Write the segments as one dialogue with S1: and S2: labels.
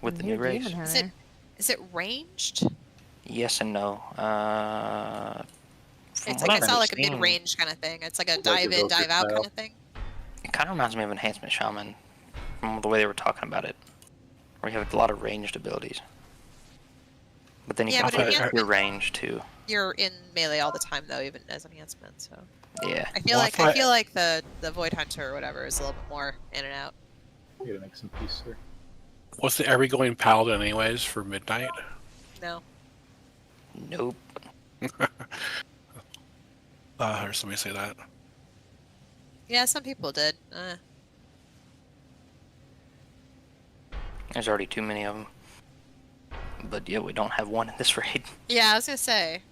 S1: with the new race.
S2: Is it ranged?
S1: Yes and no.
S2: It's like it's not like a mid-range kind of thing. It's like a dive in, dive out kind of thing.
S1: It kind of reminds me of Enhancement Shaman, from the way they were talking about it, where you have a lot of ranged abilities. But then you can also have your range too.
S2: You're in melee all the time though, even as enhancement. So
S1: yeah,
S2: I feel like the Void Hunter or whatever is a little bit more in and out.
S3: You gotta make some peace there.
S4: What's the every going paladin anyways for midnight?
S2: No.
S1: Nope.
S4: I heard somebody say that.
S2: Yeah, some people did.
S1: There's already too many of them. But yeah, we don't have one in this raid.
S2: Yeah, I was gonna say.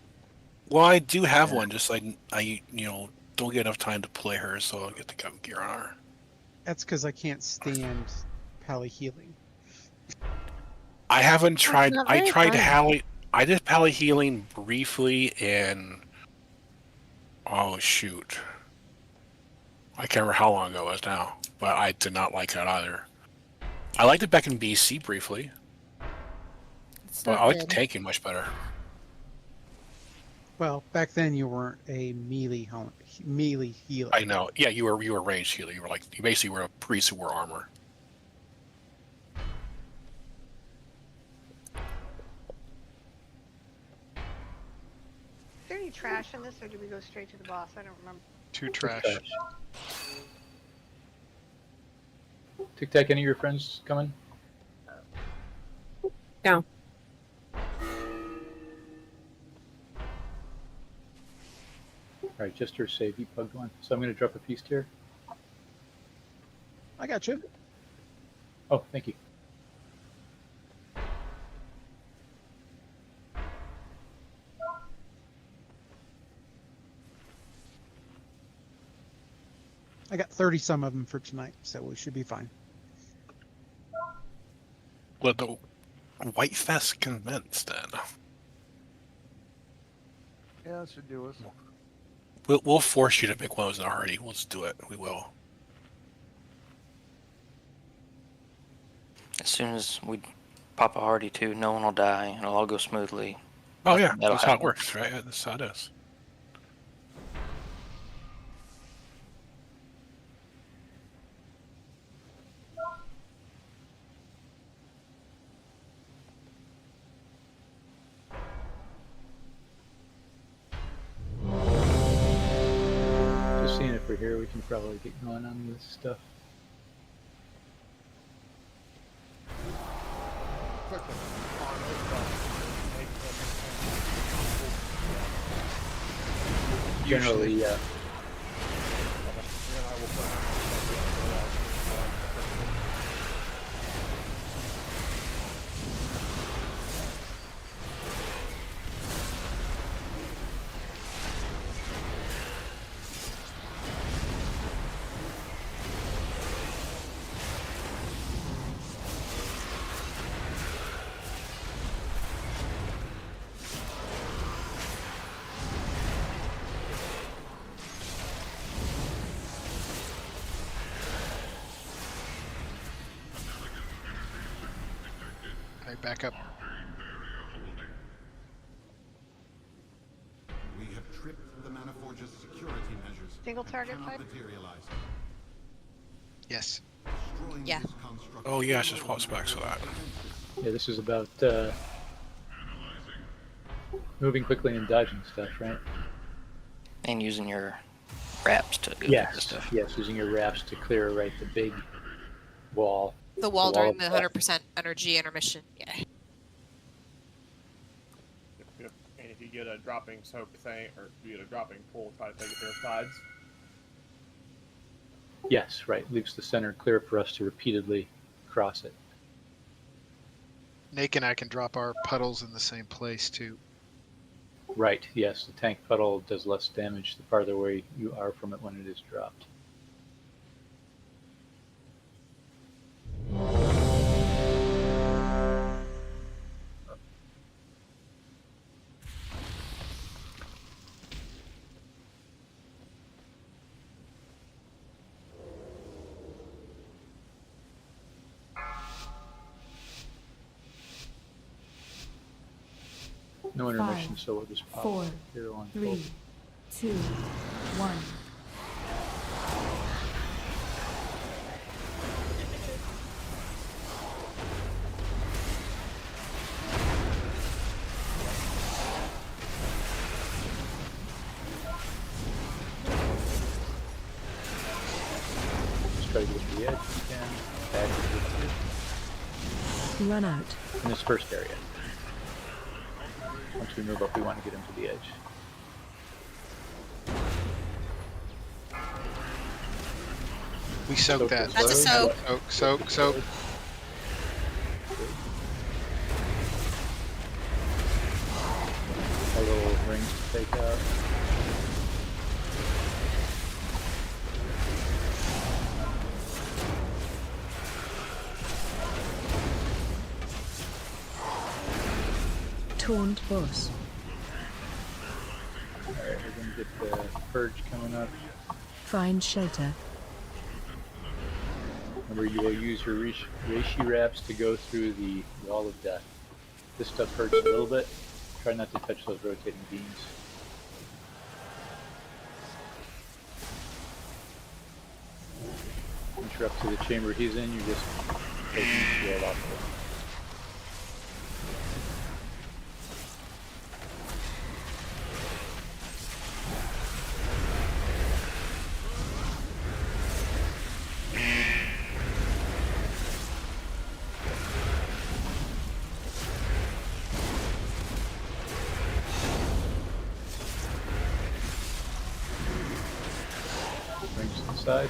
S4: Well, I do have one, just like I, don't get enough time to play her, so I'll get the gear on her.
S5: That's because I can't stand pally healing.
S4: I haven't tried. I tried I did pally healing briefly in. Oh shoot! I can't remember how long ago it was now, but I did not like that either. I liked it back in BC briefly, but I like the tanking much better.
S5: Well, back then you weren't a melee healer.
S4: I know. Yeah, you were ranged healer. You basically were a priest who wore armor.
S6: Is there any trash in this, or do we go straight to the boss? I don't remember.
S7: 2 trash.
S3: Tic Tac, any of your friends coming?
S8: No.
S3: Alright, just her save, you plugged one. So I'm going to drop a piece here.
S5: I got you.
S3: Oh, thank you.
S5: I got 30 some of them for tonight, so we should be fine.
S4: Well, the White Fest convinced then.
S7: Yeah, that should do us.
S4: We'll force you to pick one of those in a hurry. We'll just do it. We will.
S1: As soon as we pop a hardy too, no one will die, and it'll all go smoothly.
S4: Oh yeah, that's how it works, right? That's how it is.
S3: Just seeing if we're here, we can probably get going on this stuff. Generally, yeah.
S7: Back up.
S9: We have tripped the Manaforge's security measures.
S6: Single target pipe?
S7: Yes.
S2: Yeah.
S4: Oh yeah, it's just swap specs for that.
S3: Yeah, this is about moving quickly and dodging stuff, right?
S1: And using your wraps to go
S3: yes,
S1: through stuff.
S3: Yes, using your wraps to clear the big wall.
S2: The wall during the 100% energy intermission. Yeah.
S10: And if you get a dropping soak thing, or if you get a dropping pool, try to take it to the sides.
S3: Yes, right. Leaves the center clear for us to repeatedly cross it.
S7: Nate and I can drop our puddles in the same place too.
S3: Right, yes. The tank puddle does less damage the farther away you are from it when it is dropped. No intermission, so we'll just pop
S8: 4,
S3: here on
S8: 3, 2, 1.
S3: Just try to get to the edge if you can. Back to
S8: Run out.
S3: in this first area. Once we move up, we want to get him to the edge.
S7: We soak that.
S2: That's a soak.
S7: Soak.
S3: Our little rings to take out.
S8: Taunt boss.
S3: Alright, we're going to get the purge coming up.
S8: Find shelter.
S3: Remember, you will use your reishi wraps to go through the wall of death. This stuff hurts a little bit. Try not to touch those rotating beams. Once you're up to the chamber he's in, you just take the shield off of it. Rings to the side.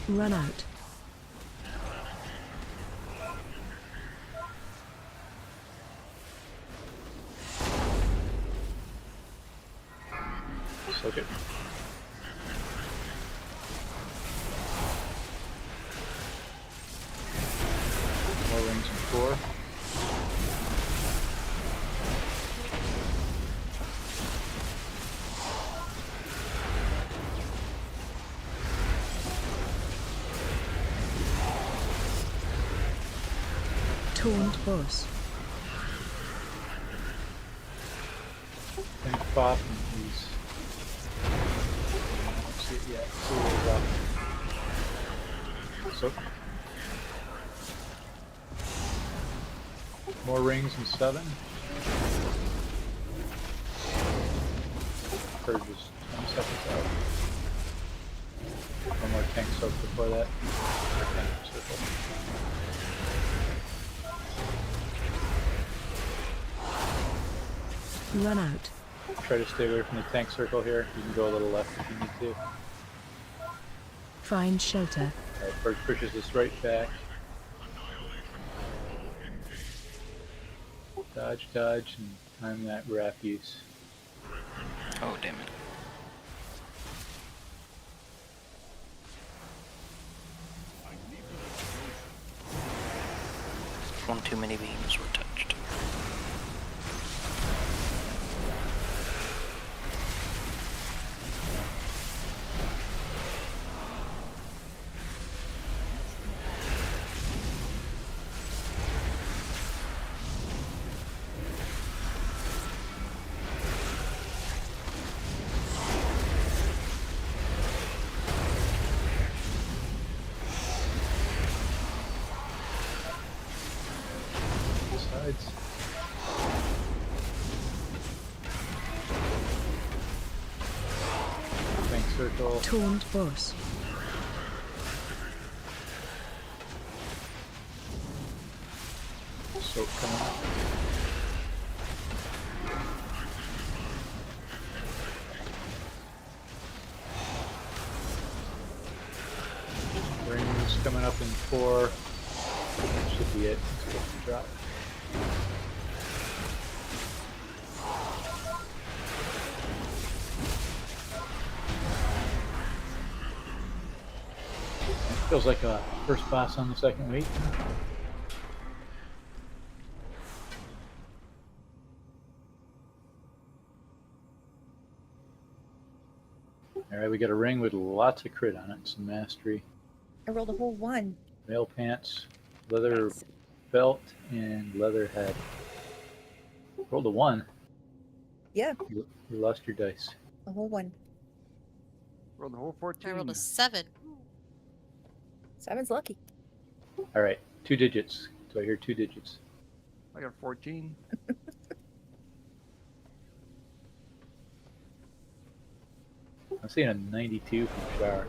S8: Run out.
S3: Soak it. More rings in 4.
S8: Taunt boss.
S3: Tank pop and he's... I don't see it yet. See where he's up. Soak. More rings in 7. Purge is 20 seconds out. One more tank soak before that. Tank circle.
S8: Run out.
S3: Try to stay away from the tank circle here. You can go a little left if you need to.
S8: Find shelter.
S3: Alright, Purge pushes us right back. Dodge, dodge, and time that wrap use.
S1: Oh, damn it. One too many beams were touched.
S3: Sides. Tank circle.
S8: Taunt boss.
S3: Soak coming up. Rings coming up in 4. That should be it. Let's get the drop. Feels like a first boss on the second week. Alright, we got a ring with lots of crit on it, some mastery.
S11: I rolled a whole 1.
S3: Male pants, leather belt, and leather hat. Rolled a 1.
S11: Yeah,
S3: You lost your dice.
S11: a whole 1.
S5: Rolled the whole 14.
S2: I rolled a 7.
S11: 7's lucky.
S3: All right, 2 digits. Do I hear 2 digits?
S5: I got 14.
S3: I'm seeing a 92 from Shower.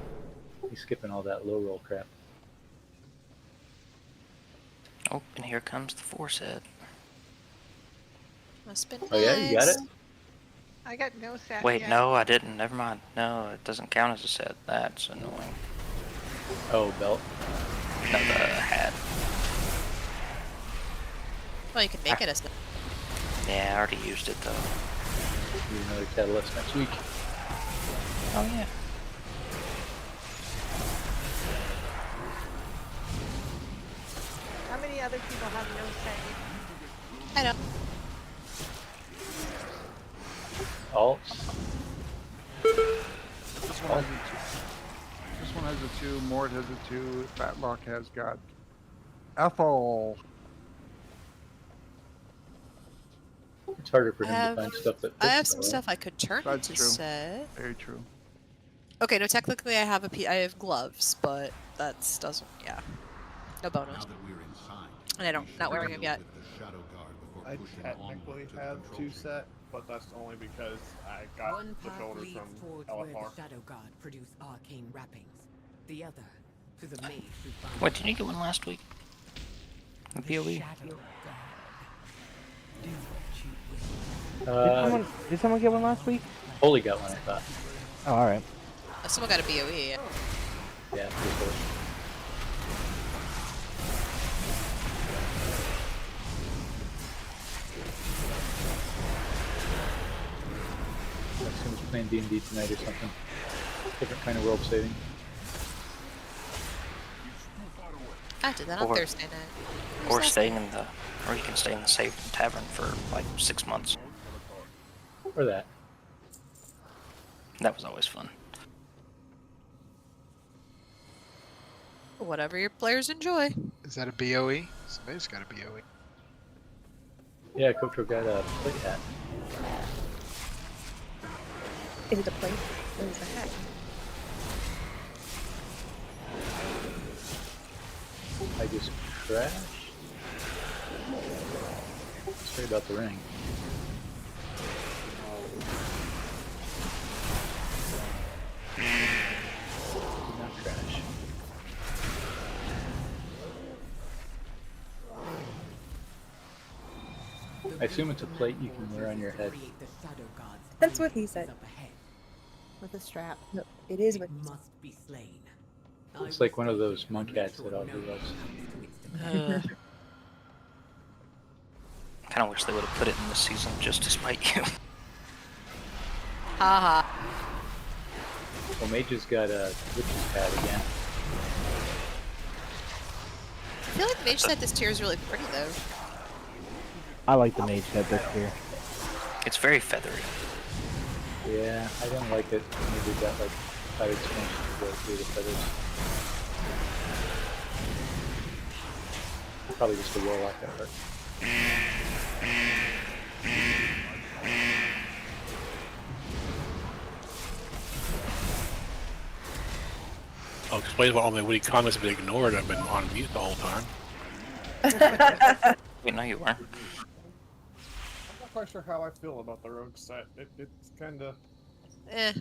S3: He's skipping all that low roll crap.
S1: Oh, and here comes the 4 set.
S2: Must have been
S3: Oh yeah, you got it?
S6: I got no set.
S1: Wait,
S6: yet.
S1: no, I didn't. Never mind. No, it doesn't count as a set. That's annoying.
S3: Oh, belt.
S1: No, the hat.
S2: Well, you can make it a set.
S1: Yeah, I already used it though.
S3: Need another catalyst next week.
S1: Oh yeah.
S6: How many other people have no set yet?
S2: I don't.
S3: Alts.
S5: This one has a 2. Mort has a 2. Fatlock has got Ethel.
S3: It's harder for him
S2: have-
S3: to find stuff that fits.
S2: I have some
S3: though, right?
S2: stuff I could turn
S5: That's
S2: into
S5: true.
S2: set.
S5: Very true.
S2: Okay, no, technically I have I have gloves, but that doesn't. Yeah, no
S9: Now
S2: bonus.
S9: that we're inside,
S2: And I don't not wearing them yet.
S9: with the Shadow Guard before
S10: I
S9: pushing
S10: technically
S9: onward to the
S10: have
S9: control
S10: 2
S9: room.
S10: set, but that's only because I got
S8: One
S10: the
S8: path
S10: shoulder
S8: leads
S10: from
S8: towards where
S10: LFR.
S8: the Shadow Guard produce arcane wrappings. The other to the mage who finds
S1: Wait, didn't you get one last week? The
S8: the
S1: PoE?
S8: Shadow Guard. Do what you will.
S3: Did someone get one last week? Holy got one, I thought.
S12: Oh, all right.
S2: Oh, someone got a BOE. Yeah.
S3: Yeah, pretty close. I assume he's playing D&D tonight or something. Different kind of world saving.
S2: I did that on
S1: Or-
S2: Thursday night.
S1: Or staying in the, or you can stay in the safe tavern for like 6 months.
S3: Or that.
S1: That was always fun.
S2: Whatever your players enjoy.
S7: Is that a BOE? Somebody's got a BOE.
S3: Yeah, Kotro got a plate hat.
S11: Is it a plate? Or is it a hat?
S3: I just crashed. Sorry about the ring. Did not crash. I assume it's a plate you can wear on your head.
S11: That's what he said. With a strap. No, it is with.
S8: Must be slain.
S3: It's like one of those monk hats that Audrey loves.
S1: Kind of wish they would have put it in this season just to spite you.
S2: Haha.
S3: Well, Mage's got a witch's hat again.
S2: I feel like Mage said this tier is really pretty though.
S12: I like the mage head this year.
S1: It's very feathery.
S3: Yeah, I don't like it. Maybe got like 5 expansions to go through the feathers. Probably just a warlock effort.
S4: I'll explain why all my witty comments have been ignored. I've been on mute the whole time.
S1: Wait, no, you weren't.
S10: I'm not quite sure how I feel about the rogue set. It's kind of...
S2: Eh.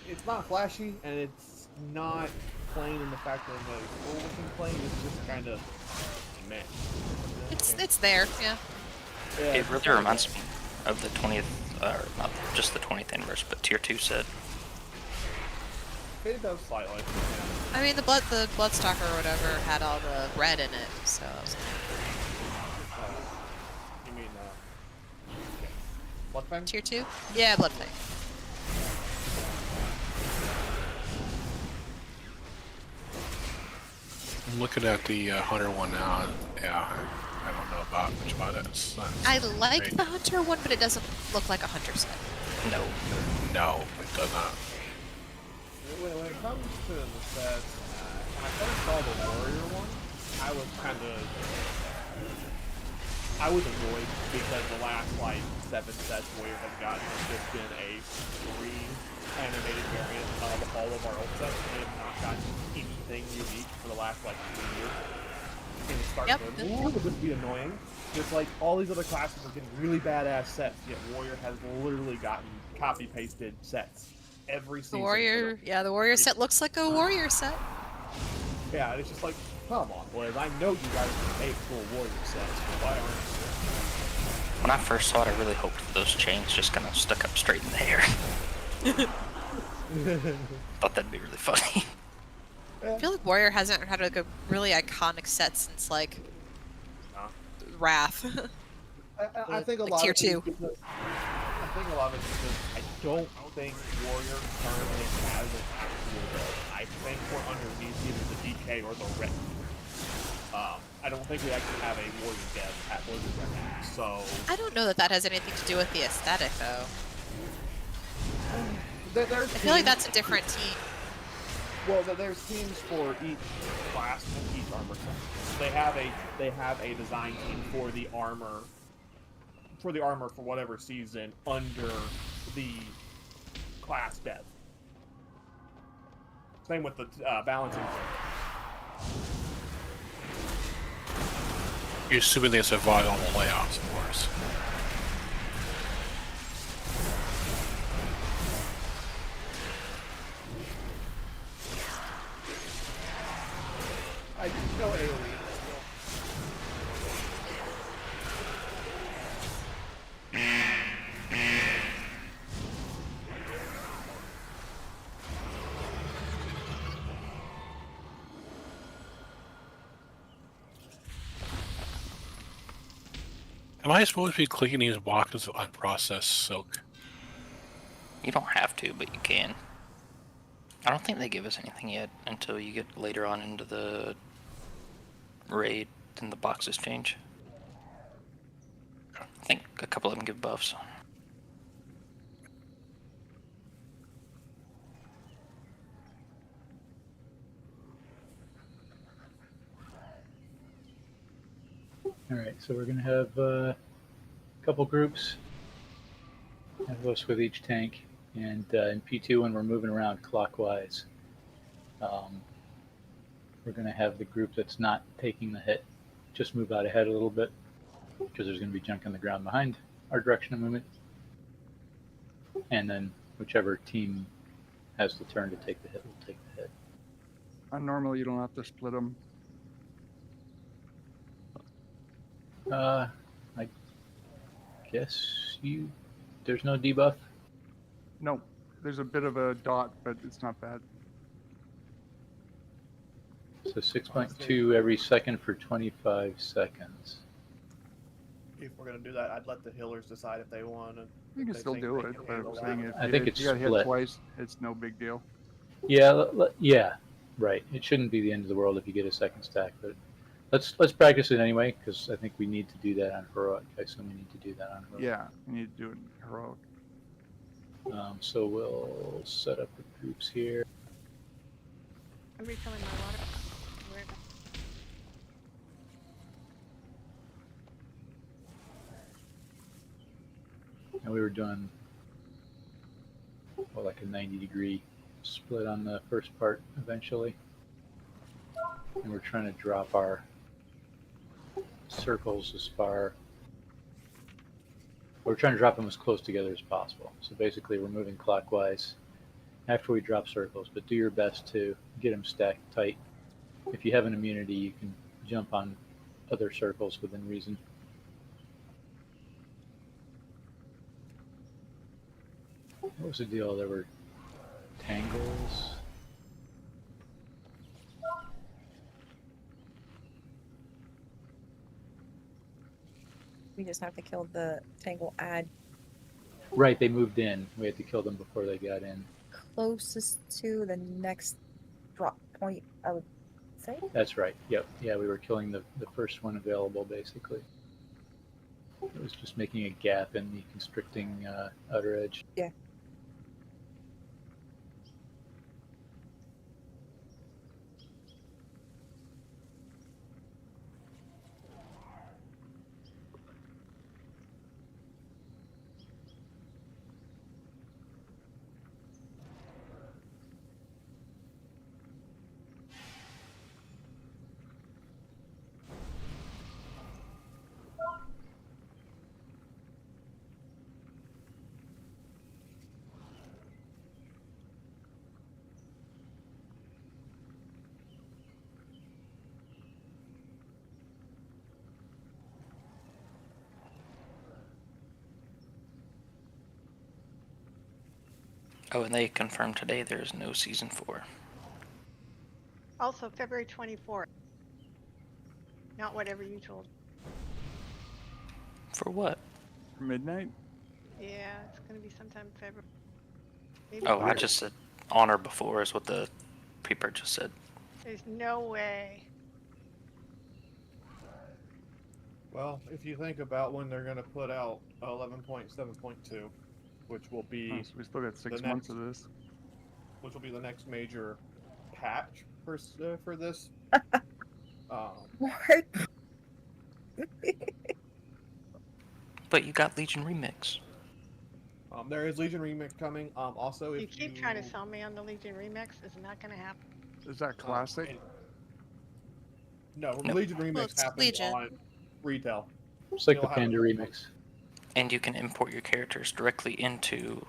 S10: It's not flashy, and it's not plain in the fact that the cool-looking plane is just kind of meh.
S2: It's there, yeah.
S1: It really reminds me of the 20th, or not just the 20th anniversary, but tier 2 set.
S10: It does slightly.
S2: I mean, the Bloodstalker or whatever had all the red in it, so I was
S10: You mean, Bloodfang?
S2: tier 2? Yeah, Bloodfang.
S4: I'm looking at the Hunter one now. Yeah, I don't know much about it.
S2: I like
S4: great.
S2: the Hunter one, but it doesn't look like a Hunter set.
S4: No, it does not.
S10: When it comes to the sets, when I first saw the warrior one, I was annoyed because the last like 7 sets warrior has gotten has just been a pre-animated variant of all of our old sets. We have not gotten anything unique for the last like 3 years. And it starts going, ooh, would this be annoying? Just like all these other classes are getting really badass sets, yet Warrior has literally gotten copy-pasted sets every season.
S2: The Warrior set looks like a Warrior set.
S10: Yeah, and it's just like, come on, boys. I know you guys can make cool Warrior sets, but why aren't you?
S1: When I first saw it, I really hoped those chains just kind of stuck up straight in the air. Thought that'd be really funny.
S2: I feel like Warrior hasn't had like a really iconic set since like Wrath.
S10: I think a lot of tier 2. I think a lot of it is because I don't think Warrior currently has an actual build. I think we're underneath either the DK or the Red. I don't think we actually have a Warrior dev at Blizzard right now. So
S2: I don't know that that has anything to do with the aesthetic though. I feel like that's a different team.
S10: Well, there's teams for each class and each armor set. They have a design team for the armor for whatever season under the class dev. Same with the balancing.
S4: You're assuming they survive on the layouts, of course.
S10: I know AoE.
S4: Am I supposed to be clicking these boxes of unprocessed silk?
S1: You don't have to, but you can. I don't think they give us anything yet until you get later on into the raid and the boxes change. I think a couple of them give buffs.
S3: Alright, so we're going to have a couple groups, have us with each tank, and in P2 when we're moving around clockwise, we're going to have the group that's not taking the hit just move out ahead a little bit, because there's going to be junk on the ground behind our direction of movement, and then whichever team has the turn to take the hit will take the hit.
S5: Normally you don't have to split them.
S3: I guess there's no debuff?
S5: No, there's a bit of a dot, but it's not bad.
S3: So 6.2 every second for 25 seconds.
S10: If we're going to do that, I'd let the healers decide if they want to.
S5: You can still do it, but I'm saying
S3: I think
S5: if you got hit twice, it's no big deal.
S3: Yeah, yeah, right. It shouldn't be the end of the world if you get a second stack, but let's practice it anyway, because I think we need to do that on heroic. I assume we need to do that on heroic.
S5: Yeah, we need to do it in heroic.
S3: So we'll set up the groups here.
S6: I'm refilling my water. Be right back.
S3: And we were doing like a 90-degree split on the first part eventually. And we're trying to drop our circles as far. We're trying to drop them as close together as possible. So basically we're moving clockwise after we drop circles, but do your best to get them stacked tight. If you have an immunity, you can jump on other circles within reason. What was the deal? There were tangles.
S11: We just have to kill the tangle ad
S3: Right, they moved in. We had to kill them before they got in.
S11: closest to the next drop point, I would say.
S3: That's right. Yep. Yeah, we were killing the first one available, basically. It was just making a gap in the constricting outer edge.
S11: Yeah.
S1: Oh, and they confirmed today there's no season 4.
S6: Also, February 24th. Not whatever you told.
S1: For what?
S5: For midnight?
S6: Yeah, it's going to be sometime in February. Maybe
S1: Oh, I
S6: March.
S1: just said on or before is what the pre-purchase said.
S6: There's no way.
S10: Well, if you think about when they're going to put out 11.7.2, which will be
S5: Oh, so we still got 6
S10: the
S5: months
S10: next-
S5: of this.
S10: which will be the next major patch for this.
S11: What?
S1: But you got Legion Remix.
S10: There is Legion Remix coming. Also,
S6: You
S10: if
S6: keep trying to sell me on the Legion remix. It's not going to happen.
S5: Is that classic?
S10: No,
S1: Nope.
S10: Legion
S2: Well,
S10: Remix
S2: it's
S10: happens
S2: Legion.
S10: on retail.
S3: It's like
S10: It'll
S3: the
S10: happen.
S3: Panda remix.
S1: And you can import your characters directly into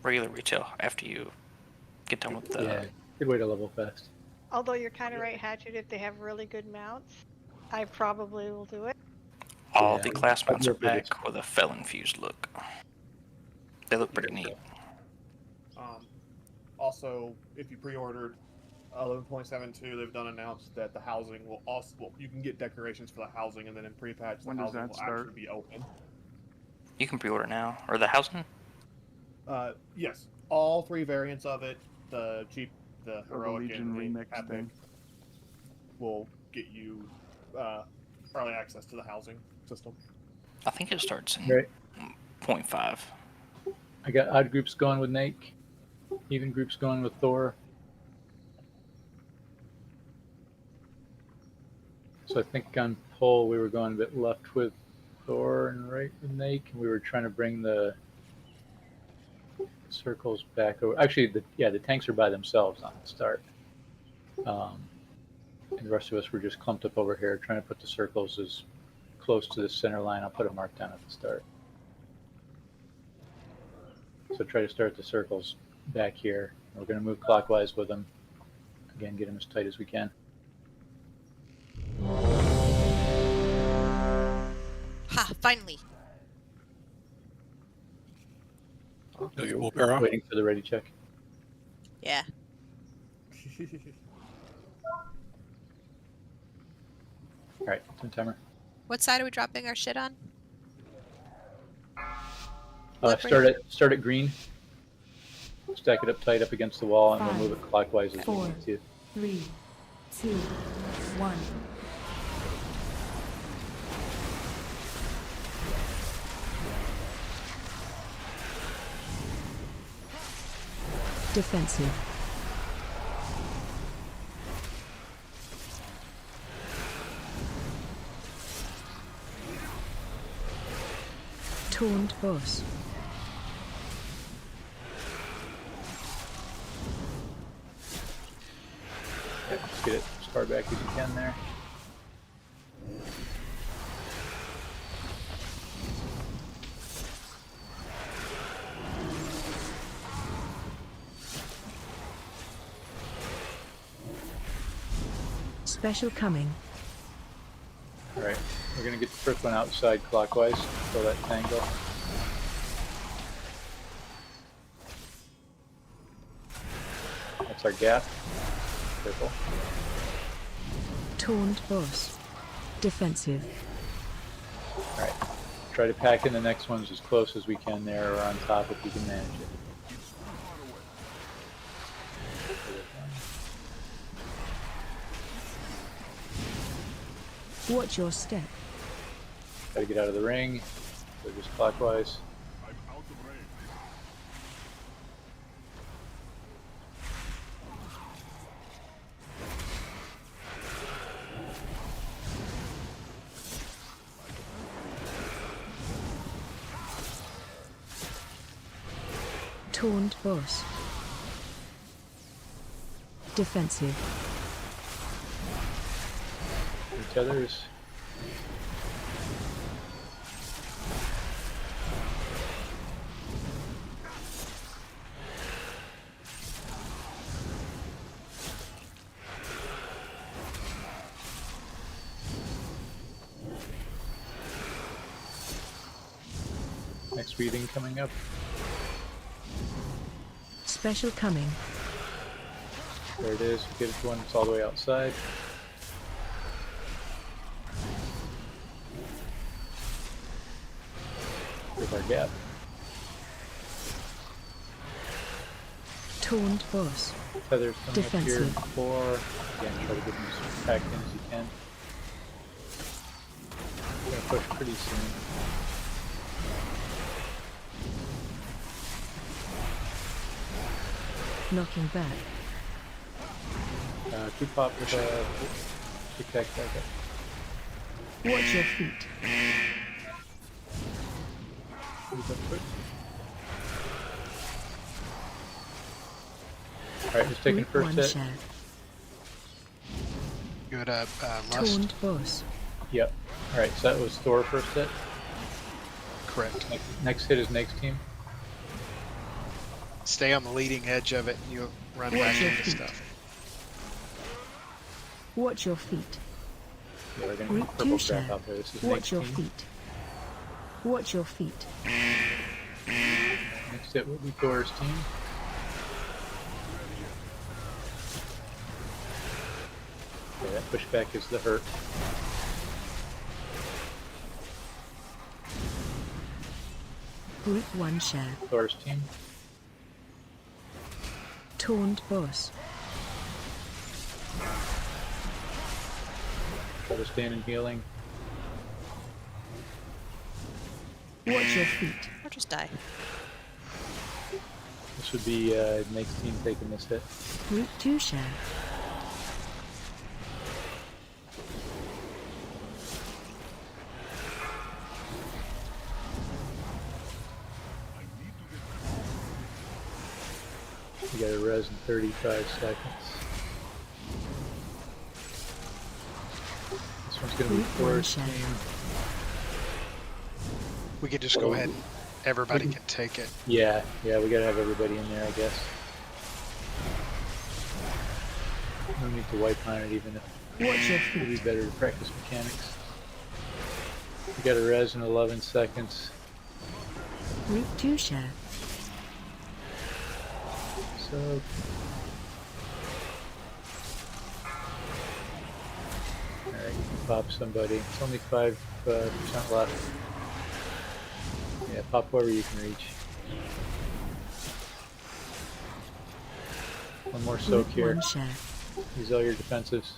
S1: regular retail after you get done with the...
S3: Yeah, good way to level fast.
S6: Although you're kind of right, Hatchet, if they have really good mounts, I probably will do it.
S1: All
S3: Yeah,
S1: the class
S3: I'd
S1: mounts are
S3: work with it.
S1: back with a fell-infused look. They look pretty neat.
S10: Also, if you pre-ordered 11.72, they've done announced that the housing will also you can get decorations for the housing, and then in pre-patch the
S5: When does
S10: housing
S5: that
S10: will
S5: start?
S10: actually be open.
S1: You can pre-order now. Or the housing?
S10: Yes, all 3 variants of it, the cheap, the
S5: Oh, the
S10: heroic,
S5: Legion
S10: and the
S5: remix
S10: epic,
S5: thing.
S10: will get you early access to the housing system.
S1: I think it starts in
S3: Right.
S1: 0.5.
S3: I got odd groups going with Nate, even groups going with Thor. So I think on poll we were going a bit left with Thor and right with Nate, and we were trying to bring the circles back over. Actually, the tanks are by themselves on the start. And the rest of us were just clumped up over here, trying to put the circles as close to the center line. I'll put a mark down at the start. So try to start the circles back here. We're going to move clockwise with them. Again, get them as tight as we can.
S2: Ha! Finally.
S3: Waiting for the ready check.
S2: Yeah.
S3: All right, turn timer.
S2: What side are we dropping our shit on?
S3: Start at green. Stack it up tight up against the wall, and we'll move it clockwise as we need to.
S11: 3, 2, 1. Defensive. Taunt boss.
S3: Yep, let's get it as far back as you can there.
S11: Special coming.
S3: All right, we're gonna get the first one outside clockwise, fill that tangle. That's our gap. Purple.
S11: Taunt boss. Defensive.
S3: All right, try to pack in the next ones as close as we can there, or on top if you can manage it.
S11: Watch your step.
S3: Gotta get out of the ring. So just clockwise.
S11: Taunt boss. Defensive.
S3: Each other's. Next reading coming up.
S13: Special coming.
S3: There it is. Get it to one that's all the way outside. With our gap.
S13: Taunt boss.
S3: Feathers coming up here.
S13: Defensive.
S3: 4. Again, try to get them as packed in as you can. We're going to push pretty soon.
S13: Knocking back.
S3: Keep pop with tic tac back up.
S13: Watch your feet.
S3: Move up quick. Alright, who's taking
S13: Group
S3: first
S13: one
S3: hit?
S13: share.
S7: Good, Lust.
S13: Taunt boss.
S3: Yep. Alright, so that was Thor first hit.
S7: Correct.
S3: Next hit is next team.
S7: Stay on the leading edge of it and you'll run
S13: Watch
S7: back
S13: your
S7: into
S13: feet.
S7: stuff.
S13: Watch your feet.
S3: Yeah, we're going to
S13: Group
S3: purple
S13: 2
S3: crap
S13: share.
S3: out there. This is
S13: Watch
S3: next
S13: your
S3: team.
S13: feet. Watch your feet.
S3: Next hit will be Thor's team. Okay, that pushback is the hurt.
S13: Group 1 share.
S3: Thor's team.
S13: Taunt boss.
S3: Try to stand in healing.
S13: Watch your feet.
S2: Or just die.
S3: This would be next team taking this hit.
S13: Group 2 share.
S3: You got a res in 35 seconds. This one's going to be
S13: Group 1
S3: Thor's
S13: share.
S3: team.
S7: We could just go ahead and everybody can take it.
S3: Yeah, we got to have everybody in there, I guess. No need to wipe on it, even if
S13: Watch your
S3: it would be
S13: feet.
S3: better to practice mechanics. We got a res in 11 seconds.
S13: Group 2 share.
S3: So alright, you can pop somebody. It's only 5% left. Yeah, pop whoever you can reach. One more soak
S13: Group
S3: here.
S13: 1 share.
S3: Use all your defensives.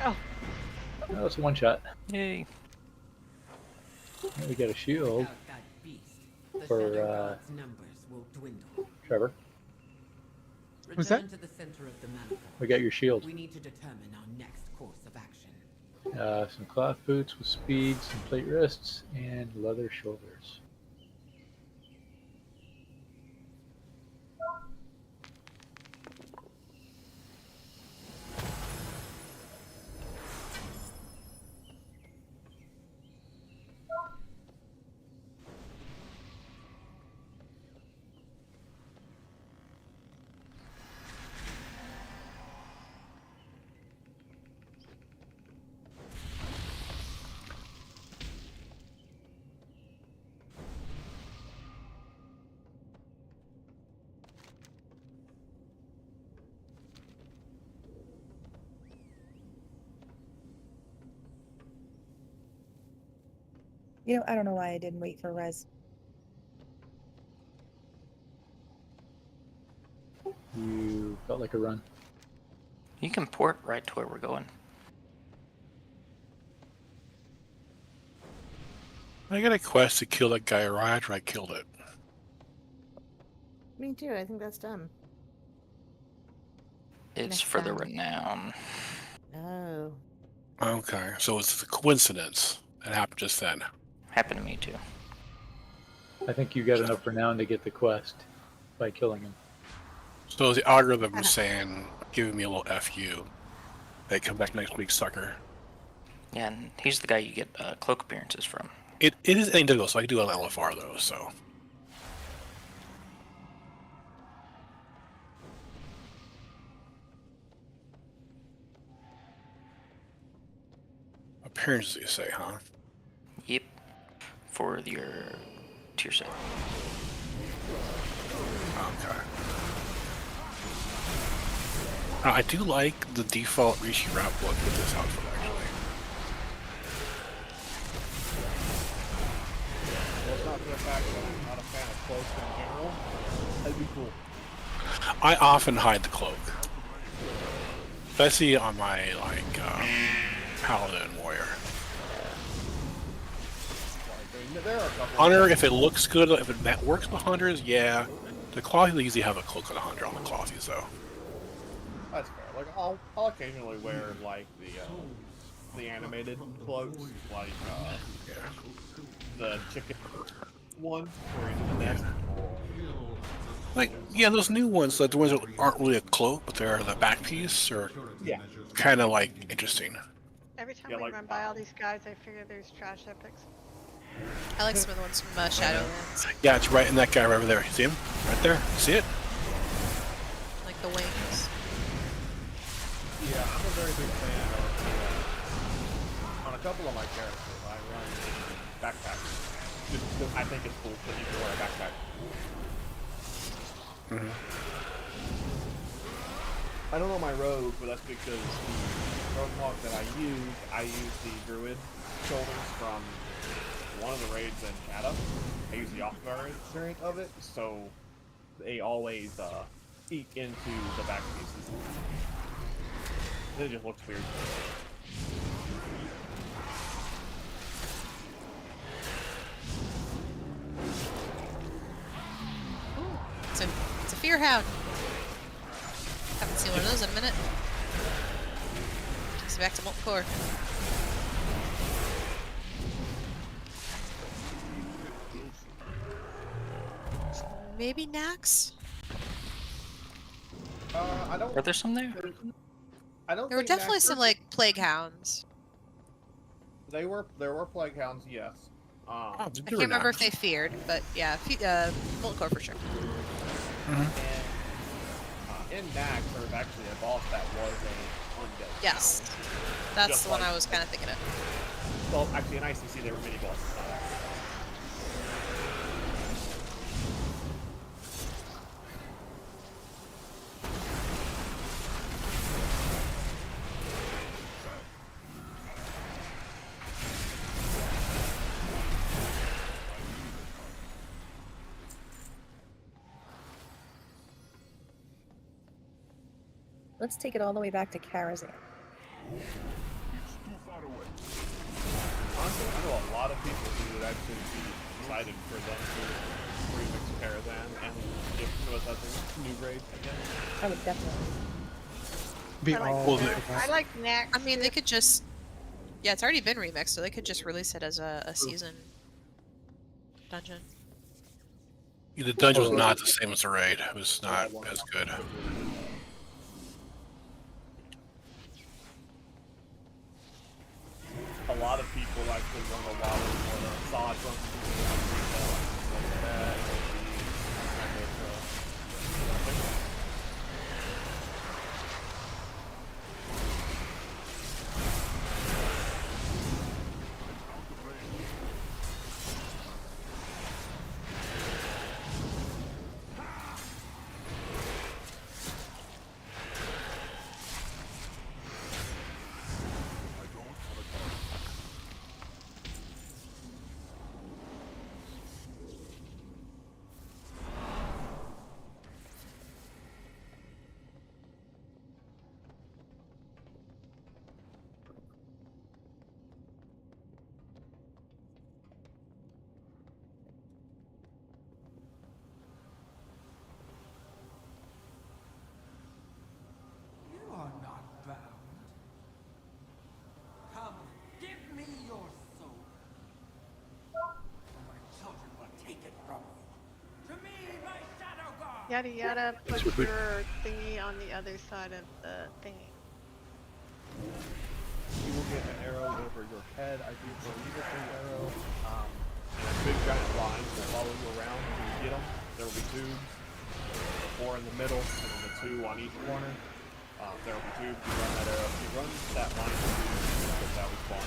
S6: Oh,
S3: Oh, it's a one shot.
S1: Yay.
S3: We got a shield
S8: Without that beast, the
S3: for
S8: Shadow God's numbers will dwindle.
S3: Trevor.
S5: Who's that?
S8: Return to the center of the manifold.
S3: We got your shield.
S8: We need to determine our next course of action.
S3: Some cloth boots with speed, some plate wrists, and leather shoulders.
S11: You know, I don't know why I didn't wait for res.
S3: You felt like a run.
S1: You can port right to where we're going.
S4: I got a quest to kill that guy right after I killed it.
S11: Me too. I think that's dumb.
S1: It's
S11: Next
S1: for the
S11: round.
S1: renown.
S11: Oh.
S4: Okay, so it's a coincidence that happened just then.
S1: Happened to me too.
S3: I think you got enough renown to get the quest by killing him.
S4: So the algorithm was saying, giving me a little FU. Hey, come back next week, sucker.
S1: Yeah, and he's the guy you get cloak appearances from.
S4: It is anything difficult, so I can do it on LFR though, so. Appearances, you say, huh?
S1: Yep. for your tier set.
S4: Okay. I do like the default Rishi route look with this outfit, actually.
S10: Well, it's not for the fact that I'm not a fan of cloaks in general. That'd be cool.
S4: I often hide the cloak. Especially on my, like, Paladin Warrior.
S10: There are a couple
S4: Hunter, if it looks good, if it works with Hunters, yeah. The Clothies usually have a cloak on a Hunter on the Clothies, though.
S10: That's fair. Like I'll occasionally wear like the animated cloaks, like the chicken one where he's in the nest.
S4: Like, yeah, those new ones, like the ones that aren't really a cloak, but they're the back piece, are kind of like interesting.
S6: Every time we run by all these guys, I figure there's trash epics.
S2: I like some of the ones from Shadowlands.
S4: Yeah, it's right in that guy right over there. See him? Right there? See it?
S2: Like the wings.
S10: Yeah, I'm a very big fan of on a couple of my characters. I run backpacks. Just because I think it's cool that you can wear a backpack. I don't know my rogue, but that's because the rogue hawk that I use the druid shoulders from one of the raids in Shadow. I use the off variant of it, so they always eat into the back pieces. It just looks weird.
S2: It's a fear hound. Haven't seen one of those in a minute. Takes me back to Molten Core. Maybe Nax?
S10: I don't.
S1: Are there some there?
S10: I don't.
S2: There were
S10: think
S2: definitely
S10: Nax-
S2: some like plague hounds.
S10: There were plague hounds, yes.
S2: I can't remember if they feared, but yeah, Molten Core for sure.
S10: And in Nax, there was actually a boss that was a undead.
S2: Yes,
S10: hound.
S2: that's
S10: Just
S2: the one
S10: like-
S2: I was kind of thinking of.
S10: Well, actually, in ICC there were mini bosses.
S11: Let's take it all the way back to Karazhan.
S10: Honestly, I know a lot of people who would actually be excited for them to remix Karazhan and give us as a new raid again.
S11: I would definitely.
S6: I like Nax.
S2: I mean, they could just. Yeah, it's already been remixed, so they could just release it as a season dungeon.
S4: The dungeon was not the same as the raid. It was not as good.
S10: A lot of people actually run a lot of more sod runs like that.
S6: Yada yada, put your thingy on the other side of the thingy.
S10: You will get an arrow over your head. I do believe it's an arrow. And a big giant line will follow you around until you get them. There will be tubes. The 4 in the middle, and then the 2 on each corner. There will be tubes. You run that arrow. If you run that line of tubes, that will spawn.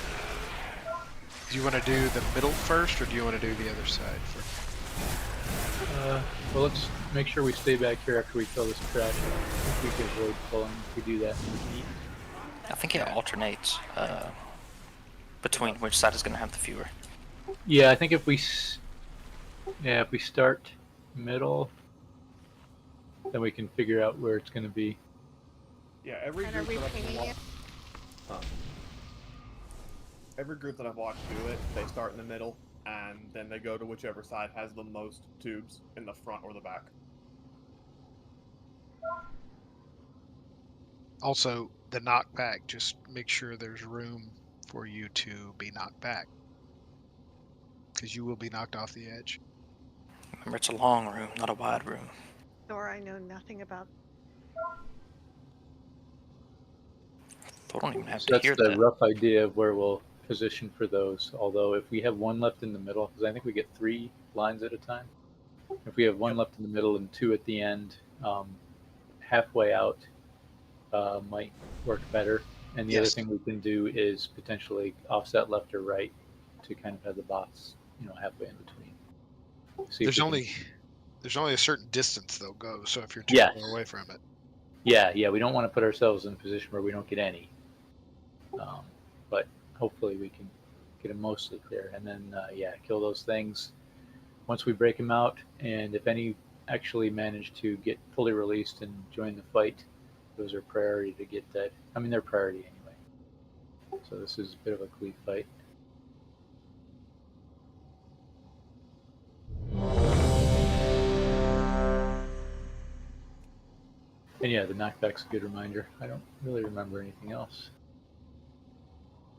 S7: Do you want to do the middle first, or do you want to do the other side first?
S3: Well, let's make sure we stay back here after we kill this trash. I think we can avoid pulling if we do that.
S1: I think it alternates between which side is going to have the fewer.
S3: Yeah, I think if we start middle, then we can figure out where it's going to be.
S10: Yeah, every
S6: And are
S10: group
S6: we
S10: that I've
S6: pinging
S10: watched,
S6: it?
S10: every group that I've watched do it, they start in the middle, and then they go to whichever side has the most tubes in the front or the back.
S7: Also, the knockback, just make sure there's room for you to be knocked back. Because you will be knocked off the edge.
S1: Remember, it's a long room, not a wide room.
S6: Thor, I know nothing about.
S1: They don't even have
S3: So
S1: to
S3: that's
S1: hear
S3: the
S1: that.
S3: rough idea of where we'll position for those. Although if we have one left in the middle, because I think we get 3 lines at a time. If we have one left in the middle and 2 at the end, halfway out might work better. And the other thing we can do is potentially offset left or right to kind of have the bots, halfway in between. See
S7: There's only a certain distance they'll go, so if you're too
S3: Yes.
S7: far away from it.
S3: Yeah, we don't want to put ourselves in a position where we don't get any. But hopefully we can get them mostly clear. And then, kill those things once we break them out. And if any actually manage to get fully released and join the fight, those are priority to get that. I mean, they're priority anyway. So this is a bit of a clean fight. And yeah, the knockback's a good reminder. I don't really remember anything else.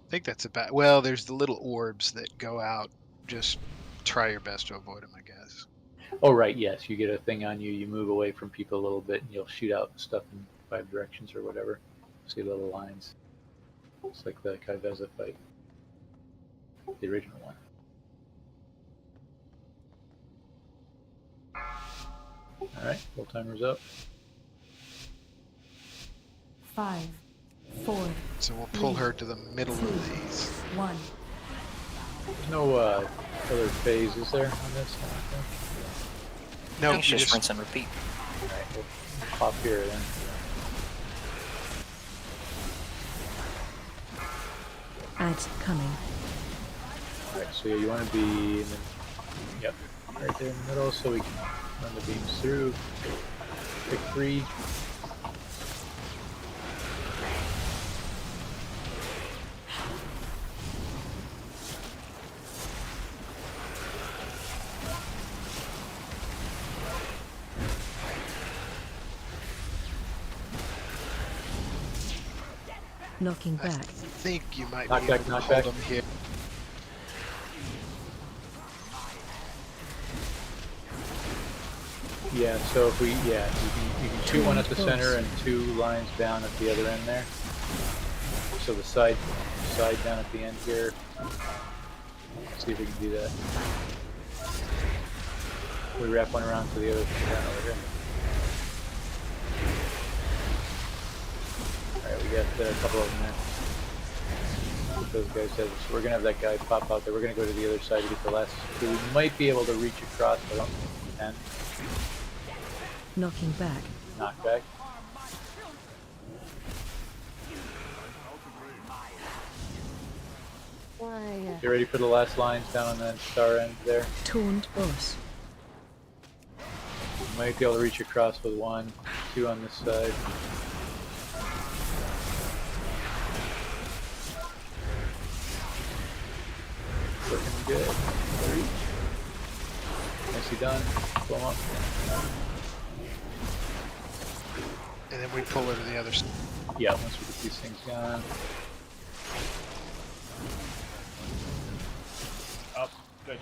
S7: I think that's about. Well, there's the little orbs that go out. Just try your best to avoid them, I guess.
S3: Oh, right, yes. You get a thing on you, you move away from people a little bit, and you'll shoot out stuff in 5 directions or whatever. See little lines. It's like the Kaiveza fight. The original one. Alright, full timer's up.
S13: 5, 4.
S7: So we'll pull her to the middle of these.
S13: 1.
S3: There's no other phase, is there, on this?
S7: No,
S1: it's just rinse and repeat.
S3: Alright, we'll pop here then.
S13: Ads coming.
S3: Alright, so you want to be in the, yep, right there in the middle so we can run the beams through. Pick 3.
S13: Knocking
S7: I
S13: back.
S7: think you might
S3: Knock
S7: be
S3: back,
S7: able to
S3: knock
S7: hold
S3: back.
S7: them here.
S3: Yeah, so if we, you can shoot one at the center and 2 lines down at the other end there. So the side down at the end here. Let's see if we can do that. We wrap one around to the other thing down over here. Alright, we got a couple of them there. What those guys said. So we're gonna have that guy pop out there. We're gonna go to the other side to get the last 2. We might be able to reach across, but I don't think we can.
S13: Knocking back.
S3: Knock back. Get ready for the last lines down on that star end there.
S13: Taunt boss.
S3: You might be able to reach across with 1, 2 on this side. Looking good. 3. Nicely done. Pull them up.
S7: And then we pull her to the other side.
S3: Yeah, once we get these things gone.
S10: Up. Good.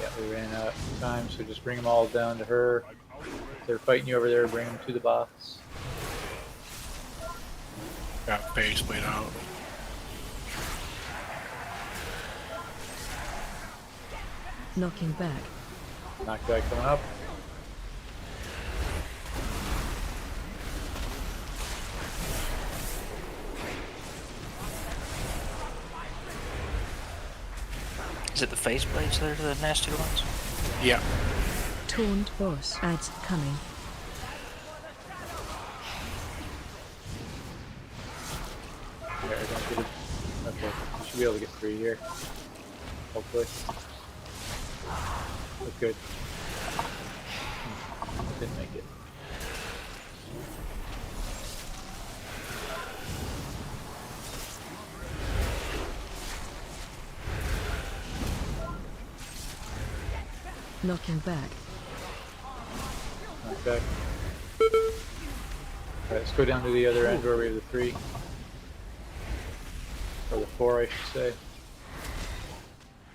S3: Yeah, we ran out of time, so just bring them all down to her. If they're fighting you over there, bring them to the box.
S4: Got base laid out.
S13: Knocking back.
S3: Knockback coming up.
S1: Is it the phase blades that are the nasty ones?
S4: Yeah.
S13: Taunt boss. Ads coming.
S3: There, I don't get it. Okay, you should be able to get 3 here. Hopefully. Look good. Didn't make it.
S13: Knocking back.
S3: Okay. Alright, let's go down to the other end where we have the 3. Or the 4, I should say.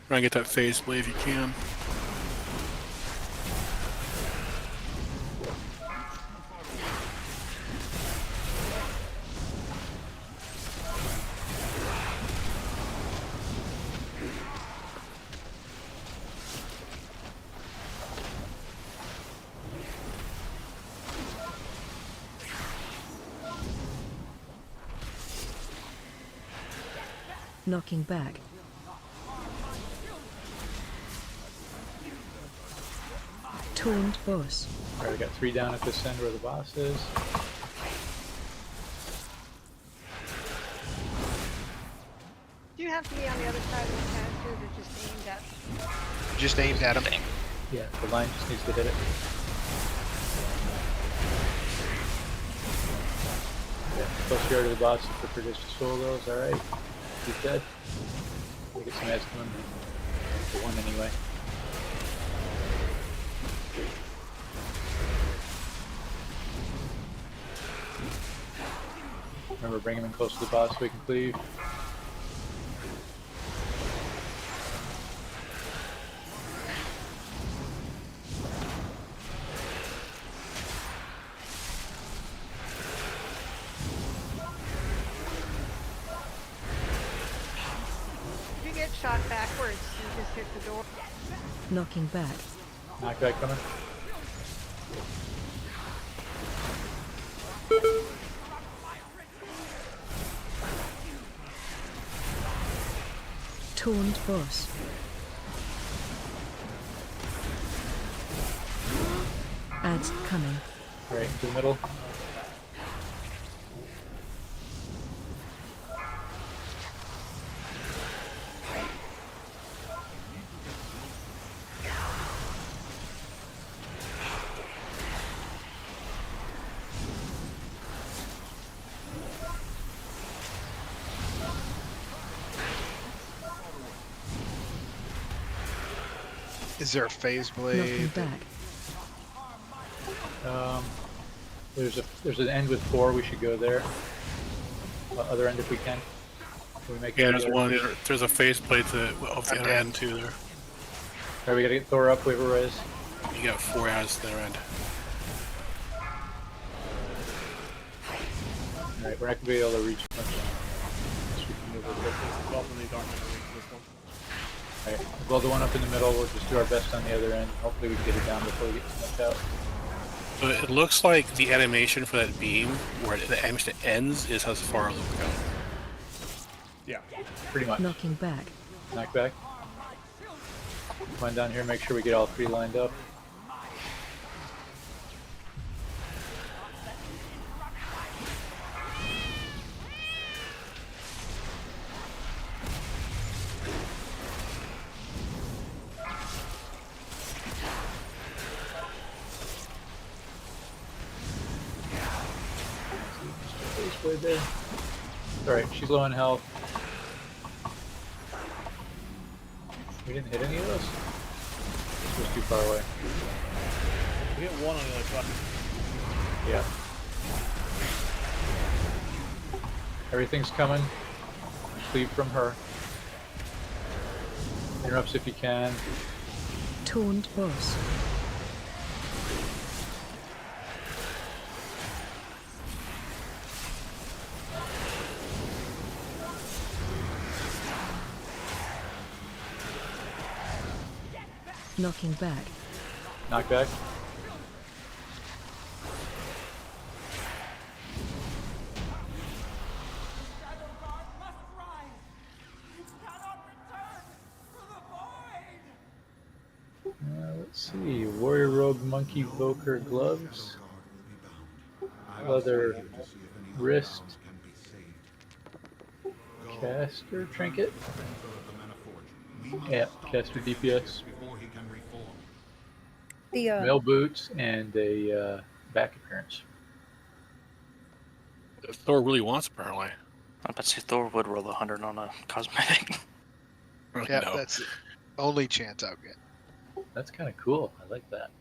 S4: Try and get that phase blade if you can.
S13: Knocking back. Taunt boss.
S3: Alright, we got 3 down at this end where the boss is.
S6: Do you have to be on the other side of the canister that just aimed at?
S7: Just aimed at him.
S3: Yeah, the line just needs to hit it. Yeah, close yard to the boss if the just soul goes, alright. He's dead. We'll get some ads coming. For 1 anyway. Remember, bring him in close to the boss so we can cleave.
S6: If you get shot backwards, you just hit the door.
S13: Knocking back.
S3: Knockback coming.
S13: Taunt boss. Ads coming.
S3: Right into the middle.
S7: Is there a phase
S13: Knocking
S7: blade?
S13: back.
S3: There's an end with 4. We should go there. Other end if we can. Can we make
S4: Yeah,
S3: it
S4: there's
S3: there?
S4: one. There's a phase plate off the
S7: I'm
S4: other
S7: dead.
S4: end too. There.
S3: Alright, we gotta get Thor up. We have a res.
S4: You got 4 ads to the other end.
S3: Alright, we're not gonna be able to reach much. Unless we can move a little bit.
S10: Both of these aren't going to reach this one.
S3: Alright, we'll build the one up in the middle. We'll just do our best on the other end. Hopefully we can get it down before we get too much out.
S4: So it looks like the animation for that beam, where the animation ends, is how far it'll go.
S10: Yeah.
S3: Pretty much.
S13: Knocking back.
S3: Knock back. Come on down here, make sure we get all 3 lined up. Way there. Alright, she's low in health. We didn't hit any of those? This was too far away.
S10: We hit one on the other side.
S3: Yeah. Everything's coming. Cleave from her. Interrupts if you can.
S13: Taunt boss. Knocking back.
S3: Knock back. see, Warrior Rogue Monkey Voker gloves, leather wrist, caster trinket, yeah, caster DPS,
S11: The
S3: mail boots, and a back appearance.
S4: Thor really wants, apparently.
S1: I bet you Thor would roll 100 on a cosmetic.
S7: Yeah,
S4: No.
S7: that's the only chance I'll get.
S3: That's kind of cool. I like that.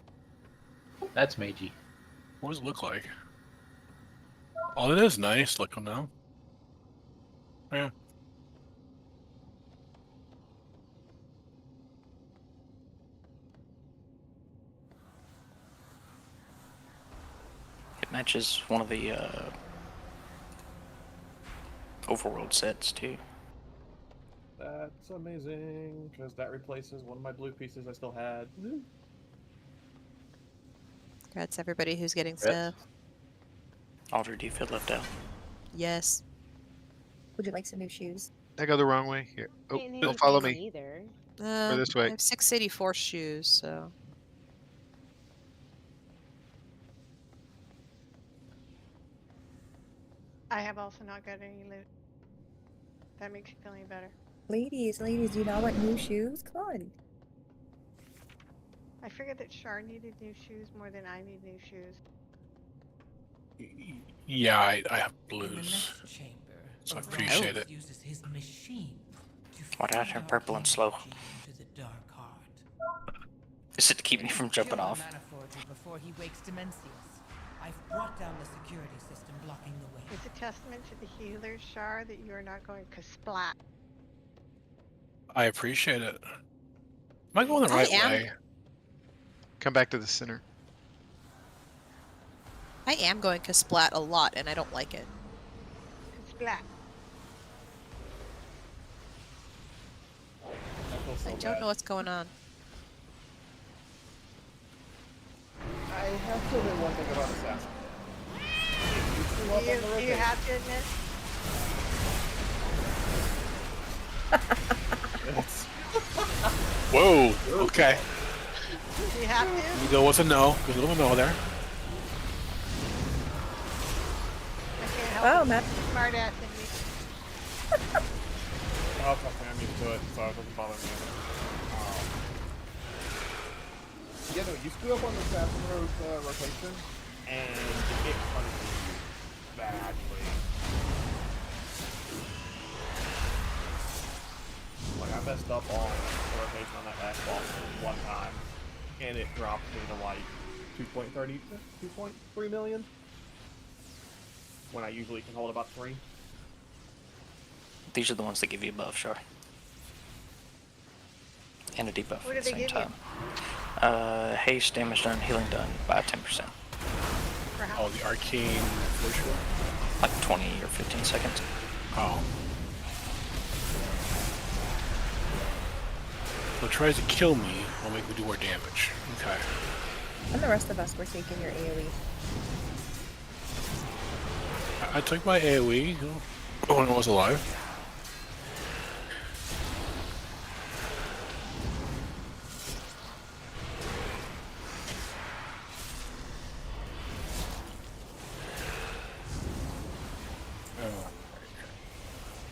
S3: That's magey.
S4: What does it look like? Oh, it is nice looking now. Yeah.
S1: It matches one of the overworld sets too.
S10: That's amazing, because that replaces one of my blue pieces I still had. Woo.
S2: Congrats everybody who's getting
S3: Congrats.
S2: stuff.
S1: Audrey, do you feel left out?
S2: Yes.
S11: Would you like some new shoes?
S7: I go the wrong way here. Oh,
S6: Ain't
S7: don't follow me.
S6: Either.
S7: Or this way.
S2: I have 684 shoes, so.
S6: I have also not got any loot. That makes you feel any better.
S11: Ladies, do you not want new shoes? Come on.
S6: I figured that Shar needed new shoes more than I need new shoes.
S4: Yeah, I have blues. So I appreciate it.
S1: Why did I turn purple and slow? Is it to keep me from jumping off?
S8: Before he wakes Dimensius. I've brought down the security system blocking the way.
S6: It's a testament to the healers, Shar, that you are not going splat.
S4: I appreciate it. Am I going the right way?
S7: Come back to the center.
S2: I am going Kasplat a lot, and I don't like it.
S6: Splat.
S2: I don't know what's going on.
S10: I have to admit one thing about Assassin.
S6: Do you have to admit?
S4: Whoa, okay.
S6: Do you have to?
S4: You go with a no. There's a little no there.
S6: I can't help
S11: Oh,
S6: it.
S11: Matt.
S6: Smart ass in me.
S10: Oh, trust me, I'm used to it, so it doesn't bother me. Yeah, no, you screw up on the Assassin rotation, and it punishes you badly. Like, I messed up on the rotation on that last boss one time, and it dropped me to like 2.3 million, when I usually can hold about 3.
S1: These are the ones that give you a buff, Shar. And a debuff
S6: What
S1: at
S6: do
S1: the
S6: they
S1: same
S6: give you?
S1: time. Haste, damage done, healing done by 10%.
S6: For how?
S4: Oh, the arcane virtual.
S1: Like 20 or 15 seconds.
S4: Oh. So it tries to kill me while make me do more damage. Okay.
S11: And the rest of us were taking your AoE.
S4: I took my AoE when I was alive.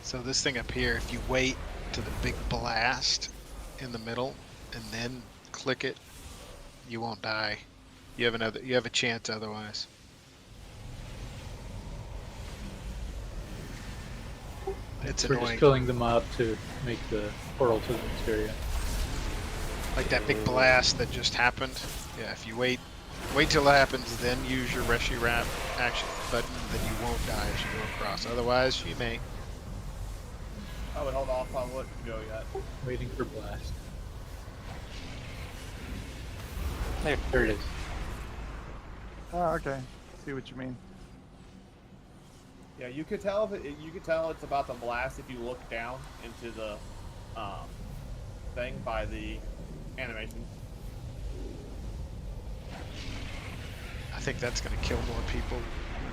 S7: So this thing up here, if you wait to the big blast in the middle and then click it, you won't die. You have a chance otherwise. It's
S3: We're
S7: annoying.
S3: just killing the mob to make the portal to the next area.
S7: Like that big blast that just happened. Yeah, if you wait till it happens, then use your Reshi Wrap action button, then you won't die as you go across. Otherwise, you may.
S10: I would hold off on letting go yet.
S3: Waiting for blast.
S1: There
S3: it is.
S5: Oh, okay. See what you mean.
S10: Yeah, you could tell you could tell it's about to blast if you look down into the thing by the animation.
S7: I think that's going to kill more people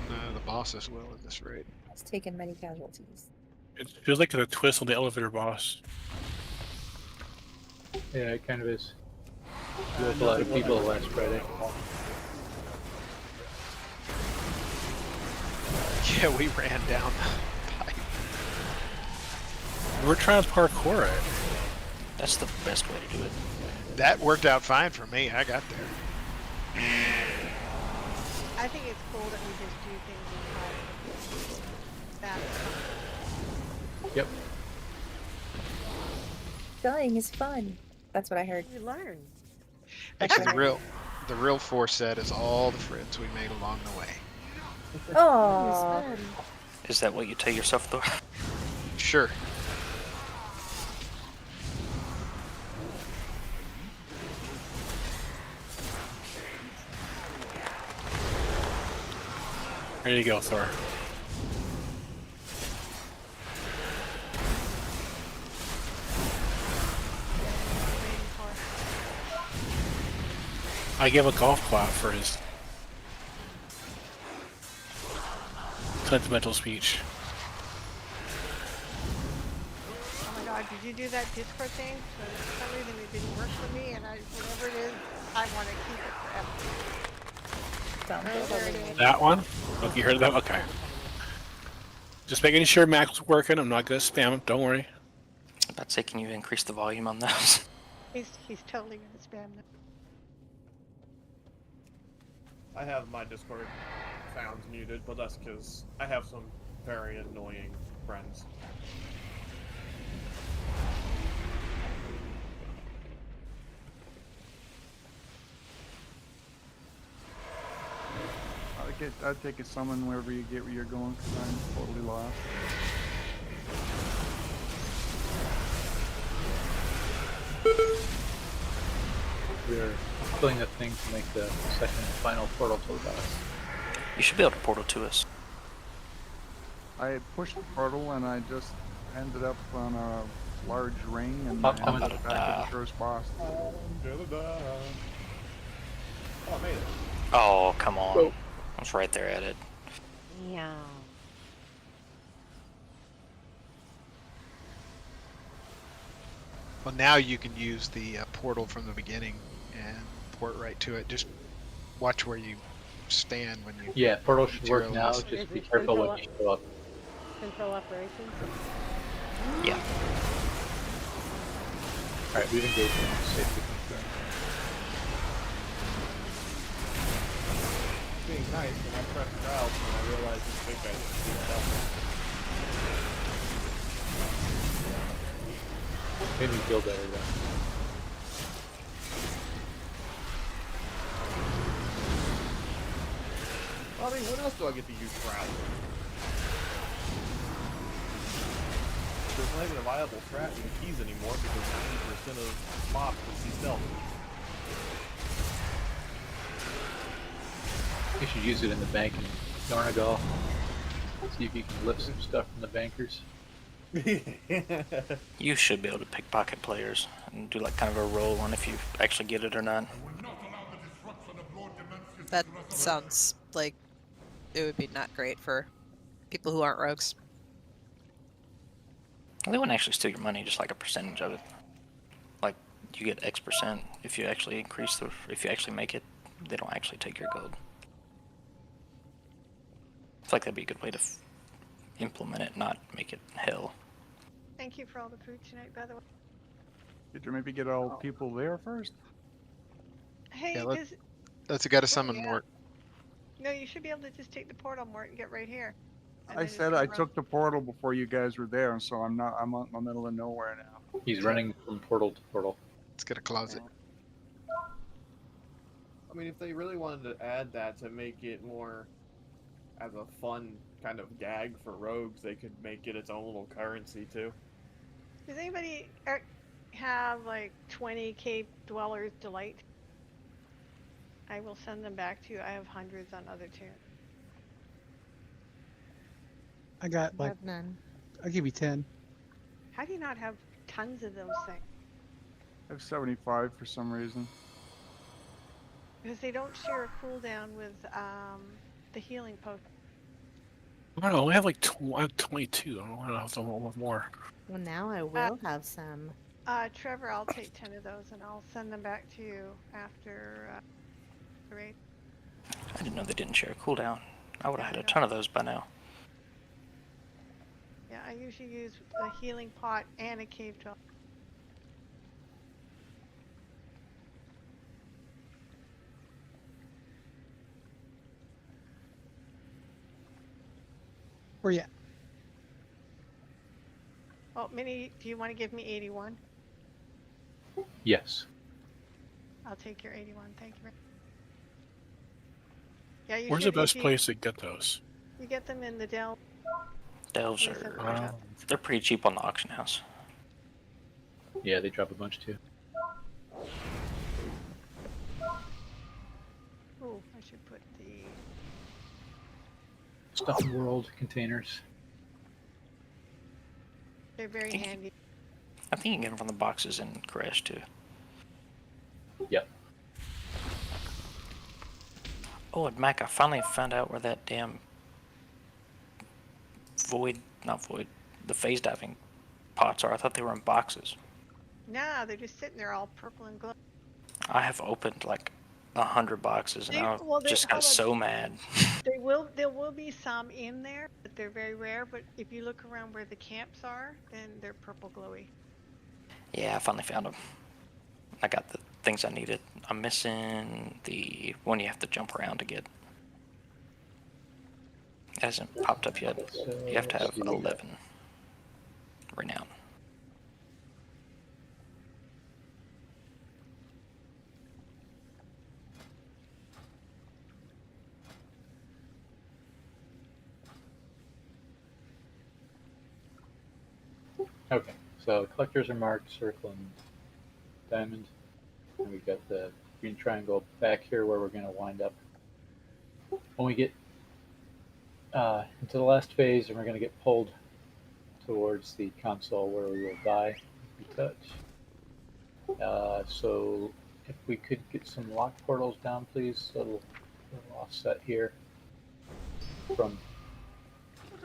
S7: than the bosses will at this rate.
S11: It's taken many casualties.
S4: It feels like a twist on the elevator boss.
S3: Yeah, it kind of is. Blew up a lot of people last Friday.
S7: Yeah, we ran down the pipe.
S4: We're trying to parkour it.
S1: That's the best way to do it.
S7: That worked out fine for me. I got there.
S6: I think it's cool that we just do things in time. That's fun.
S3: Yep.
S11: Dying is fun. That's what I heard.
S6: You learn.
S7: Actually, the real force set is all the friends we made along the way.
S11: Oh.
S1: Is that what you tell yourself, though?
S7: Sure.
S4: There you go, Thor. I give a golf clap for his sentimental speech.
S6: Oh my god, did you do that Discord thing? For some reason it didn't work for me, and whatever it is, I want to keep it forever. There it is.
S4: That one? Okay, you heard that? Okay. Just making sure Mac's working. I'm not going to spam him. Don't worry.
S1: I'm about to say, can you increase the volume on those?
S6: He's totally gonna spam them.
S10: I have my Discord sounds muted, but that's because I have some very annoying friends.
S5: I'd take a summon wherever you get where you're going, because I'm totally lost.
S3: We're filling the thing to make the second and final portal to the boss.
S1: You should be able to portal to us.
S5: I pushed the portal and I just ended up on a large ring and
S3: Pop
S5: ended
S3: coming.
S5: up back at the first boss.
S10: Oh, I made it.
S1: Oh, come on. I was right there at it.
S6: Yeah.
S7: Well, now you can use the portal from the beginning and port right to it. Just watch where you stand when you.
S3: Yeah, portal should work now.
S7: materialize.
S3: Just be careful when you show up.
S6: Control operations.
S1: Yeah.
S3: Alright, we've engaged in safety confirmed.
S10: Being nice, when I pressed trials, and I realized this big guy didn't do stuff.
S3: Made me feel better though.
S10: Well, I mean, what else do I get to use trials? There's not even a viable strat in keys anymore because 90% of mobs can see stealth.
S3: You should use it in the bank in Narnagal. See if you can lift some stuff from the bankers.
S1: You should be able to pickpocket players and do like kind of a roll on if you actually get it or not.
S2: That sounds like it would be not great for people who aren't rogues.
S1: They wouldn't actually steal your money, just like a percentage of it. Like you get X percent if you actually if you actually make it. They don't actually take your gold. I feel like that'd be a good way to implement it, not make it hell.
S6: Thank you for all the food tonight, by the way.
S5: Did you maybe get all people there first?
S6: Hey,
S7: Yeah,
S6: does...
S7: That's a gotta summon Mort.
S6: No, you should be able to just take the portal, Mort, and get right here. And
S5: I
S6: then
S5: said
S6: just
S5: I
S6: run.
S5: took the portal before you guys were there, and so I'm out in the middle of nowhere now.
S3: He's running from portal to portal.
S7: Let's get a closet.
S10: I mean, if they really wanted to add that to make it more as a fun kind of gag for rogues, they could make it its own little currency too.
S6: Does anybody have like 20 cave dwellers delight? I will send them back to you. I have hundreds on other tunes.
S14: I got like
S11: none.
S14: I'll give you 10.
S6: How do you not have tons of those things?
S5: I have 75 for some reason.
S6: Because they don't share a cooldown with the healing potion.
S4: I don't know. I have like I have 22. I don't know. I have to roll with more.
S11: Well, now I will have some.
S6: Trevor, I'll take 10 of those and I'll send them back to you after the raid.
S1: I didn't know they didn't share a cooldown. I would have
S6: Yeah,
S1: had
S6: I
S1: a
S6: know.
S1: ton of those by now.
S6: Yeah, I usually use a healing pot and a cave dweller.
S14: Where you at?
S6: Oh, Minnie, do you want to give me 81?
S3: Yes.
S6: I'll take your 81. Thank you. Yeah, you
S4: Where's
S6: should.
S4: the best place to get those?
S6: You get them in the Dell.
S1: Delves
S6: At least that's
S1: are
S6: what I got.
S1: they're pretty cheap on the auction house.
S3: Yeah, they drop a bunch too.
S6: Oh, I should put the.
S3: Stuff world containers.
S6: They're very handy.
S1: I think you can get them from the boxes in Crash too.
S3: Yep.
S1: Oh, and Mac, I finally found out where that damn the phase diving pots are. I thought they were in boxes.
S6: Nah, they're just sitting there all purple and glow.
S1: I have opened like 100 boxes, and I just got so mad.
S6: There will be some in there, but they're very rare. But if you look around where the camps are, then they're purple glowy.
S1: Yeah, I finally found them. I got the things I needed. I'm missing the one you have to jump around to get. It hasn't popped up yet. You have to have 11 renown.
S3: Okay, so collectors are marked circle and diamond. And we've got the green triangle back here where we're going to wind up. When we get into the last phase, and we're going to get pulled towards the console where we will die if we touch. So if we could get some lock portals down, please, a little offset here from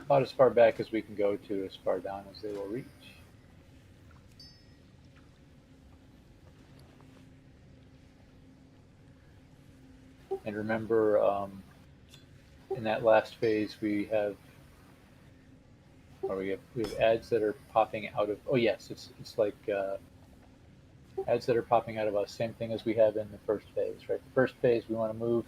S3: about as far back as we can go to as far down as they will reach. And remember, in that last phase, we have ads that are popping out of. Oh yes, it's like ads that are popping out of us. Same thing as we have in the first phase, right? The first phase, we want to move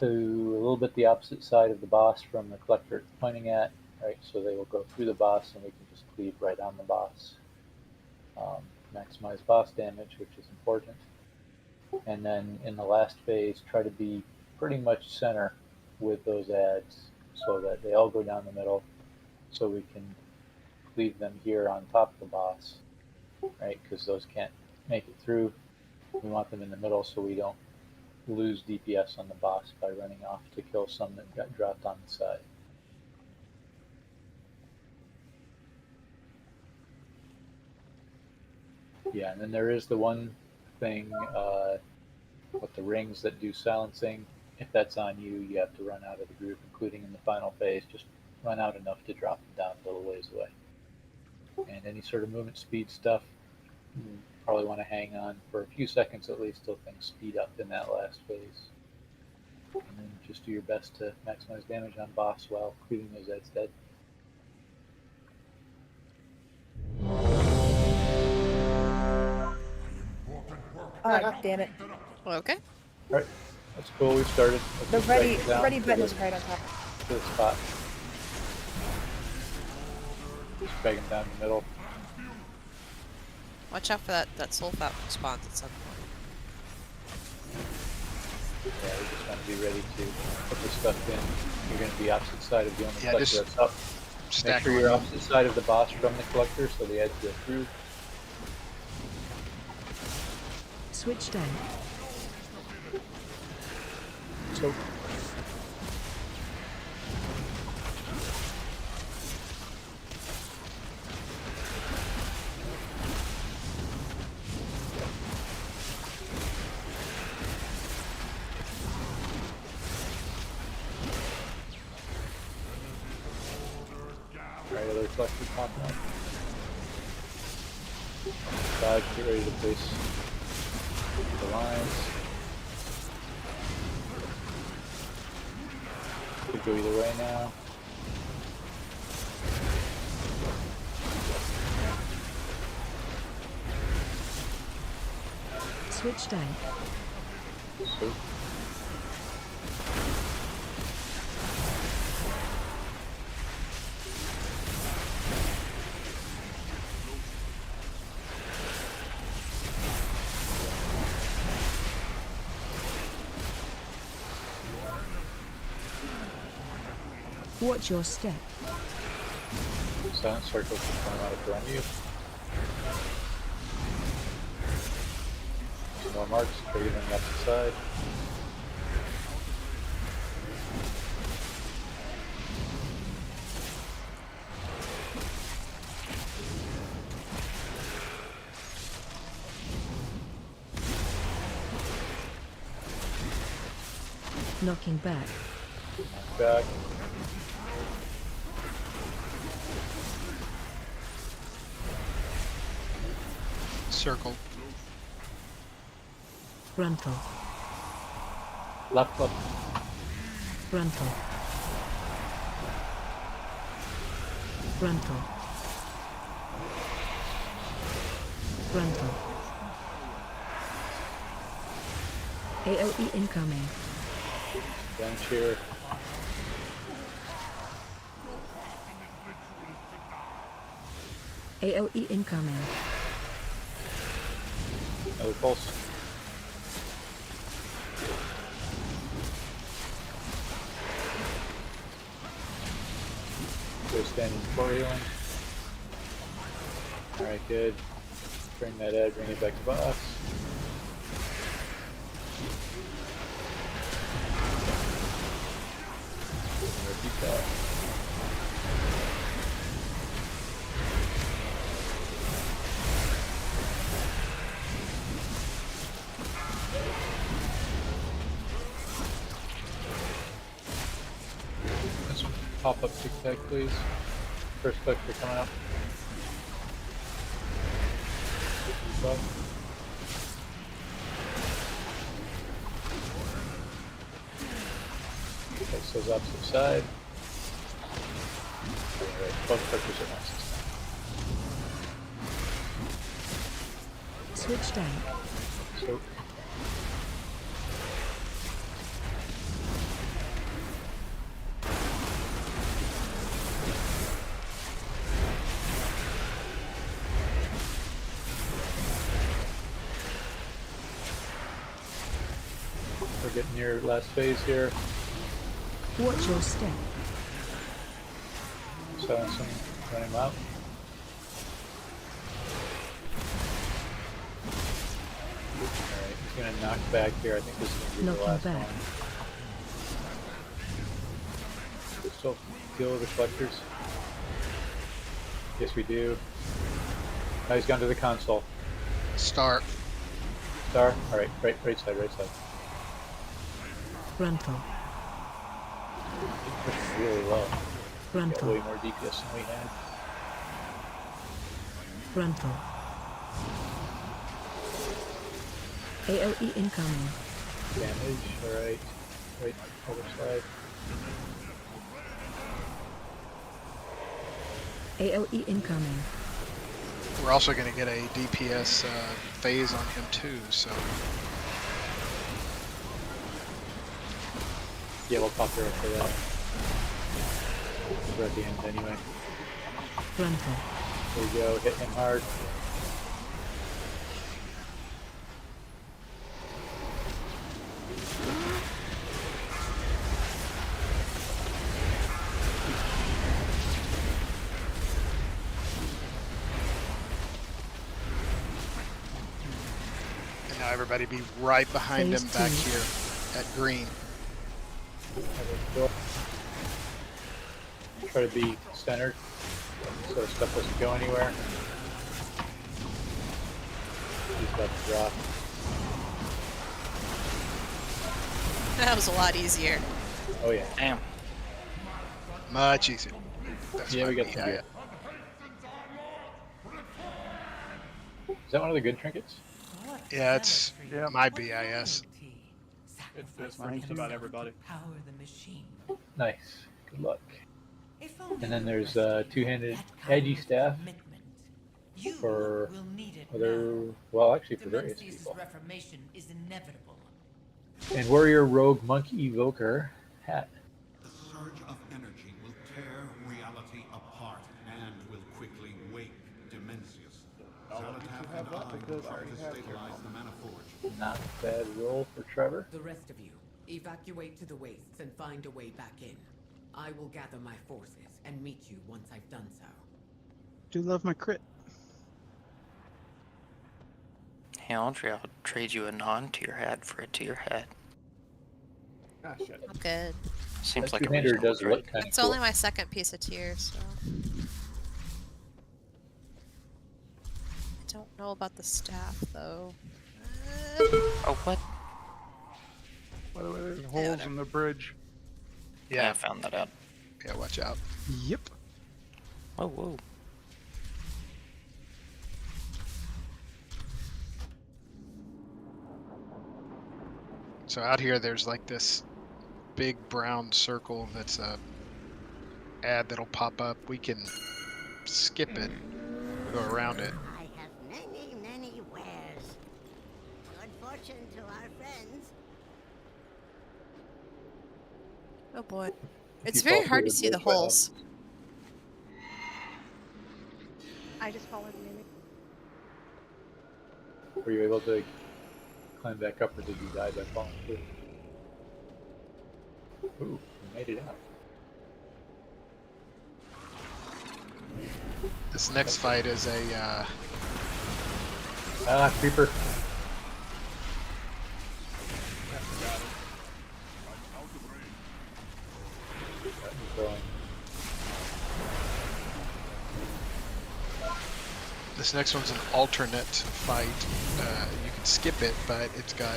S3: to a little bit the opposite side of the boss from the collector pointing at, right? So they will go through the boss, and we can just cleave right on the boss. Maximize boss damage, which is important. And then in the last phase, try to be pretty much center with those ads so that they all go down the middle, so we can leave them here on top of the boss, right? Because those can't make it through. We want them in the middle so we don't lose DPS on the boss by running off to kill some that got dropped on the side. Yeah, and then there is the one thing with the rings that do silencing. If that's on you, you have to run out of the group, including in the final phase. Just run out enough to drop them down a little ways away. And any sort of movement speed stuff, you probably want to hang on for a few seconds at least till things speed up in that last phase. And then just do your best to maximize damage on boss while cleaving those ads dead.
S11: Oh, damn it.
S2: Okay.
S3: Alright, that's cool. We started.
S11: The
S3: Let's
S11: ready
S3: drag it down
S11: ready
S3: to
S11: button
S3: the-
S11: is right on top.
S3: to the spot. Just drag him down the middle.
S2: Watch out for that soul fountain spawns at some point.
S3: Yeah, we just want to be ready to put this stuff in. You're going to be opposite side of the only
S7: Yeah,
S3: collector
S7: just
S3: that's up. Make
S7: stack
S3: sure
S7: them
S3: you're
S7: up.
S3: opposite side of the boss from the collector so the ads go through.
S13: Switch down.
S3: So right, other collector compound. Dodge, get ready to place the lines. Could go either way now.
S13: Switch tank.
S3: So,
S13: Watch your step.
S3: silent circles will come out of front of you. Some more marks, bigger than the opposite side.
S13: Knocking back.
S3: Back.
S7: Circle.
S13: Frontal.
S3: Left, left.
S13: Frontal. Frontal. Frontal. AOE incoming.
S3: Bench here.
S13: AOE incoming.
S3: Another pulse. Go standing for healing. Alright, good. Bring that edge, bring it back to box. Repeat that. This one, pop up tic tac, please. First collector coming up. Up. Place those opposite side. Alright, both collectors at once.
S13: Switch tank.
S3: So, we're getting near last phase here.
S13: Watch your step.
S3: Silencing, running him out. Alright, he's gonna knock back here. I think this is gonna be the
S13: Knocking
S3: last
S13: back.
S3: one. We still deal with reflectors? Yes, we do. Now he's gone to the console.
S7: Start.
S3: Star? Alright, right side, right side.
S13: Frontal.
S3: He's pushing really low. Got
S13: Frontal.
S3: way more DPS than we had.
S13: Frontal. AOE incoming.
S3: Damage, alright. Right, other side.
S13: AOE incoming.
S7: We're also going to get a DPS phase on him too, so
S3: Yeah, we'll pop her up for that. We're at the end anyway.
S13: Frontal.
S3: There we go, hit him hard.
S7: and now everybody be right behind him
S13: Phase
S7: back
S13: two.
S7: here at green.
S3: Try to be centered so stuff doesn't go anywhere. He's about to drop.
S2: That was a lot easier.
S3: Oh yeah.
S1: Damn.
S7: Much easier. That's
S3: Yeah,
S7: why
S3: we got some
S7: had
S3: gear. Is that one of the good trinkets?
S7: Yeah, it's
S5: Yep.
S7: my BIS.
S10: It's this for
S5: Thank
S10: just
S5: you.
S10: about everybody.
S8: Power the machine.
S3: Nice. Good luck.
S8: If only
S3: And then
S8: the
S3: there's
S8: rest of you
S3: two-handed
S8: had that kind
S3: edgy
S8: of
S3: staff
S8: commitment. You
S3: for
S8: will need it
S3: other,
S8: now.
S3: well, actually for various
S8: Demencius'
S3: people.
S8: reformation is inevitable.
S3: And Warrior Rogue Monk Evoker hat.
S9: The surge of energy will tear reality apart and will quickly wake Demencius.
S10: I'll let you
S9: Zalatath
S10: have
S9: and
S10: that
S9: I will
S10: because I
S9: try
S10: already
S9: to
S10: have your
S9: stabilize the
S10: copy.
S9: mana forge.
S3: Not a bad roll for Trevor.
S15: The rest of you, evacuate to the wastes and find a way back in. I will gather my forces and meet you once I've done so.
S14: Do love my crit.
S1: Hey, Audrey, I'll trade you a non-tier hat for a tier hat.
S10: Ah, shit.
S2: I'm good.
S1: Seems
S3: That
S1: like a
S3: two-hander
S1: reasonable
S3: does
S1: trade.
S3: look kind of
S2: It's
S3: cool.
S2: only my second piece of tier, so. I don't know about the staff, though.
S1: Oh, what?
S5: By the way, there's holes in the bridge.
S1: Yeah, I found that out.
S7: Yeah, watch out.
S14: Yep.
S1: Whoa, whoa.
S7: So out here, there's like this big brown circle that's a ad that'll pop up. We can skip it, go around it.
S16: I have many wares. Good fortune to our friends.
S2: Oh boy.
S3: If
S2: It's
S3: you
S2: very
S3: fall
S2: hard
S3: through
S2: to
S3: the
S2: see the
S3: bridge, what
S2: holes.
S6: I just followed Mimi.
S3: Were you able to climb back up, or did you die by falling through? Ooh, you made it out.
S7: This next fight is a
S3: Creeper.
S7: this next one's an alternate fight. You can skip it, but it's got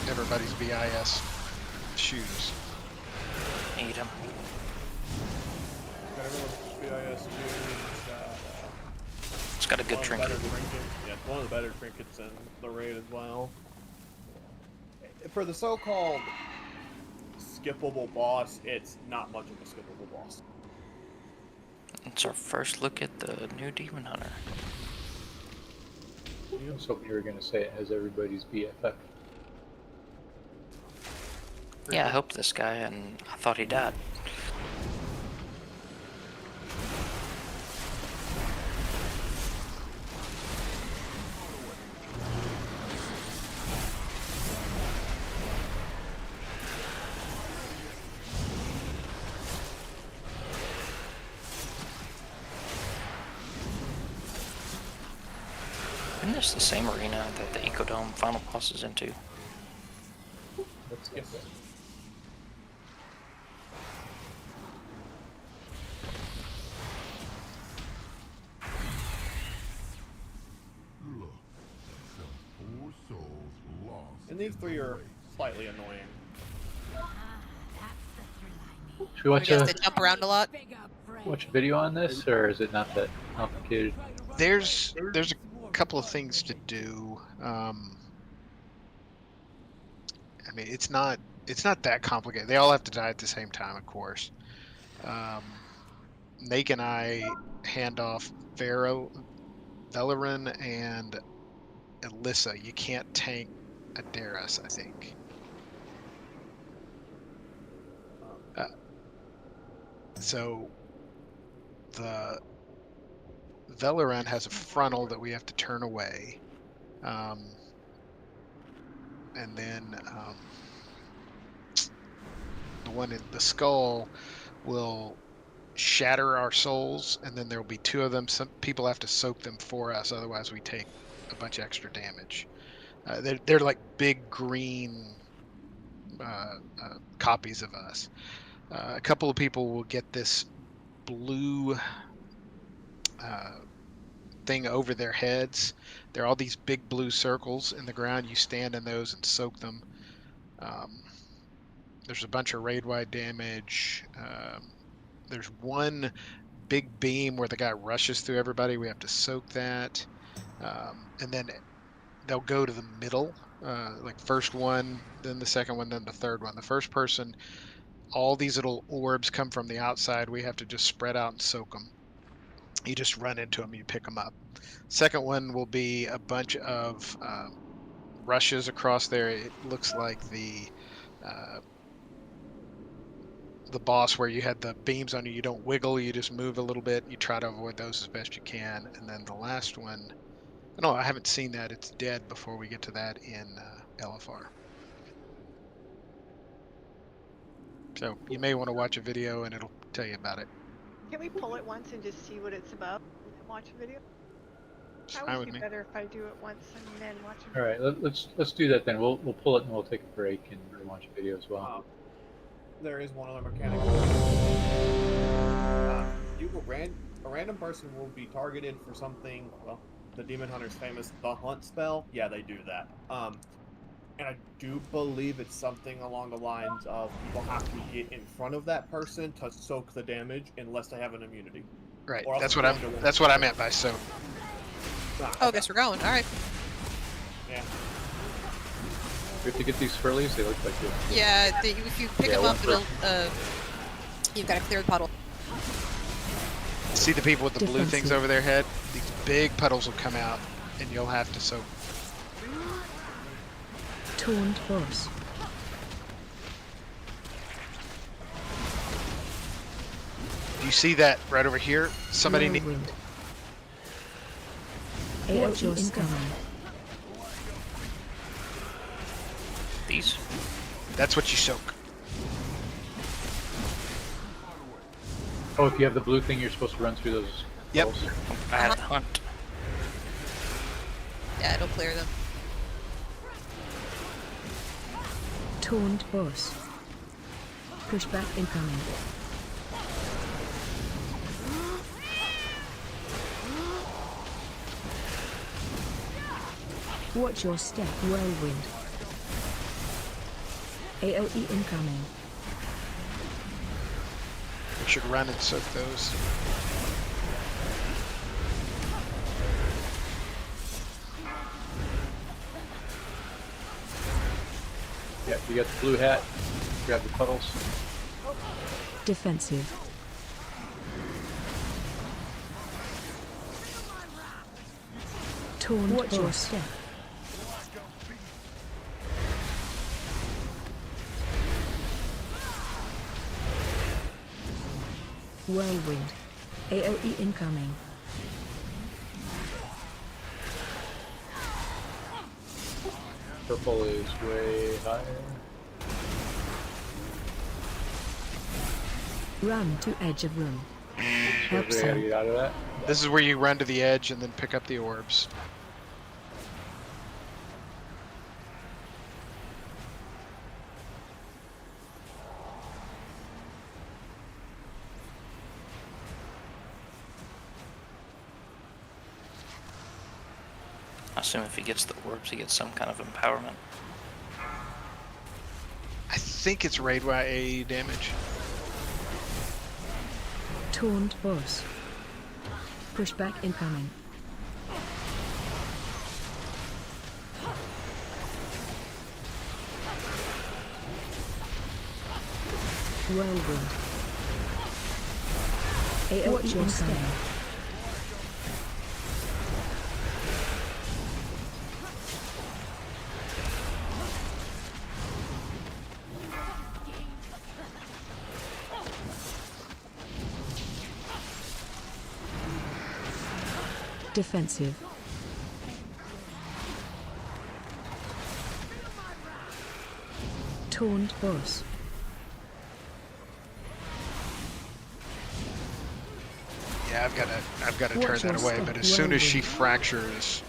S7: everybody's BIS shoes.
S1: Eat him.
S10: Got everyone's BIS too.
S1: It's got a good trinket.
S10: Yeah, it's one of the better trinkets in the raid as well. For the so-called skippable boss, it's not much of a skippable boss.
S1: It's our first look at the new Demon Hunter.
S3: I was hoping you were going to say it has everybody's BFF.
S1: Yeah, I helped this guy and I thought he died. Isn't this the same arena that the Ecodome final boss is into?
S3: Let's skip it.
S9: Look, some poor souls lost.
S10: And these three are slightly annoying.
S3: Should we watch
S2: You
S3: a
S2: have to jump around a lot.
S3: watch a video on this, or is it not that complicated?
S7: There's a couple of things to do. I mean, it's not that complicated. They all have to die at the same time, of course. Nate and I hand off Velarin and Alyssa. You can't tank Adaris, I think. So the Velarin has a frontal that we have to turn away. And then the one in the skull will shatter our souls, and then there will be two of them. Some people have to soak them for us, otherwise we take a bunch of extra damage. They're like big green copies of us. A couple of people will get this blue thing over their heads. There are all these big blue circles in the ground. You stand in those and soak them. There's a bunch of raid-wide damage. There's one big beam where the guy rushes through everybody. We have to soak that. and then they'll go to the middle, like first one, then the second one, then the third one. The first person, all these little orbs come from the outside. We have to just spread out and soak them. You just run into them, you pick them up. Second one will be a bunch of rushes across there. It looks like the boss where you had the beams on you. You don't wiggle, you just move a little bit. You try to avoid those as best you can. And then the last one, no, I haven't seen that. It's dead before we get to that in LFR. So you may want to watch a video and it'll tell you about it.
S6: Can we pull it once and just see what it's about and then watch a video?
S7: It's
S6: That
S7: fine
S6: would
S7: with
S6: be
S7: me.
S6: better if I do it once and then watch a
S3: All
S6: video.
S3: right, let's do that then. We'll pull it and we'll take a break and watch a video as well.
S10: There is one other mechanic. A random person will be targeted for something. Well, the Demon Hunter's famous the hunt spell. Yeah, they do that. And I do believe it's something along the lines of people have to get in front of that person to soak the damage unless they have an immunity.
S7: Right.
S10: Or else
S7: That's
S10: they
S7: what
S10: go into
S7: that's what I meant by soak.
S2: Oh, I guess we're going. All right.
S10: Yeah.
S3: We have to get these swirlies. They look like this.
S2: Yeah, if you pick
S3: Yeah,
S2: them up,
S3: one
S2: it'll. You've got to clear the puddle.
S7: See the people with the blue things
S13: Defensive.
S7: over their head? These big puddles will come out and you'll have to soak.
S13: Taunt boss.
S7: Do you see that right over here? Somebody need.
S13: Whirlwind. AOE incoming.
S1: These?
S7: That's what you soak.
S3: Oh, if you have the blue thing, you're supposed to run through those.
S7: Yep.
S3: holes.
S1: I have the hunt.
S2: Yeah, it'll clear them.
S13: Taunt boss. Pushback incoming. Watch your step, whirlwind. AOE incoming.
S7: We should run and soak those.
S3: Yeah, you got the blue hat. Grab the puddles.
S13: Defensive. Taunt
S11: Watch your
S13: boss.
S11: step.
S13: Whirlwind. AOE incoming.
S3: Purple is way higher.
S13: Run to edge of room.
S3: So
S13: Help
S3: we gotta
S13: some.
S3: get out of that.
S7: This is where you run to the edge and then pick up the orbs.
S1: I assume if he gets the orbs, he gets some kind of empowerment.
S7: I think it's raid AE damage.
S13: Taunt boss. Pushback incoming. Whirlwind. AOE incoming. Defensive. Taunt boss.
S7: Yeah, I've got to turn
S13: Watch
S7: that
S13: your
S7: away.
S13: step,
S7: But as soon as she
S13: whirlwind.
S7: fractures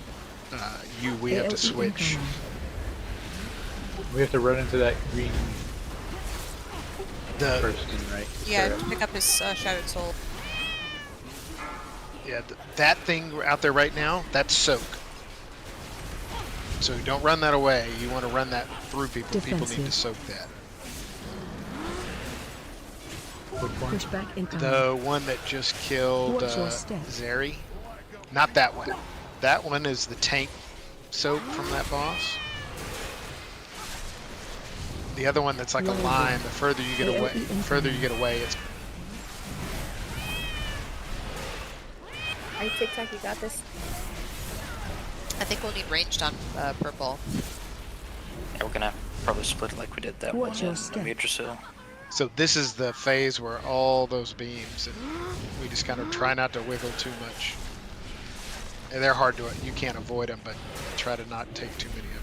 S7: you, we have to
S13: AOE
S7: switch.
S13: incoming.
S3: We have to run into that green
S7: The
S3: person, right?
S2: Yeah,
S3: Correct.
S2: pick up his Shattered Soul.
S7: yeah, that thing out there right now, that's soak. So don't run that away. You want to run that through people. People need to
S13: Defensive.
S7: soak that.
S13: Pushback incoming.
S7: The one that just killed
S13: Watch your step.
S7: Zeri. Not that one. That one is the tank soap from that boss. The other one that's like a line, the further you get away, it's
S11: Alright, TikTok, you got this.
S2: I think we'll need ranged on purple.
S1: Yeah, we're gonna probably split it like we did that
S13: Watch
S1: one
S13: your
S1: in
S13: step.
S1: Madrasil.
S7: So this is the phase where all those beams, and we just kind of try not to wiggle too much. And they're hard to, you can't avoid them, but try to not take too many of them.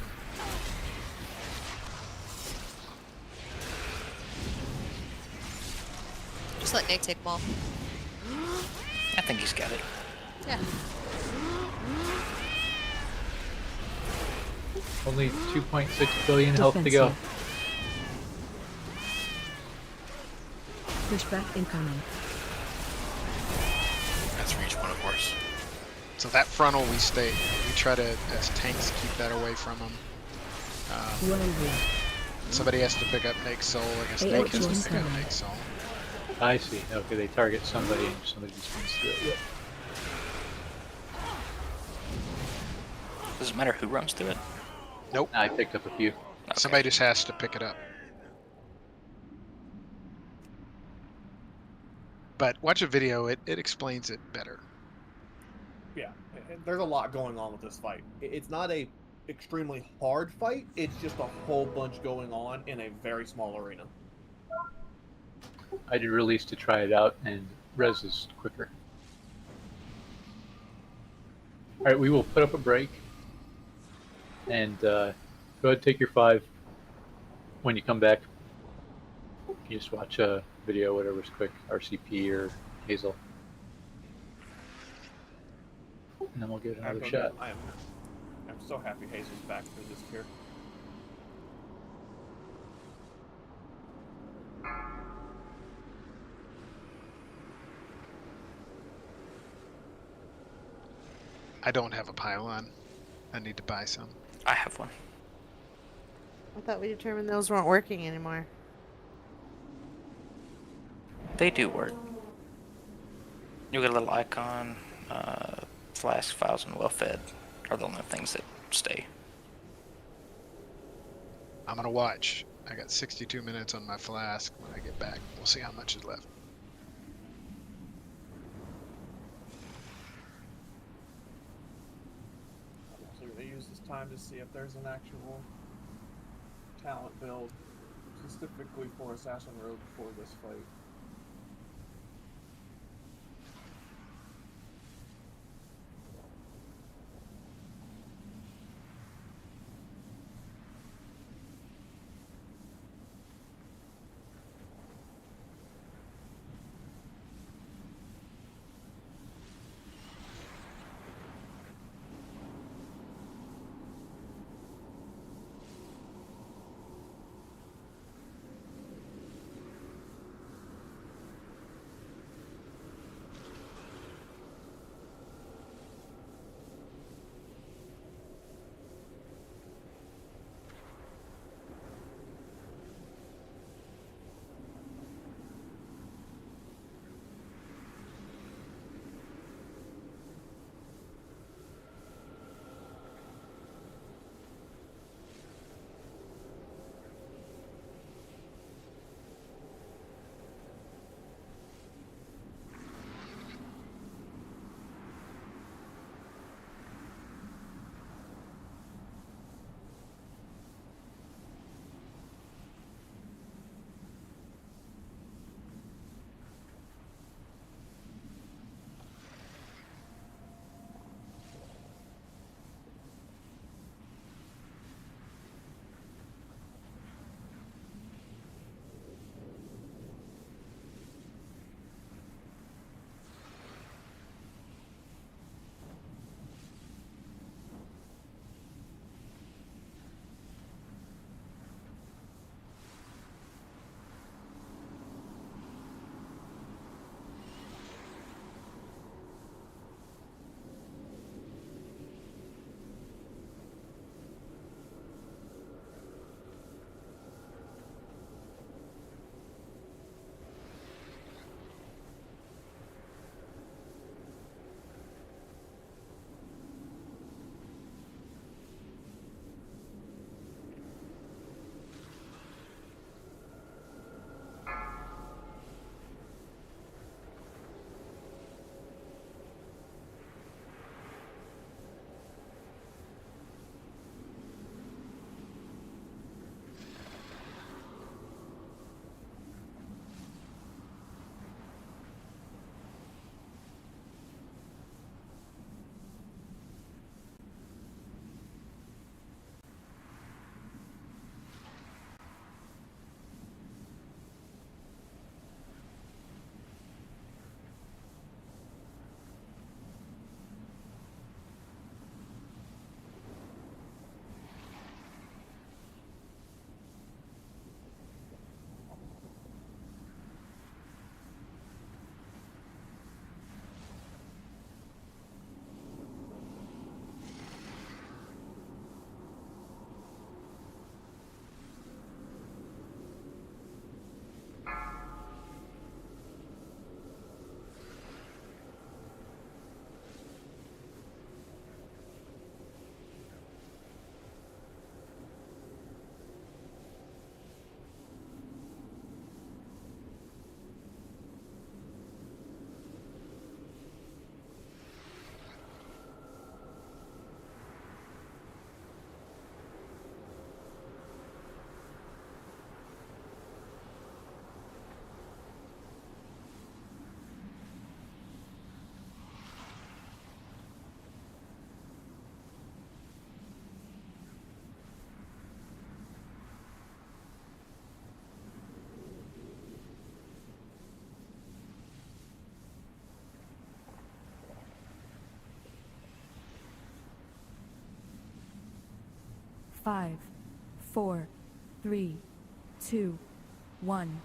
S2: Just let Nate take them all.
S1: I think he's got it.
S2: Yeah.
S3: Only 2.6 billion health to go.
S13: Pushback incoming.
S4: That's for each one, of course.
S7: So that frontal we try to, as tanks, keep that away from them. Somebody has to pick up Nake's soul. I guess Nake has to pick up Nake's soul.
S3: I see. Okay, they target somebody and somebody just runs through it. Yep.
S1: Does it matter who runs through it?
S7: Nope.
S3: I picked up a few.
S1: Okay.
S7: Somebody just has to pick it up. But watch a video, it explains it better.
S10: Yeah, there's a lot going on with this fight. It's not a extremely hard fight, it's just a whole bunch going on in a very small arena.
S3: I did release to try it out, and res is quicker. Alright, we will put up a break. And go ahead and take your 5. When you come back, you just watch a video, whatever's quick, RCP or Hazel. And then we'll get another shot.
S10: I'm so happy Hazel's back for this tier.
S7: I don't have a pylon. I need to buy some.
S1: I have one.
S17: I thought we determined those weren't working anymore.
S1: They do work. You'll get a little icon. Flask, files, and well fed are the only things that stay.
S7: I'm gonna watch. I got 62 minutes on my flask. When I get back, we'll see how much is left.
S10: I'm also going to use this time to see if there's an actual talent build specifically for Assassin Rogue for this fight.
S13: 5, 4, 3, 2, 1.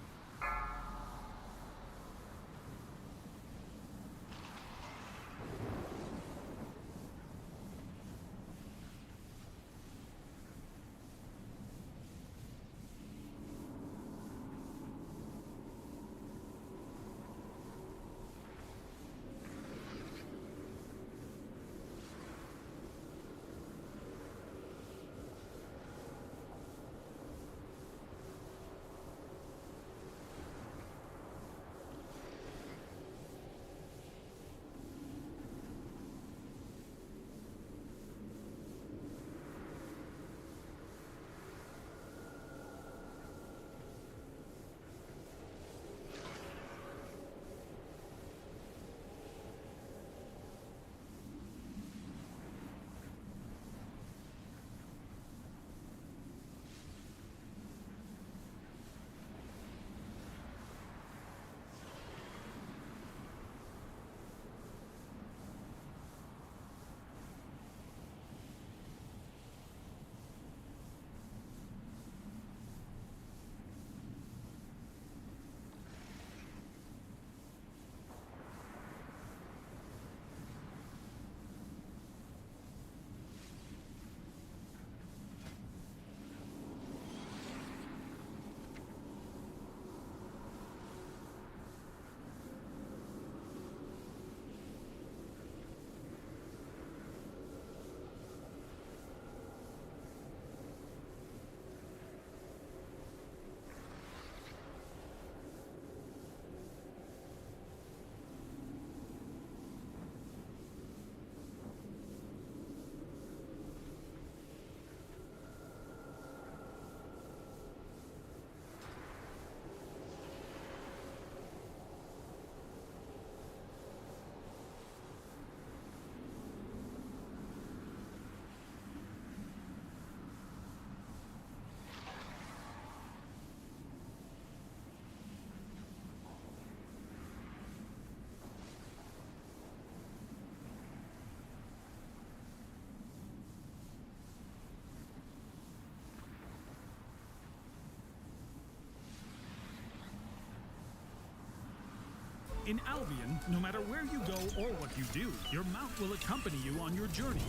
S18: In Albion, no matter where you go or what you do, your mount will accompany you on your journey.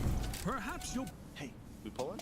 S18: Perhaps you'll...
S19: Hey, we pulling?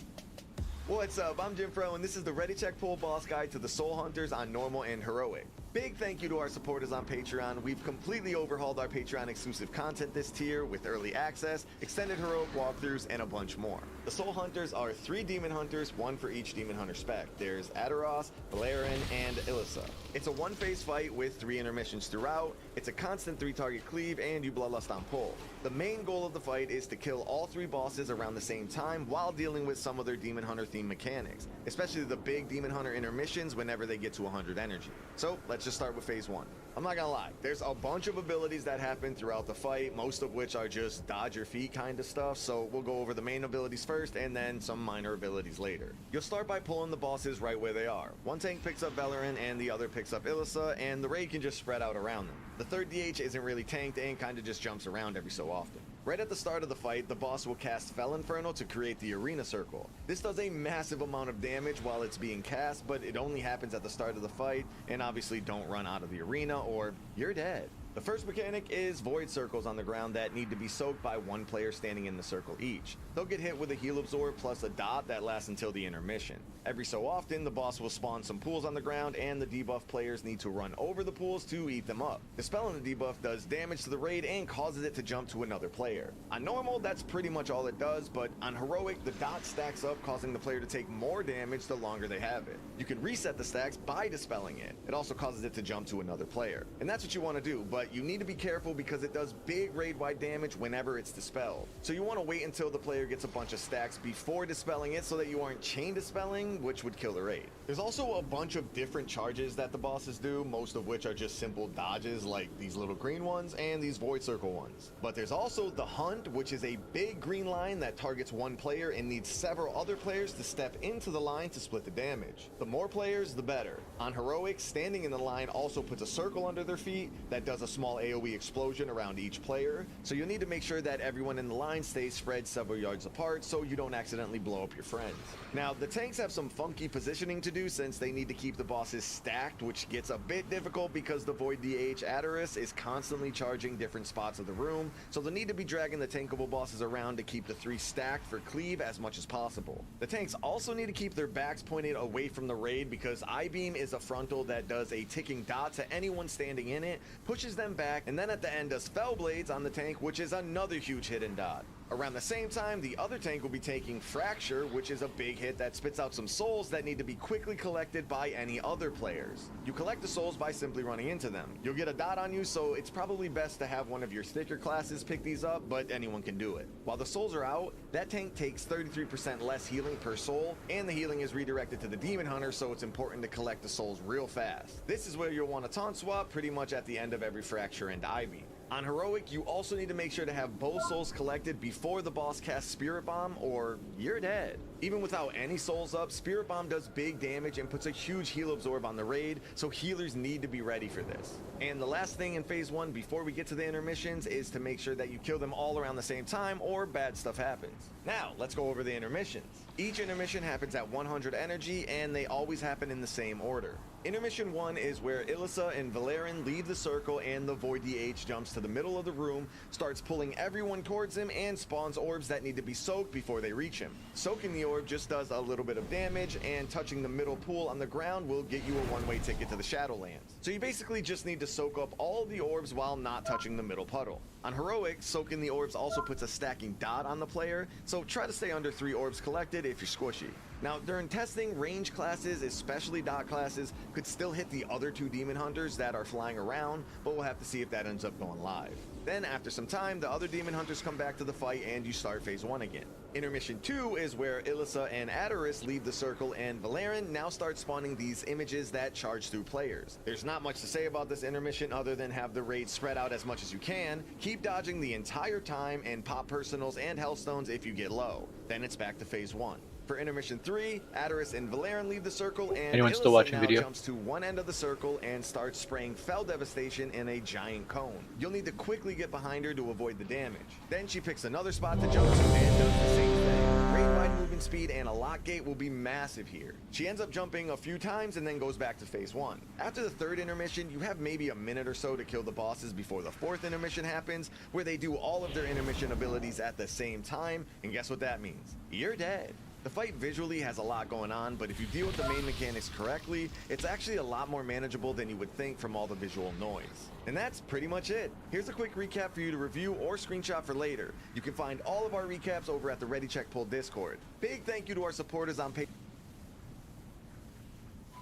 S19: What's up? I'm Jim Fro, and this is the Ready Check Pull Boss Guide to the Soul Hunters on Normal and Heroic. Big thank you to our supporters on Patreon. We've completely overhauled our Patreon exclusive content this tier with early access, extended heroic walkthroughs, and a bunch more. The Soul Hunters are 3 Demon Hunters, 1 for each Demon Hunter spec. There's Aderos, Valerian, and Ilissa. It's a one-phase fight with 3 intermissions throughout. It's a constant 3-target cleave, and you bloodlust on pull. The main goal of the fight is to kill all 3 bosses around the same time while dealing with some of their Demon Hunter themed mechanics, especially the big Demon Hunter intermissions whenever they get to 100 energy. So let's just start with phase 1. I'm not gonna lie, there's a bunch of abilities that happen throughout the fight, most of which are just dodge your feet kind of stuff, so we'll go over the main abilities first and then some minor abilities later. You'll start by pulling the bosses right where they are. One tank picks up Valerian and the other picks up Ilissa, and the raid can just spread out around them. The third DH isn't really tanked and kind of just jumps around every so often. Right at the start of the fight, the boss will cast Fel Inferno to create the arena circle. This does a massive amount of damage while it's being cast, but it only happens at the start of the fight, and obviously don't run out of the arena or you're dead. The first mechanic is void circles on the ground that need to be soaked by 1 player standing in the circle each. They'll get hit with a heal absorb plus a dot that lasts until the intermission. Every so often, the boss will spawn some pools on the ground and the debuff players need to run over the pools to eat them up. Dispelling the debuff does damage to the raid and causes it to jump to another player. On normal, that's pretty much all it does, but on heroic, the dot stacks up, causing the player to take more damage the longer they have it. You can reset the stacks by dispelling it. It also causes it to jump to another player. And that's what you want to do, but you need to be careful because it does big raid-wide damage whenever it's dispelled. So you want to wait until the player gets a bunch of stacks before dispelling it so that you aren't chain dispelling, which would kill the raid. There's also a bunch of different charges that the bosses do, most of which are just simple dodges like these little green ones and these void circle ones. But there's also the hunt, which is a big green line that targets 1 player and needs several other players to step into the line to split the damage. The more players, the better. On heroic, standing in the line also puts a circle under their feet that does a a small AoE explosion around each player, so you'll need to make sure that everyone in the line stays spread several yards apart so you don't accidentally blow up your friends. Now, the tanks have some funky positioning to do since they need to keep the bosses stacked, which gets a bit difficult because the Void DH Adderus is constantly charging different spots of the room, so they'll need to be dragging the tankable bosses around to keep the 3 stacked for cleave as much as possible. The tanks also need to keep their backs pointed away from the raid because I-Beam is a frontal that does a ticking dot to anyone standing in it, pushes them back, and then at the end does Fell Blades on the tank, which is another huge hidden dot. Around the same time, the other tank will be taking Fracture, which is a big hit that spits out some souls that need to be quickly collected by any other players. You collect the souls by simply running into them. You'll get a dot on you, so it's probably best to have one of your sticker classes pick these up, but anyone can do it. While the souls are out, that tank takes 33% less healing per soul, and the healing is redirected to the Demon Hunter, so it's important to collect the souls real fast. This is where you'll want to taunt swap pretty much at the end of every Fracture and Ivy. On Heroic, you also need to make sure to have both souls collected before the boss casts Spirit Bomb, or you're dead. Even without any souls up, Spirit Bomb does big damage and puts a huge heal absorb on the raid, so healers need to be ready for this. And the last thing in Phase 1 before we get to the intermissions is to make sure that you kill them all around the same time or bad stuff happens. Now, let's go over the intermissions. Each intermission happens at 100 energy, and they always happen in the same order. Intermission 1 is where Ilissa and Valerian leave the circle and the Void DH jumps to the middle of the room, starts pulling everyone towards him, and spawns orbs that need to be soaked before they reach him. Soaking the orb just does a little bit of damage, and touching the middle pool on the ground will get you a one-way ticket to the Shadowlands. So you basically just need to soak up all the orbs while not touching the middle puddle. On Heroic, soaking the orbs also puts a stacking dot on the player, so try to stay under 3 orbs collected if you're squishy. Now, during testing, range classes, especially dot classes, could still hit the other 2 Demon Hunters that are flying around, but we'll have to see if that ends up going live. Then, after some time, the other Demon Hunters come back to the fight and you start Phase 1 again. Intermission 2 is where Ilissa and Adderus leave the circle and Valerian now starts spawning these images that charge through players. There's not much to say about this intermission other than have the raid spread out as much as you can, keep dodging the entire time, and pop personals and hellstones if you get low. Then it's back to Phase 1. For intermission 3, Adderus and Valerian leave the circle, and
S3: Anyone still
S19: Ilissa
S3: watching
S19: now
S3: video?
S19: jumps to one end of the circle and starts spraying Fell Devastation in a giant cone. You'll need to quickly get behind her to avoid the damage. Then she picks another spot to jump to and does the same thing. Raid-wide movement speed and a lock gate will be massive here. She ends up jumping a few times and then goes back to Phase 1. After the 3rd intermission, you have maybe a minute or so to kill the bosses before the 4th intermission happens, where they do all of their intermission abilities at the same time, and guess what that means? You're dead. The fight visually has a lot going on, but if you deal with the main mechanics correctly, it's actually a lot more manageable than you would think from all the visual noise. And that's pretty much it. Here's a quick recap for you to review or screenshot for later. You can find all of our recaps over at the Ready Check Pull Discord. Big thank you to our supporters on Patreon.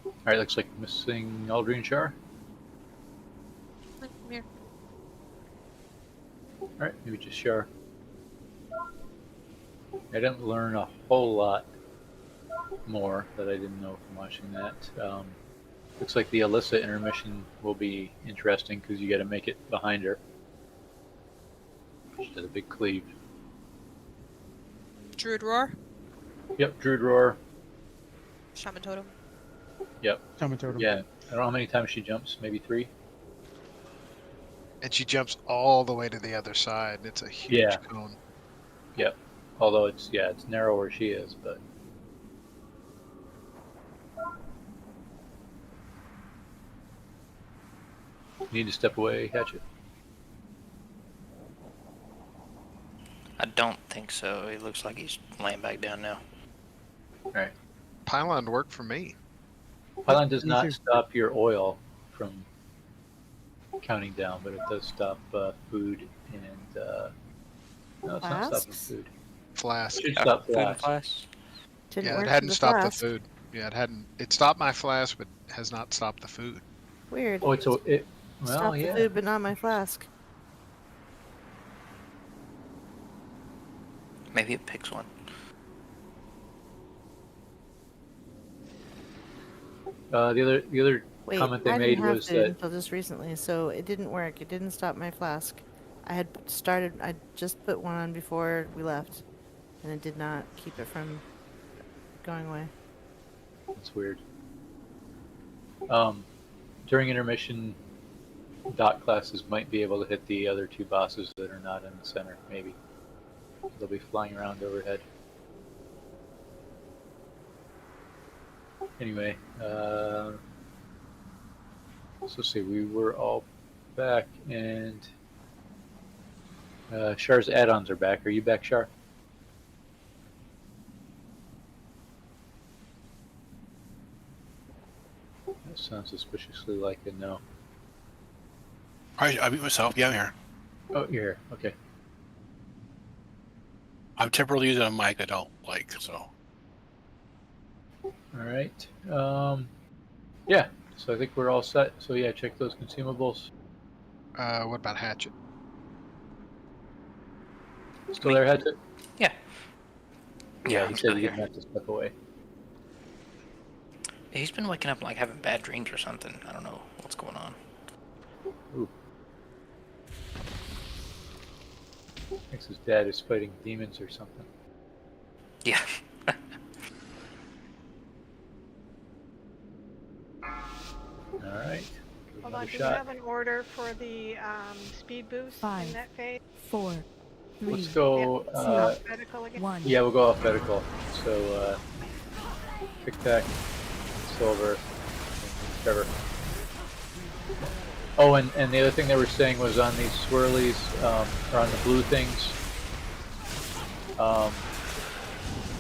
S3: Alright, looks like missing Aldrine Shar.
S2: Come here.
S3: Alright, maybe just Shar. I didn't learn a whole lot more that I didn't know from watching that. Looks like the Ilissa intermission will be interesting because you got to make it behind her. She does a big cleave.
S2: Druid Roar?
S3: Yep, Druid Roar.
S2: Shaman Totem?
S3: Yep.
S14: Shaman Totem.
S3: Yeah, I don't know how many times she jumps, maybe 3?
S7: And she jumps all the way to the other side. It's a huge cone.
S3: Yep. Although it's narrow where she is, but you need to step away, Hatchet.
S1: I don't think so. He looks like he's laying back down now.
S3: Alright.
S7: Pylon worked for me.
S3: Pylon does not stop your oil from counting down, but it does stop food and no, it's not stopping food.
S7: Flask.
S3: It should stop flask.
S7: Yeah, it hadn't stopped the food. Yeah, it hadn't. It stopped my flask, but has not stopped the food.
S17: Weird.
S3: Oh, it's it. Well,
S17: Stop the food, but not my flask.
S1: Maybe it picks one.
S3: The other
S17: Wait,
S3: comment they
S17: I
S3: made
S17: didn't have
S3: was
S17: food
S3: that
S17: until just recently, so it didn't work. It didn't stop my flask. I just put one on before we left, and it did not keep it from going away.
S3: That's weird. During intermission, dot classes might be able to hit the other two bosses that are not in the center. Maybe they'll be flying around overhead. Anyway, so let's see. We were all back, and Char's add-ons are back. Are you back, Char? That sounds suspiciously like a no.
S4: I beat myself. Yeah, I'm here.
S3: Oh, you're here. Okay.
S4: I'm temporarily using a mic I don't like, so.
S3: All right. Yeah. So I think we're all set. So yeah, check those consumables.
S7: What about Hatchet?
S3: Still there, Hatchet?
S1: Yeah.
S3: Yeah, he
S1: I'm
S3: said
S1: still
S3: he
S1: here.
S3: didn't have to step away.
S1: He's been waking up like having bad dreams or something. I don't know what's going on.
S3: Ooh. Thinks his dad is fighting demons or something.
S1: Yeah.
S3: All right.
S6: Hold on, do you have an order for the speed boost in that phase?
S13: 4, 3,
S3: Let's go.
S6: Alphabetical again?
S13: 1.
S3: Yeah, we'll go alphabetical. So, Tic Tac, Silver, and Trevor. Oh, and the other thing they were saying was on these swirlies, or on the blue things,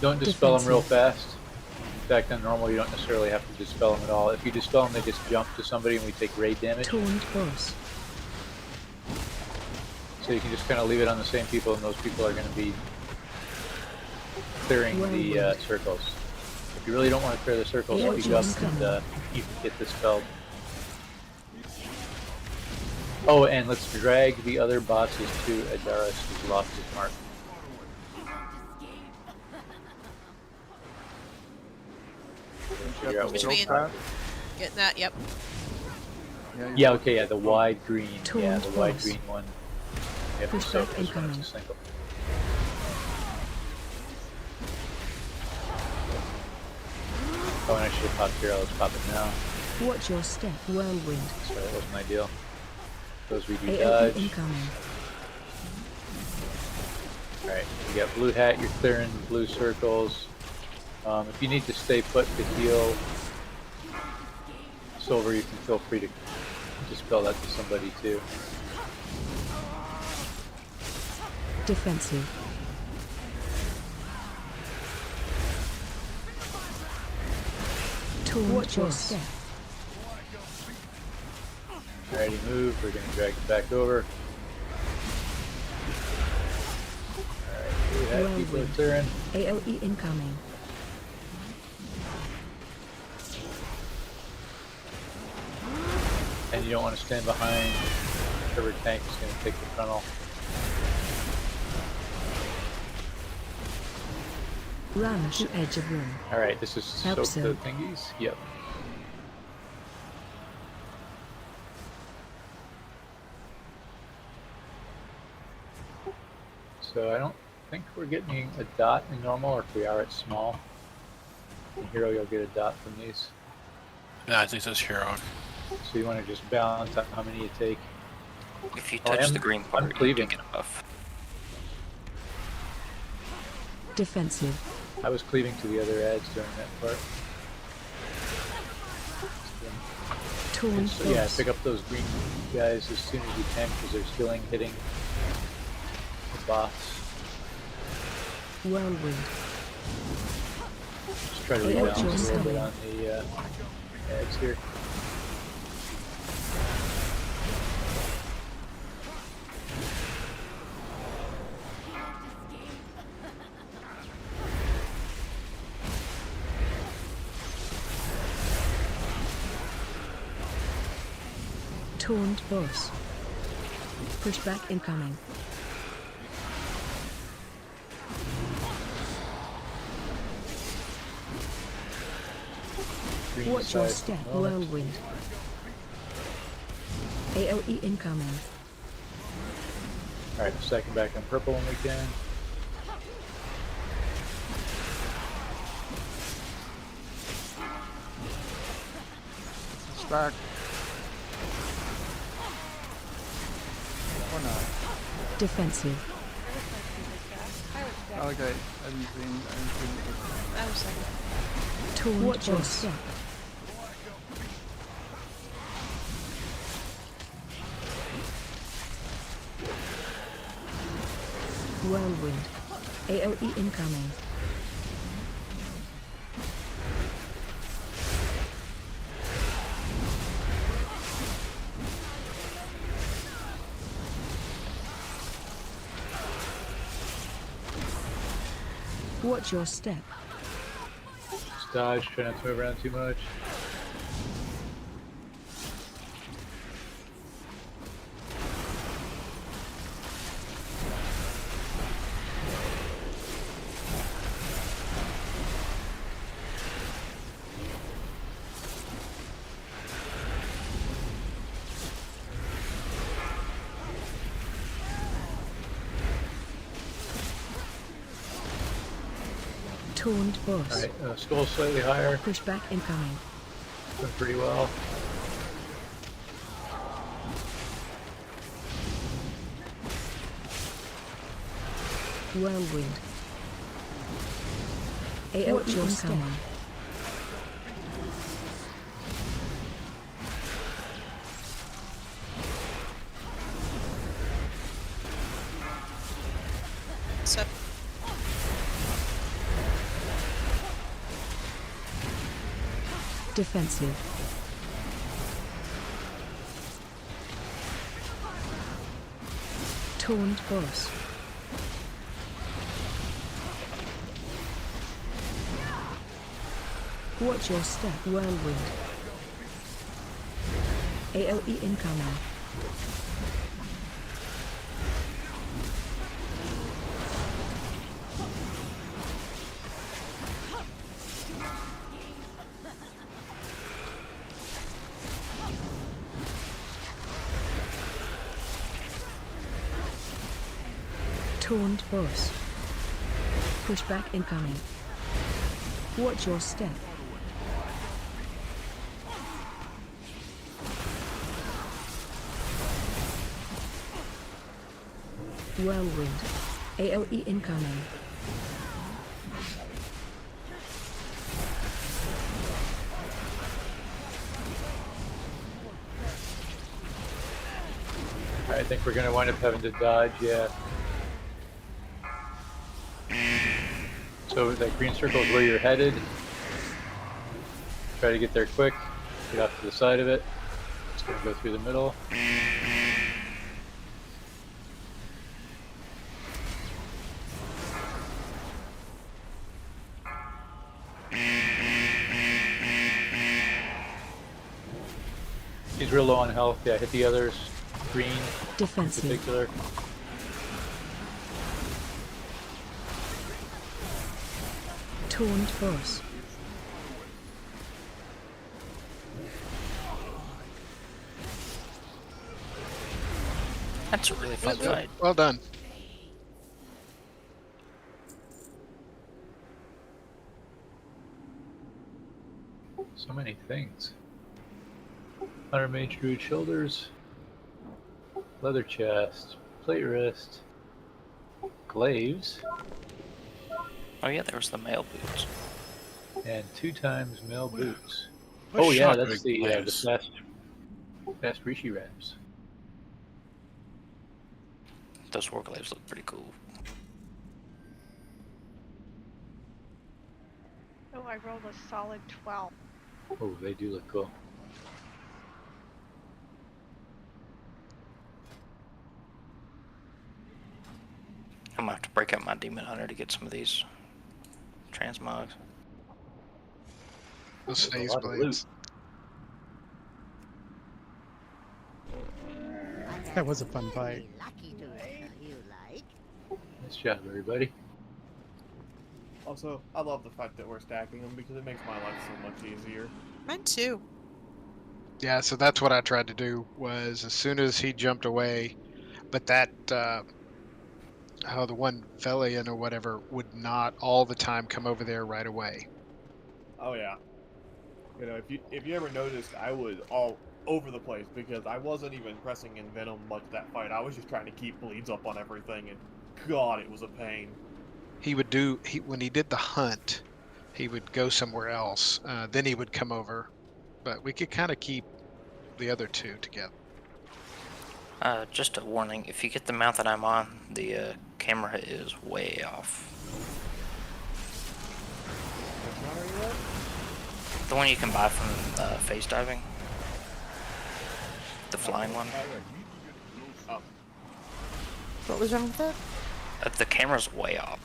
S3: don't dispel them real fast. In fact, on normal, you don't necessarily have to dispel them at all. If you dispel them, they just jump to somebody and we take raid damage. So you can just kind of leave it on the same people, and those people are going to be clearing the circles. If you really don't want to clear the circles, speed up and you can get dispelled. Oh, and let's drag the other bosses to Adaris, who's lost his mark. Figure out
S2: Which
S3: what
S2: means getting that, yep.
S3: Yeah, okay, yeah, the wide green. Yeah, the wide green one. Yep, so this one is a single. Oh, and I should have popped here. Let's pop it now.
S13: Watch your step, whirlwind.
S3: Sorry, that wasn't ideal. Those we do
S13: AOE
S3: dodge.
S13: incoming.
S3: Alright, you got blue hat, you're clearing blue circles. If you need to stay put to heal Silver, you can feel free to dispel that to somebody too.
S13: Defensive. Watch your step.
S3: Alrighty, move. We're going to drag it back over. Alright, blue hat, people are clearing.
S13: AOE incoming.
S3: And you don't want to stand behind. Whichever tank is going to take the frontal.
S13: Run to edge of room.
S3: Alright, this is soak the thingies. Yep. So I don't think we're getting a dot in normal, or if we are, it's small. In hero, you'll get a dot from these.
S4: Yeah, I think that's hero.
S3: So you want to just balance out how many you take.
S1: If you touch the green part, you can get a buff.
S13: Defensive.
S3: I was cleaving to the other ads during that part. So, yeah, pick up those green guys as soon as you can, because there's healing hitting the boss.
S13: Whirlwind.
S3: Just try to rebalance a little bit on the ads here.
S13: Taunt boss. Pushback incoming. Watch your step, whirlwind. AOE incoming.
S3: Alright, second back on purple when we can.
S5: Stack. Or not.
S13: Defensive.
S5: Oh, okay. I didn't see
S2: I was like,
S13: Taunt Watch your boss. step. Whirlwind. AOE incoming. Watch your step.
S3: Just dodge, try not to move around too much.
S13: Taunt boss.
S3: Alright, skull slightly higher.
S13: Pushback incoming.
S3: Doing pretty well.
S13: Whirlwind. AOE incoming.
S2: so
S13: Defensive. Taunt boss. Watch your step. Whirlwind. AOE incoming. Taunt boss. Pushback incoming. Watch your step. Whirlwind. AOE incoming.
S3: I think we're going to wind up having to dodge, yeah. So that green circle is where you're headed. Try to get there quick. Get off to the side of it. It's going to go through the middle. He's real low on health. Yeah, hit the others. Green
S13: Defensive.
S3: in particular.
S13: Taunt boss.
S1: That's a really fun fight.
S7: Well done.
S3: So many things. Hunter Mage Druid shoulders. Leather chest. Plate wrist. Glaives.
S1: Oh yeah, there was the male boots.
S3: And 2 times male boots.
S4: What
S3: Oh yeah,
S4: shotgun
S3: that's the
S4: glaives?
S3: fast Rishi wraps.
S1: Those war glaives look pretty cool.
S6: Oh, I rolled a solid 12.
S3: Oh, they do look cool.
S1: I'm gonna have to break out my Demon Hunter to get some of these transmogs.
S7: Those
S3: There's a
S7: phase
S3: lot of
S7: blades.
S14: That was a fun fight.
S3: Nice job, everybody.
S10: Also, I love the fact that we're stacking them because it makes my life so much easier.
S2: mine too.
S7: Yeah, so that's what I tried to do. Was as soon as he jumped away, but that the one Velian or whatever would not all the time come over there right away.
S10: Oh yeah. You know, if you ever noticed, over the place because I wasn't even pressing in Venom much that fight. I was just trying to keep bleeds up on everything, and God, it was a pain.
S7: When he did the hunt, he would go somewhere else. Then he would come over, but we could kind of keep the other two together.
S1: Just a warning, if you get the mount that I'm on, the camera is way off.
S10: Which one are you at?
S1: The one you can buy from phase diving. The flying one.
S10: Oh.
S17: What was wrong with it?
S1: The camera's way off.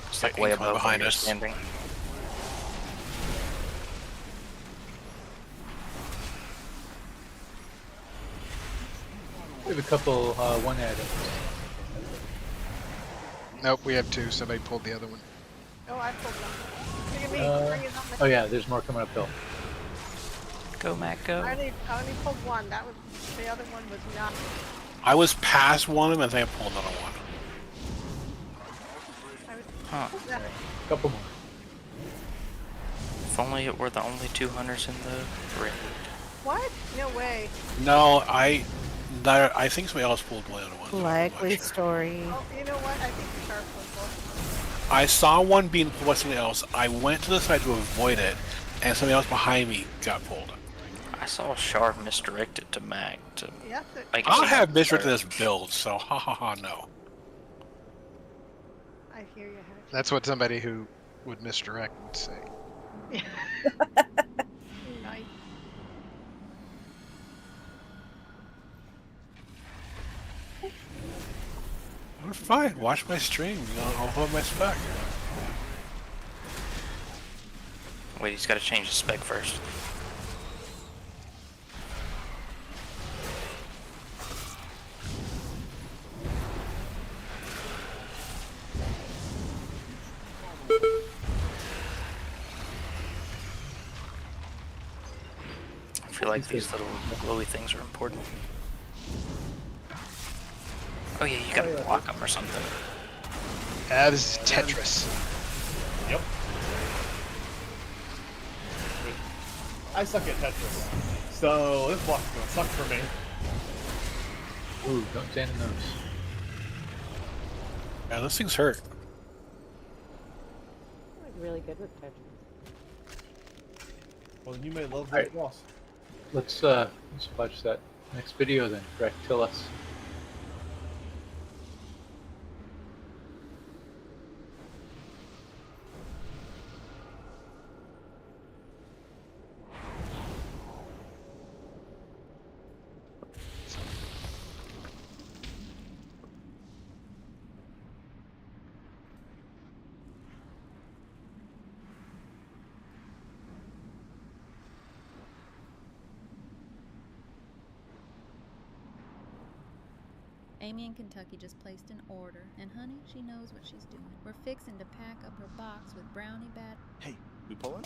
S1: It's like
S4: Yeah,
S1: way
S4: incoming
S1: above where
S4: behind
S1: you're
S4: us.
S1: standing.
S3: We have a couple one ad.
S7: Nope, we have two. Somebody pulled the other one.
S6: Oh, I pulled one. Look at me. Bring it on
S3: Oh yeah, there's more coming uphill.
S1: Go, Matt, go.
S6: I only pulled one. That was the other one was not.
S4: I was past one of them, and I think I pulled another one.
S1: Huh.
S6: Yeah.
S3: Couple more.
S1: If only it were the only 2 hunters in the raid.
S6: What? No way.
S4: No, I think somebody else pulled one of the ones.
S17: Likely story.
S6: Oh, you know what? I think the shark was both.
S4: I saw one being pulled by somebody else. I went to the side to avoid it, and somebody else behind me got pulled.
S1: I saw Shard misdirected to Mag to
S6: Yes,
S1: make it
S4: I'll
S1: seem
S4: have
S1: like
S4: misdirected
S1: Shard-
S4: this build, so ha ha ha no.
S6: I hear you.
S7: That's what somebody who would misdirect would say.
S6: Nice.
S4: I'm fine. Watch my stream. You know, I'll hold my spec.
S1: Wait, he's got to change the spec first. I feel like these little glowy things are important. Oh yeah, you gotta block them or something.
S7: This is Tetris.
S10: Yep. I suck at Tetris, so this block's gonna suck for me.
S3: Ooh, don't stand in those.
S4: Yeah, those things hurt.
S11: I'm like really good with Tetris.
S10: Well, you may love
S3: Alright.
S10: that boss.
S3: Let's watch that next video then. Bractilis.
S20: Amy in Kentucky just placed an order, and honey, she knows what she's doing. We're fixing to pack up her box with brownie bat.
S19: Hey, we pulling?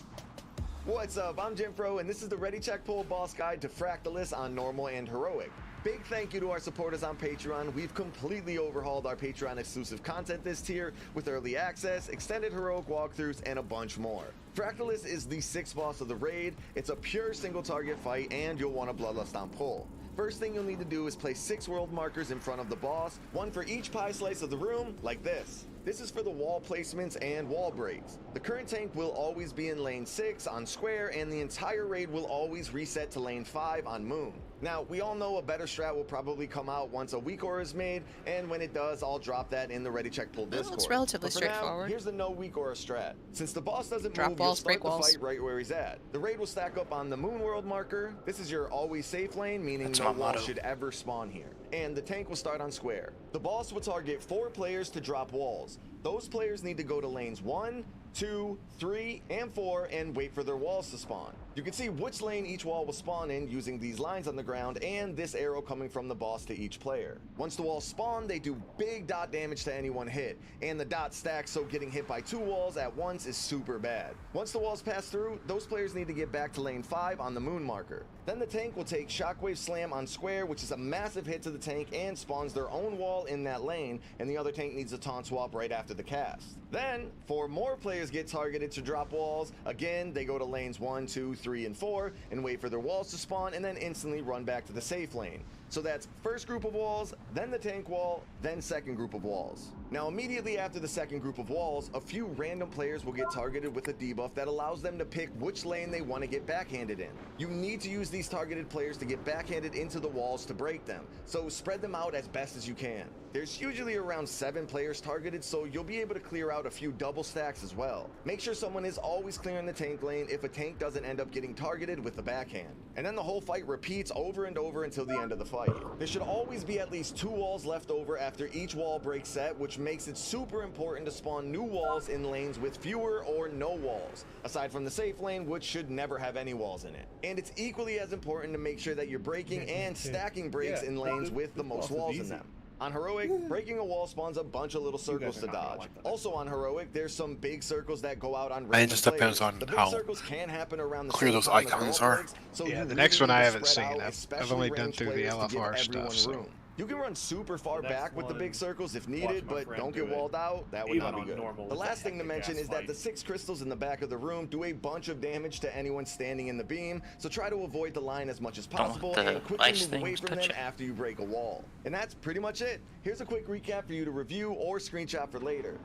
S19: What's up? I'm Jim Fro, and this is the Ready Check Pull Boss Guide to Fractalus on Normal and Heroic. Big thank you to our supporters on Patreon. We've completely overhauled our Patreon exclusive content this tier with early access, extended heroic walkthroughs, and a bunch more. Fractalus is the 6th boss of the raid. It's a pure single target fight, and you'll want a Bloodlust on pull. First thing you'll need to do is place 6 world markers in front of the boss, one for each pie slice of the room, like this. This is for the wall placements and wall breaks. The current tank will always be in lane 6 on square, and the entire raid will always reset to lane 5 on moon. Now, we all know a better strat will probably come out once a weak aura is made, and when it does, I'll drop that in the Ready Check Pull Discord.
S2: looks relatively
S19: But for now,
S2: straightforward.
S19: here's the no weak aura strat. Since the boss doesn't
S2: Drop
S19: move,
S2: walls,
S19: you'll
S2: break
S19: start the
S2: walls.
S19: fight right where he's at. The raid will stack up on the moon world marker. This is your always safe lane, meaning
S1: That's
S19: no
S1: my
S19: wall
S1: motto.
S19: should ever spawn here. And the tank will start on square. The boss will target 4 players to drop walls. Those players need to go to lanes 1, 2, 3, and 4 and wait for their walls to spawn. You can see which lane each wall will spawn in using these lines on the ground and this arrow coming from the boss to each player. Once the walls spawn, they do big dot damage to any one hit, and the dot stacks, so getting hit by 2 walls at once is super bad. Once the walls pass through, those players need to get back to lane 5 on the moon marker. Then the tank will take Shockwave Slam on square, which is a massive hit to the tank and spawns their own wall in that lane, and the other tank needs a taunt swap right after the cast. Then, 4 more players get targeted to drop walls. Again, they go to lanes 1, 2, 3, 3, and 4 and wait for their walls to spawn and then instantly run back to the safe lane. So that's first group of walls, then the tank wall, then second group of walls. Now immediately after the second group of walls, a few random players will get targeted with a debuff that allows them to pick which lane they want to get backhanded in. You need to use these targeted players to get backhanded into the walls to break them, so spread them out as best as you can. There's usually around 7 players targeted, so you'll be able to clear out a few double stacks as well. Make sure someone is always clearing the tank lane if a tank doesn't end up getting targeted with the backhand. And then the whole fight repeats over and over until the end of the fight. There should always be at least 2 walls left over after each wall break set, which makes it super important to spawn new walls in lanes with fewer or no walls, aside from the safe lane, which should never have any walls in it. And it's equally as important to make sure that you're breaking and stacking breaks in lanes with the most walls in them. On Heroic, breaking a wall spawns a bunch of little circles to dodge. Also on Heroic, there's some big circles that go out on random
S4: it just depends
S19: players.
S4: on
S19: The big
S4: how
S19: circles can happen around the
S4: clear
S19: same
S4: those
S19: time as
S4: icons
S19: wall
S4: are.
S19: breaks, so
S7: Yeah,
S19: you
S7: the
S19: really
S7: next one
S19: need
S7: I
S19: to
S7: haven't
S19: spread
S7: seen.
S19: out,
S7: I've
S19: especially
S7: only done
S19: ranged
S7: through the
S19: players to give
S7: LFR
S19: everyone
S7: stuff. So.
S19: room. You can run super far
S10: The next
S19: back with the big
S10: one,
S19: circles if
S10: watch
S19: needed,
S10: my
S19: but
S10: friend
S19: don't
S10: do
S19: get
S10: it.
S19: walled out. That would
S10: Even
S19: not be
S10: on
S19: good.
S10: normal,
S19: The
S10: it's a
S19: last thing to
S10: hectic
S19: mention
S10: ass
S19: is that
S10: fight.
S19: the 6 crystals in the back of the room do a bunch of damage to anyone standing in the beam, so try to avoid the line as much as possible
S1: the
S19: and quickly
S1: ice
S19: move away
S1: things
S19: from
S1: touch
S19: them
S1: it.
S19: after you break a wall. And that's pretty much it. Here's a quick recap for you to review or screenshot for later.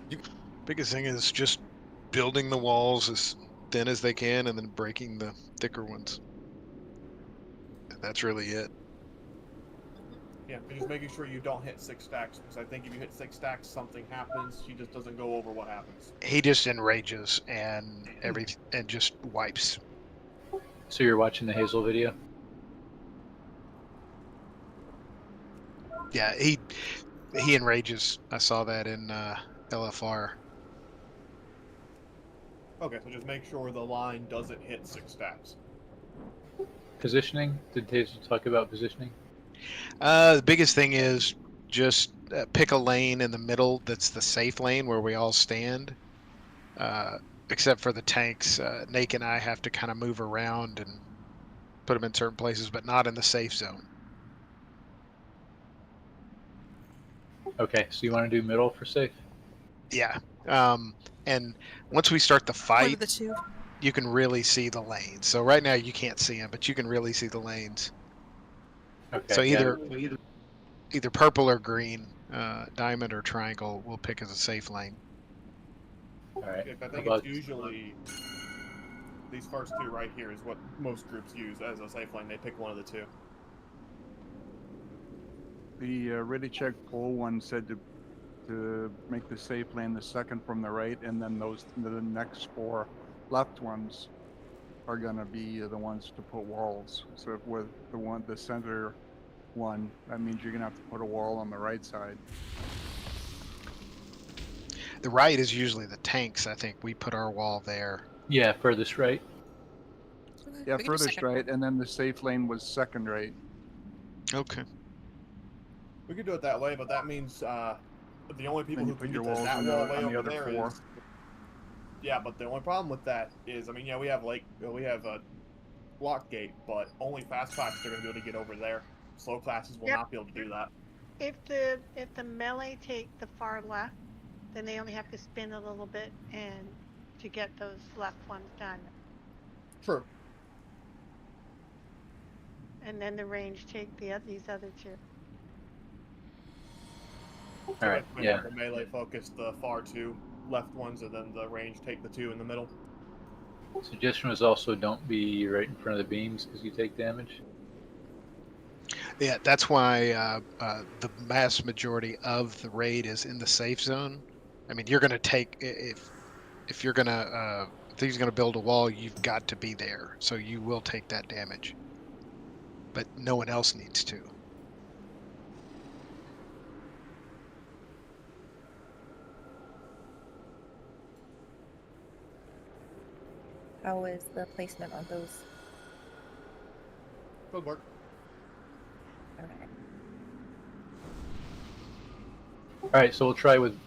S7: Biggest thing is just building the walls as thin as they can and then breaking the thicker ones. And that's really it.
S10: Yeah, and just making sure you don't hit 6 stacks, because I think if you hit 6 stacks, something happens. She just doesn't go over what happens.
S7: He just enrages and and just wipes.
S3: So you're watching the Hazel video?
S7: Yeah, he enrages. I saw that in LFR.
S10: Okay, so just make sure the line doesn't hit 6 stacks.
S3: Positioning? Did Hazel talk about positioning?
S7: The biggest thing is just pick a lane in the middle that's the safe lane where we all stand. Except for the tanks, Nate and I have to kind of move around and put them in certain places, but not in the safe zone.
S3: Okay, so you want to do middle for safe?
S7: Yeah. And once we start the
S2: One
S7: fight,
S2: of the two.
S7: you can really see the lanes. So right now you can't see them, but you can really see the lanes.
S3: Okay.
S7: So
S3: yeah.
S7: either purple or green, diamond or triangle, we'll pick as a safe lane.
S3: All right.
S10: I think it's usually these first 2 right here is what most groups use as a safe lane. They pick one of the 2.
S5: The ready check poll one said to make the safe lane the second from the right, and then the next 4 left ones are gonna be the ones to put walls. So with the center one, that means you're gonna have to put a wall on the right side.
S7: The right is usually the tanks. I think we put our wall there.
S3: Yeah, furthest right.
S5: Yeah, furthest right, and then the safe lane was second right.
S7: Okay.
S10: We could do it that way, but that means the only people
S5: Then
S10: who
S5: you put
S10: can
S5: your
S10: get to
S5: walls
S10: that
S5: on
S10: wall
S5: the
S10: way over
S5: other
S10: there
S5: 4.
S10: is. Yeah, but the only problem with that is, I mean, yeah, we have a lock gate, but only fast classes are going to be able to get over there. Slow classes will not be able to do that.
S6: If the melee take the far left, then they only have to spin a little bit and to get those left ones done.
S10: True.
S6: And then the range take these other 2.
S3: All right. Yeah.
S10: The melee focus the far 2 left ones, and then the range take the 2 in the middle.
S3: Suggestion was also don't be right in front of the beams because you take damage.
S7: Yeah, that's why the mass majority of the raid is in the safe zone. I mean, you're going to take if he's going to build a wall, you've got to be there, so you will take that damage. But no one else needs to.
S11: How is the placement on those?
S10: Good work.
S11: Alright.
S3: All right, so we'll try with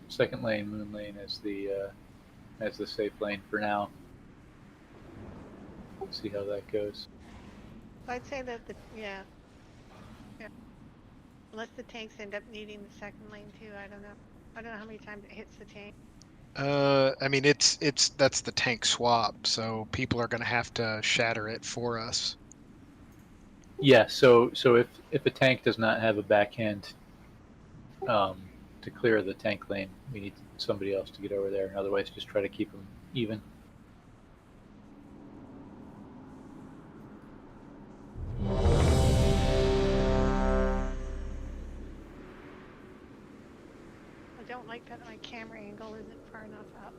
S3: second lane, moon lane as the safe lane for now. See how that goes.
S6: I'd say that yeah. Unless the tanks end up needing the second lane too, I don't know. I don't know how many times it hits the tank.
S7: I mean, that's the tank swap, so people are going to have to shatter it for us.
S3: Yeah. So if a tank does not have a backhand to clear the tank lane, we need somebody else to get over there, and otherwise just try to keep them even.
S6: I don't like that my camera angle isn't far enough up.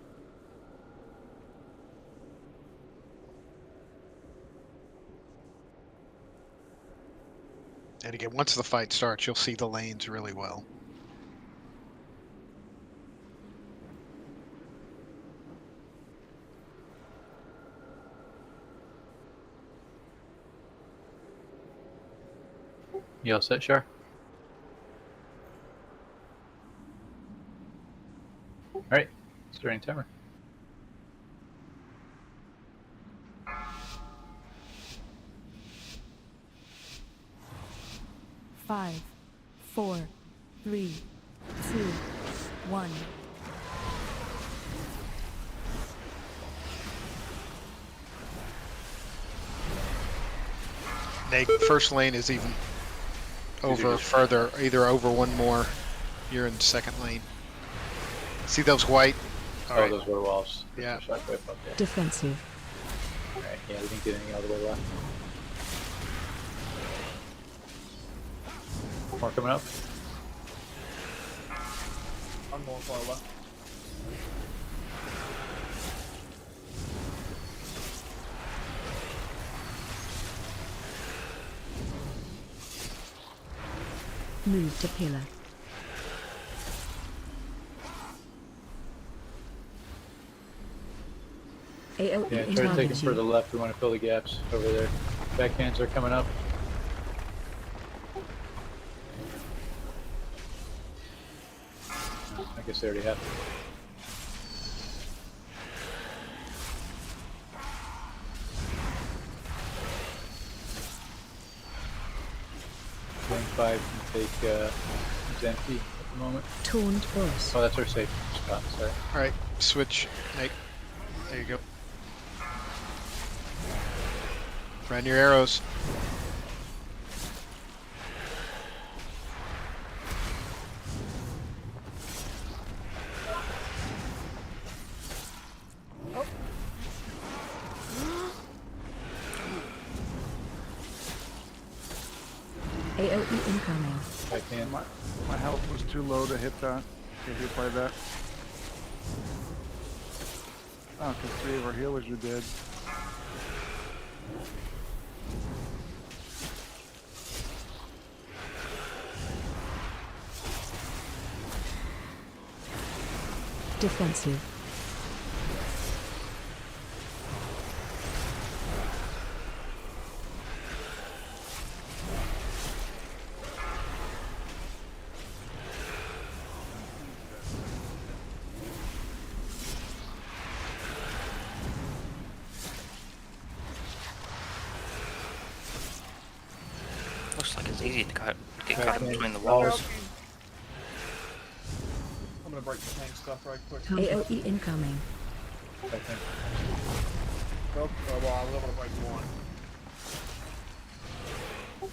S7: And again, once the fight starts, you'll see the lanes really well.
S3: You all set, Shar? All right, starting timer.
S13: Five, 4, 3, 2, 1.
S7: First lane is even over further, either over one more. You're in second lane. See those white?
S3: Oh, those were walls.
S7: Yeah.
S13: Defensive.
S3: All right. Yeah, we didn't get any all the way left. More coming up.
S10: I'm going far left.
S13: Move to pillar. AOE
S3: Yeah, try to take them further left. We want to fill the gaps over there. Backhands are coming up. I guess they already have. Lane 5 can take is empty at the moment.
S13: Taunt boss.
S3: Oh, that's our safe spot. Sorry.
S7: All right, switch. Nate. There you go. Run your arrows.
S13: AOE incoming.
S3: Backhand.
S5: My health was too low to hit that. Get hit by that. Oh, because 3 of our healers are dead.
S13: Defensive.
S1: Looks like it's easy to get caught between the walls.
S10: I'm gonna break the tank stuff right quick.
S13: AOE incoming.
S10: Well, I was able to break one.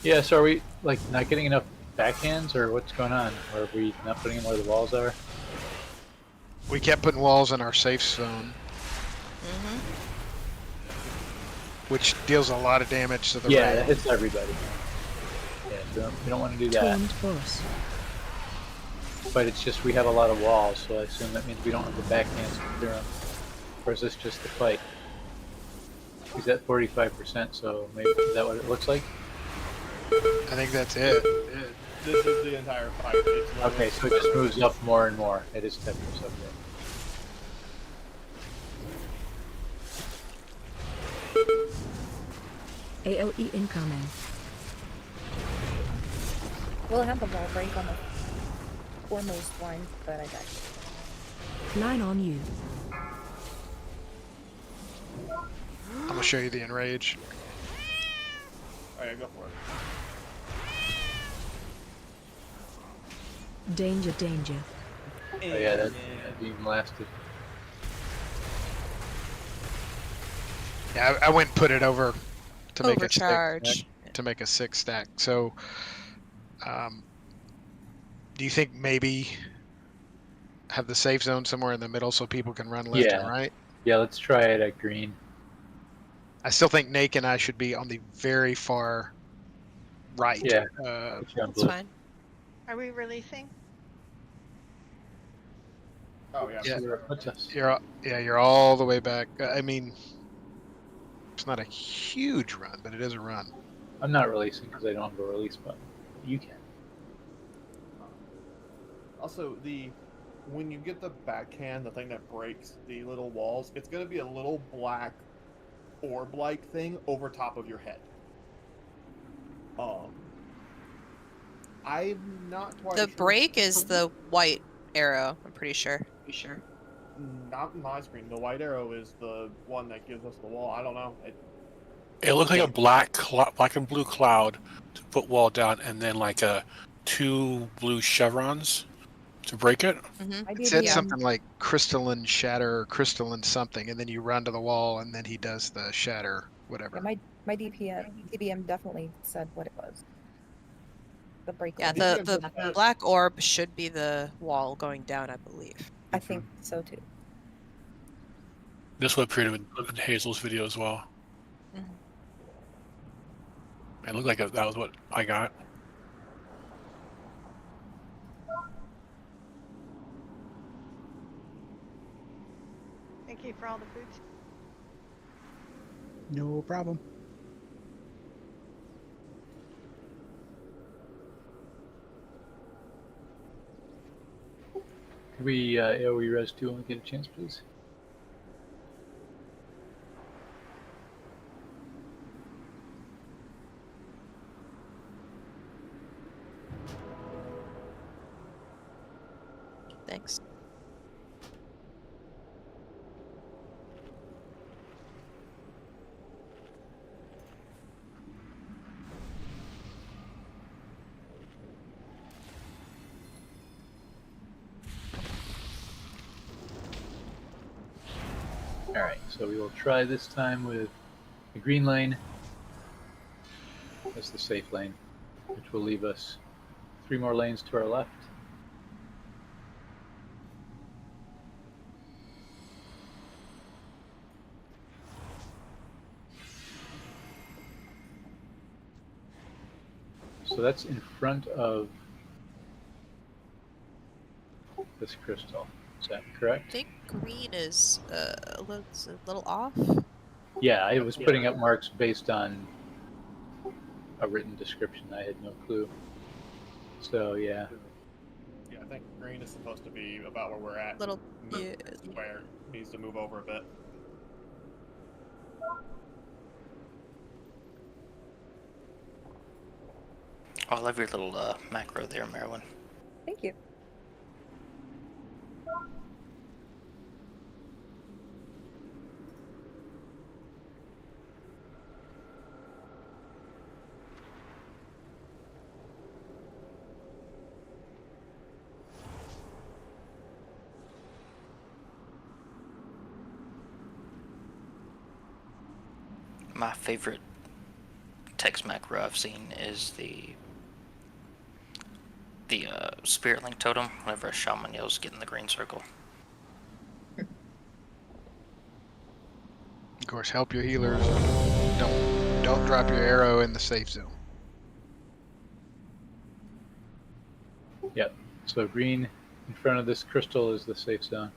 S3: Yeah, so are we like not getting enough backhands, or what's going on? Or are we not putting them where the walls are?
S7: We kept putting walls in our safe zone, which deals a lot of damage to the
S3: Yeah,
S7: raid.
S3: that hits everybody. Yeah, so we don't want to do that.
S13: Taunt boss.
S3: But it's just we have a lot of walls, so I assume that means we don't have the backhands to clear them. Or is this just the fight? He's at 45%, so maybe is that what it looks like?
S7: I think that's it.
S10: This is the entire fight. It's
S3: Okay, so it just moves up more and more. It is Tetris up there.
S13: AOE incoming.
S11: We'll have the wall break on the foremost one, but I got you.
S13: Line on you.
S7: I'm gonna show you the enrage.
S10: Alright, go for it.
S13: Danger, danger.
S3: Oh yeah, that beam lasted.
S7: Yeah, I went and put it over to make a
S2: Overcharge.
S7: a 6 stack. So, do you think maybe have the safe zone somewhere in the middle so people can run left and right?
S3: Yeah, let's try it at green.
S7: I still think Nate and I should be on the very far right.
S3: Yeah,
S2: That's fine.
S6: Are we releasing?
S10: Oh yeah.
S7: Yeah,
S3: What's us?
S7: you're all the way back. I mean, it's not a huge run, but it is a run.
S3: I'm not releasing because I don't have a release button. You can.
S10: Also, when you get the backhand, the thing that breaks the little walls, it's going to be a little black orb-like thing over top of your head. I'm not quite
S2: The
S10: sure.
S2: break is the white arrow, I'm pretty sure.
S10: Not in my screen. The white arrow is the one that gives us the wall. I don't know.
S4: It looks like a black and blue cloud to put wall down, and then like 2 blue chevrons to break it.
S7: It said something like crystalline shatter or crystalline something, and then you run to the wall, and then he does the shatter, whatever.
S11: Yeah, my DBM definitely said what it was. The break.
S2: Yeah, the black orb should be the wall going down, I believe.
S11: I think so too.
S4: This would appear in Hazel's video as well. It looked like that was what I got.
S6: Thank you for all the foods.
S14: No problem.
S3: Could we AoE res 2 when we get a chance, please?
S2: Thanks.
S3: Alright, so we will try this time with the green lane. That's the safe lane, which will leave us 3 more lanes to our left. So that's in front of this crystal. Is that correct?
S2: I think green is a little off.
S3: Yeah, I was putting up marks based on a written description. I had no clue. So yeah.
S10: Yeah, I think green is supposed to be about where we're at. Square needs to move over a bit.
S1: Oh, I love your little macro there, Marilyn.
S11: Thank you.
S1: My favorite text macro I've seen is the Spirit Link totem. Whenever a shaman yells, "Get in the green circle."
S7: Of course, help your healers. Don't drop your arrow in the safe zone.
S3: Yep. So green in front of this crystal is the safe zone.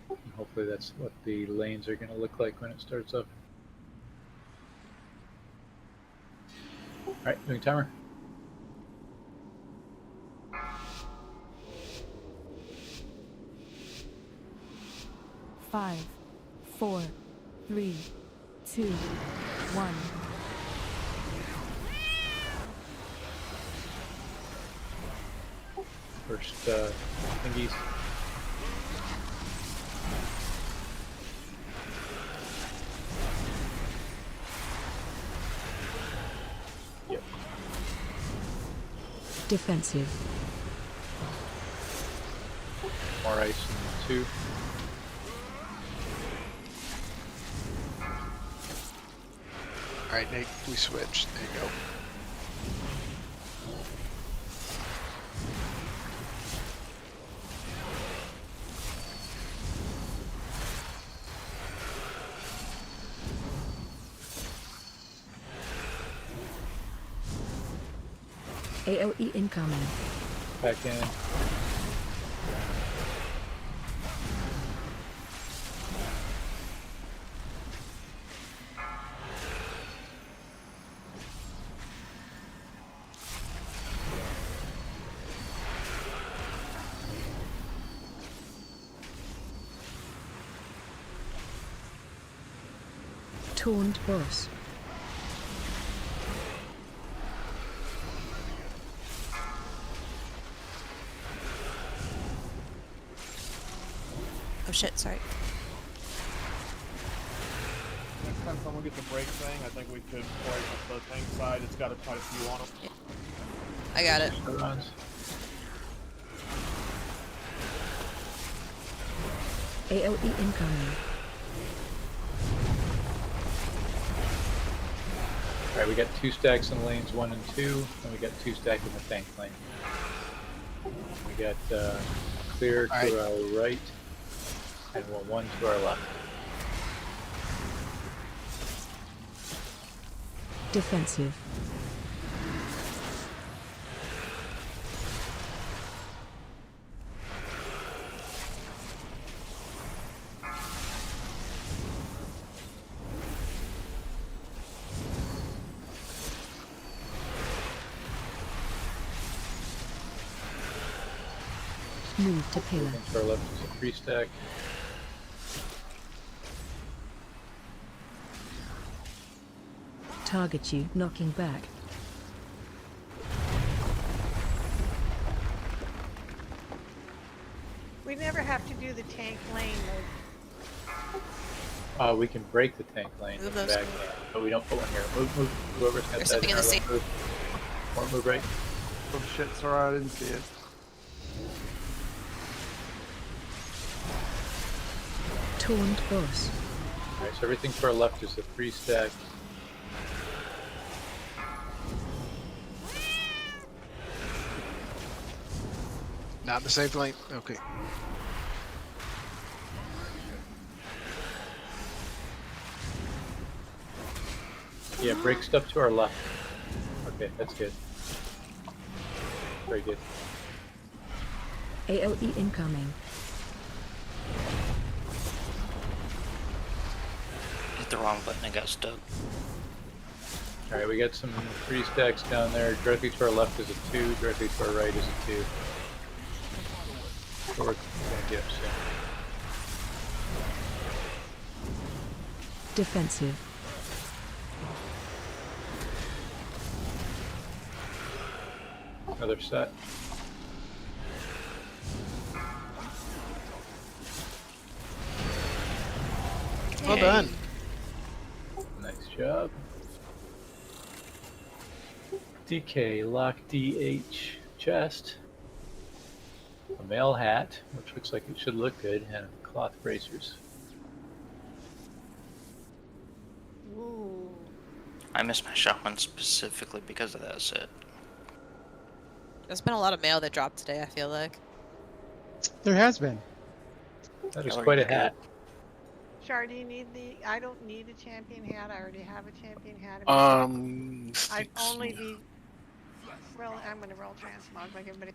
S3: And hopefully that's what the lanes are going to look like when it starts up. Alright, doing timer.
S13: Five, 4, 3, 2, 1.
S3: First thingies. Yep.
S13: Defensive.
S3: More ice in 2.
S7: Alright, Nate, we switched. There you go.
S13: AOE incoming.
S3: Back in.
S13: Taunt boss.
S2: Oh shit, sorry.
S10: Next time someone gets a break thing, I think we could play with the tank side. It's got quite a few on them.
S2: I got it.
S13: AOE incoming.
S3: Alright, we got 2 stacks in lanes 1 and 2, and we got 2 stacks in the tank lane. We got clear to our right, and 1 to our left.
S13: Defensive. Move to pillar.
S3: To our left is a 3 stack.
S13: Target you, knocking back.
S6: We never have to do the tank lane though.
S3: We can break the tank lane
S2: Move
S3: back,
S2: those.
S3: but we don't put one here. Move. Whoever's got
S2: There's
S3: that
S2: something in the sea.
S3: Move right.
S5: Oh shit, sorry, I didn't see it.
S13: Taunt boss.
S3: Alright, so everything to our left is a 3 stack.
S7: Not in the safe lane? Okay.
S3: Yeah, break stuff to our left. Okay, that's good. Very good.
S13: AOE incoming.
S1: Hit the wrong button and got stuck.
S3: Alright, we got some 3 stacks down there. Directly to our left is a 2, directly to our right is a 2. So we're gonna get up soon.
S13: Defensive.
S3: Another set.
S7: Well done.
S3: Nice job. DK, lock DH, chest. A mail hat, which looks like it should look good, and cloth bracers.
S6: Ooh.
S1: I missed my shaman specifically because of that set.
S2: There's been a lot of mail that dropped today, I feel like.
S14: There has been.
S3: That is quite a hat.
S6: Char, do you need the? I don't need a champion hat. I already have a champion hat. I only need. Well, I'm gonna roll transmog like everybody.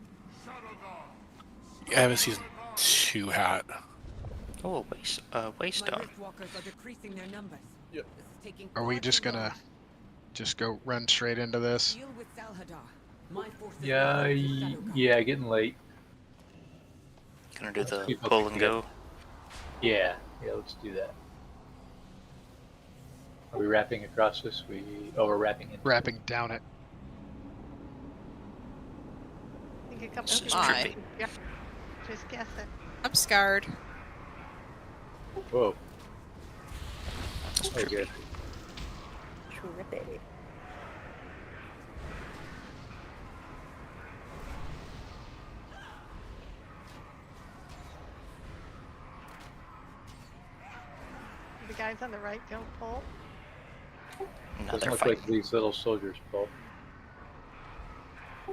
S4: I have a season 2 hat.
S1: Oh, waste
S15: My
S1: on.
S15: Riftwalkers are decreasing their numbers.
S10: Yep.
S15: This is taking
S7: Are we
S15: far
S7: just
S15: too long.
S7: gonna just go run straight into this?
S15: Deal with Salhadar. My forces
S3: Yeah,
S15: are in Shadowgard.
S3: yeah, getting late.
S1: Gonna do the
S3: People
S1: pull
S3: think
S1: and
S3: we
S1: go.
S3: Yeah, let's do that. Are we wrapping across this? We're wrapping it.
S7: Wrapping down it.
S6: I think a couple
S1: This
S6: of
S1: is
S6: people.
S1: trippy.
S6: Yeah. Just guess it.
S2: I'm scarred.
S3: Whoa.
S1: That's
S3: Oh, good.
S11: Trippy.
S6: guys on the right don't pull?
S1: No,
S3: Doesn't
S1: they're
S3: look
S1: fighting.
S3: like these little soldiers pull.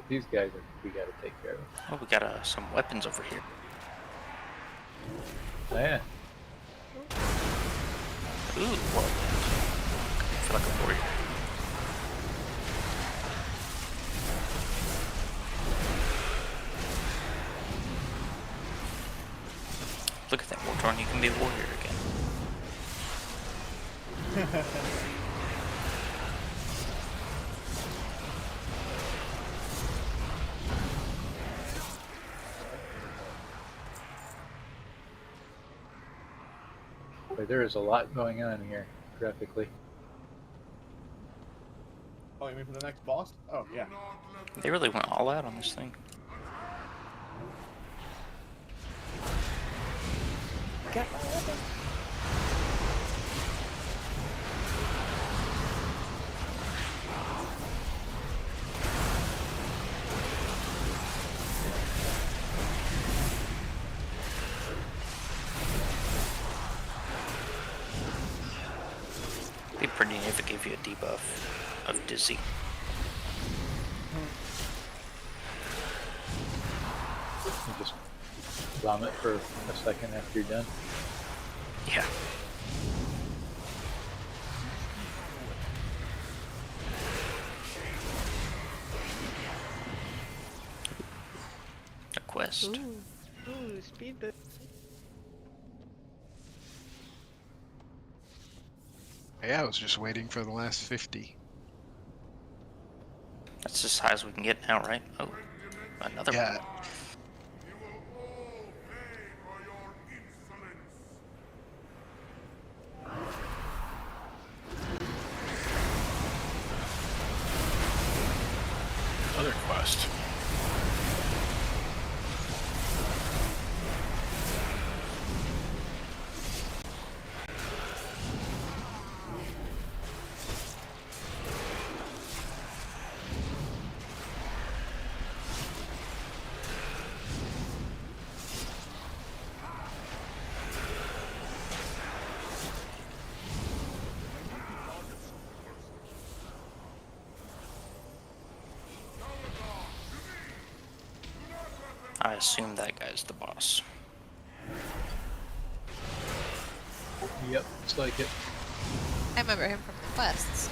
S3: These guys we gotta take care of.
S1: Oh, we got some weapons over here.
S3: Oh, yeah.
S1: Ooh, whirlwind. I feel like a warrior. Look at that, Wartorn, you can be a warrior again.
S3: But there is a lot going on here, graphically.
S10: Oh, you mean for the next boss? Oh, yeah.
S1: They really went all out on this thing.
S11: Got my weapon.
S1: Be pretty neat if it gave you a debuff of dizzy.
S3: You just vomit for a second after you're done.
S1: Yeah. A quest.
S6: Ooh, speed boost.
S7: Yeah, I was just waiting for the last 50.
S1: That's as high as we can get now, right? Oh, another
S7: Yeah.
S1: one.
S4: Another quest.
S1: I assume that guy's the boss.
S3: Yep, it's like it.
S2: I remember him from the quests.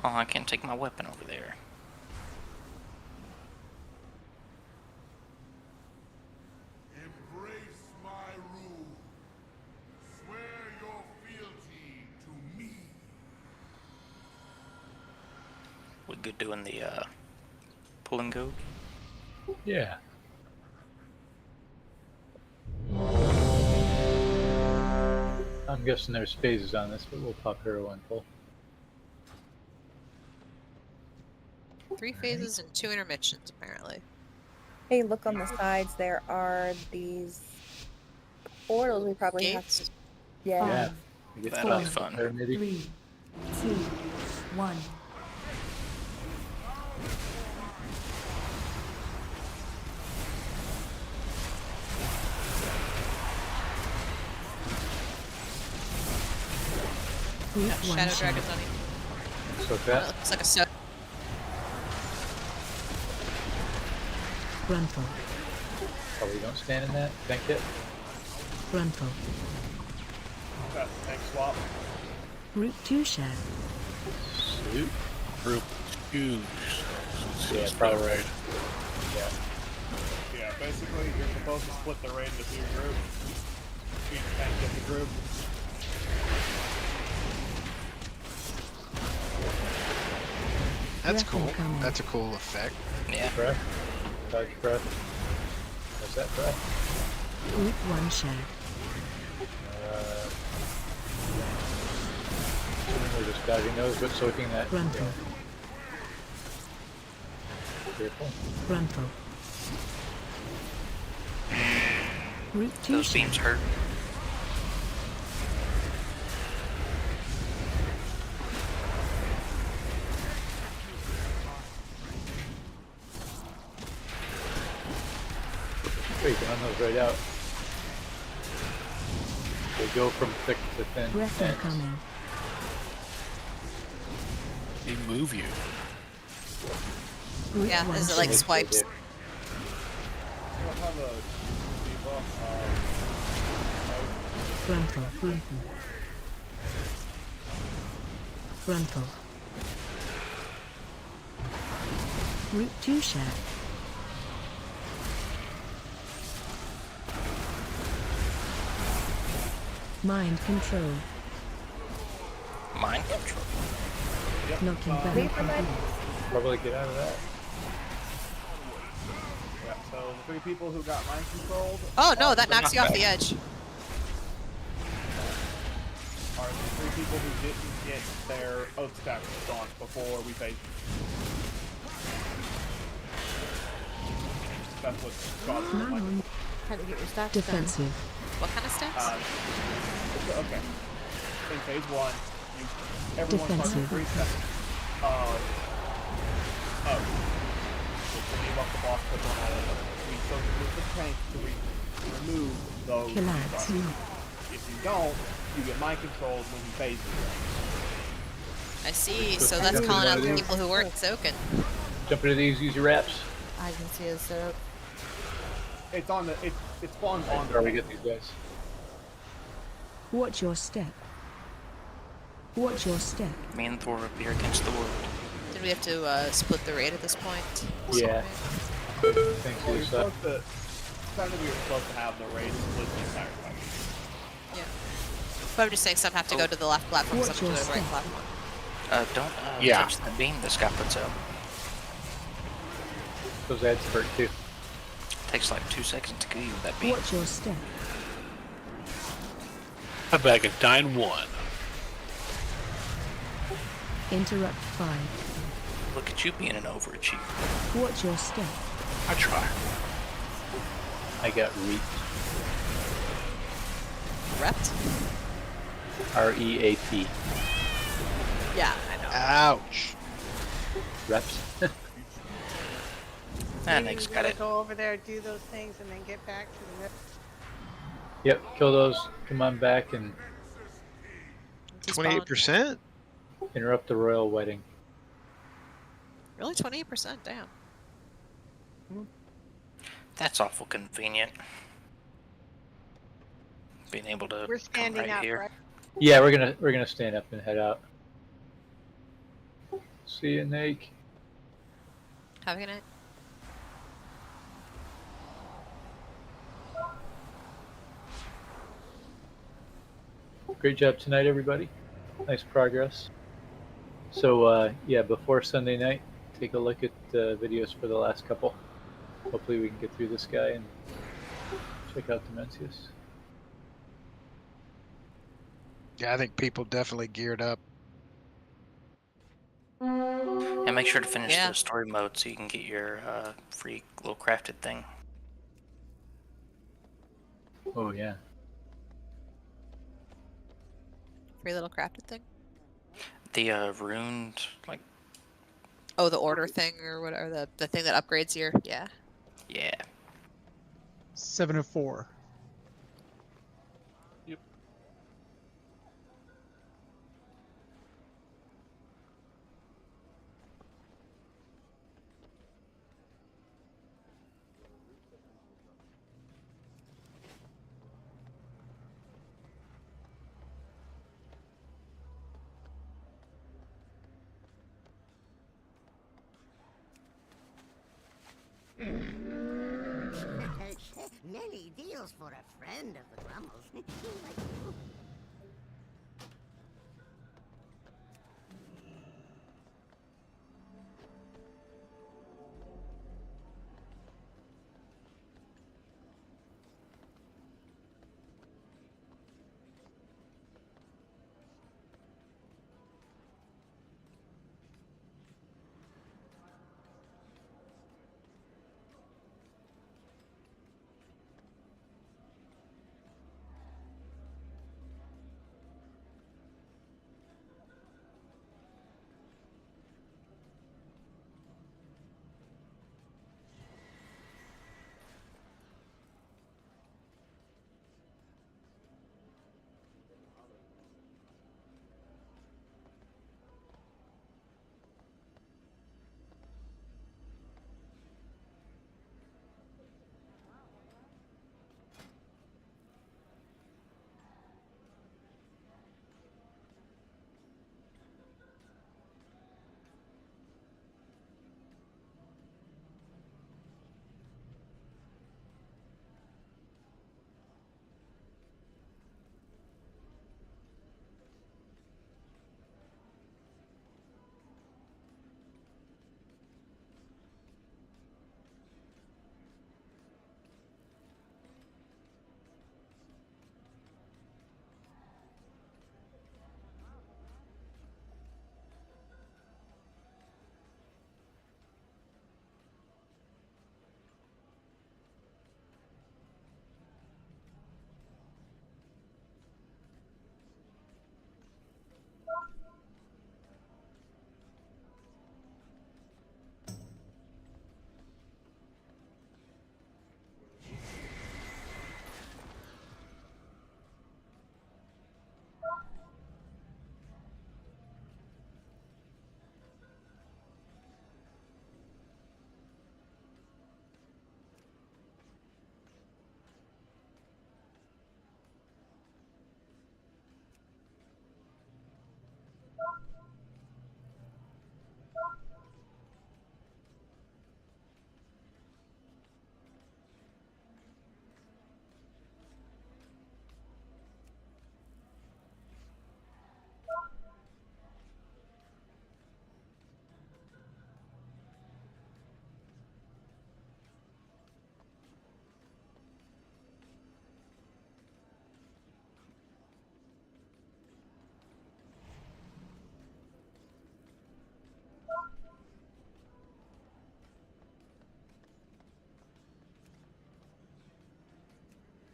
S1: Oh, I can't take my weapon over there.
S9: Embrace my rule. Swear your fealty to me.
S1: We good doing the pull and go?
S3: Yeah. I'm guessing there's phases on this, but we'll pop hero and pull.
S2: 3 phases and 2 intermissions, apparently.
S11: Hey, look on the sides. There are these portals we probably
S2: Gates?
S11: have to. Yeah.
S3: Yeah. We get
S1: That'll be
S3: stuff.
S1: fun.
S3: There, maybe.
S13: 3, 2, 1. Group 1
S2: Shadow
S13: shot.
S2: Dragon's on him.
S3: So that.
S2: Looks like a so.
S13: Gruntle.
S3: Probably don't stand in that. Tank hit.
S13: Gruntle.
S10: Okay, tank swap.
S13: Route 2 share.
S3: Sloop.
S4: Group 2.
S3: Yeah, probably right. Yeah.
S10: Yeah, basically you're supposed to split the raid into 2 groups. Each tank gets a group.
S7: That's cool. That's a cool effect.
S1: Yeah.
S3: Breath. Dodge breath. What's that breath?
S13: Route 1 share.
S3: We're just dodging those, but soaking that.
S13: Gruntle.
S3: Careful.
S13: Gruntle. Route 2
S1: Those
S13: share.
S1: beams hurt.
S3: You can run those right out. They go from thick to thin.
S13: Breath
S3: and
S13: incoming.
S4: They move you.
S13: Route
S2: Yeah,
S13: 1
S2: is it like
S13: share.
S2: swipes?
S13: Gruntle. Gruntle. Gruntle. Route 2 share. Mind control.
S1: Mind control.
S13: Knocking back.
S3: Probably get out of that.
S10: Yeah, so the 3 people who got mind controlled.
S2: Oh no, that knocks you off the edge.
S10: Are the 3 people who didn't get their oath stack gone before we faced. That's what caused the mind.
S17: Had to get your stats
S13: Defensive.
S2: What kind of stats?
S10: Okay. In phase 1, everyone starts with 3 seconds of the name of the boss puts on all of them. We so use the tank to remove those.
S13: Collapse.
S10: If you don't, you get mind controlled when he phases.
S2: I see. So that's calling out the people who weren't soaking.
S3: Jump into these, use your wraps.
S17: I can see it set up.
S10: It's on the it spawns on
S3: Where
S10: the
S3: we get these guys.
S13: Watch your step. Watch your step.
S1: Me and Thor appear against the world.
S2: Did we have to split the raid at this point?
S3: Yeah. Thanks
S10: Well,
S3: to
S10: you're
S3: stuff.
S10: supposed to technically you're supposed to have the raid split the entire time.
S2: Yeah. But I'm just saying some have to go to the left platform, some to the right platform.
S1: Don't
S4: Yeah.
S1: touch that beam this guy puts out.
S3: Those ads hurt too.
S1: Takes like 2 seconds to kill you with that beam.
S13: Watch your step.
S4: I'm back at 9-1.
S13: Interrupt 5.
S1: Look at you being an overachiever.
S13: Watch your step.
S4: I try.
S3: I got reaped.
S2: Repped?
S3: R-E-A-P.
S2: Yeah, I know.
S7: Ouch.
S3: Reps.
S1: Ah,
S6: Maybe
S1: Nick's
S6: you
S1: got
S6: gotta
S1: it.
S6: go over there, do those things, and then get back to the.
S3: Yep, kill those. Come on back and
S7: 28%?
S3: interrupt the royal wedding.
S2: Really, 28%? Damn.
S1: That's awful convenient. Being able to
S6: We're
S1: come
S6: standing
S1: right
S6: up,
S1: here.
S6: right?
S3: Yeah, we're gonna stand up and head out. See you, Nate.
S2: Have a good night.
S3: Great job tonight, everybody. Nice progress. So, yeah, before Sunday night, take a look at videos for the last couple. Hopefully we can get through this guy and check out Dimensius.
S7: Yeah, I think people definitely geared up.
S1: And make sure to finish
S2: Yeah.
S1: the story mode so you can get your free little crafted thing.
S3: Oh, yeah.
S2: Free little crafted thing?
S1: The ruined, like,
S2: Oh, the order thing or whatever, the thing that upgrades your, yeah.
S1: yeah.
S14: 7 of 4.
S16: Many deals for a friend of the Grummles.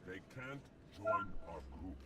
S21: They can't join our group.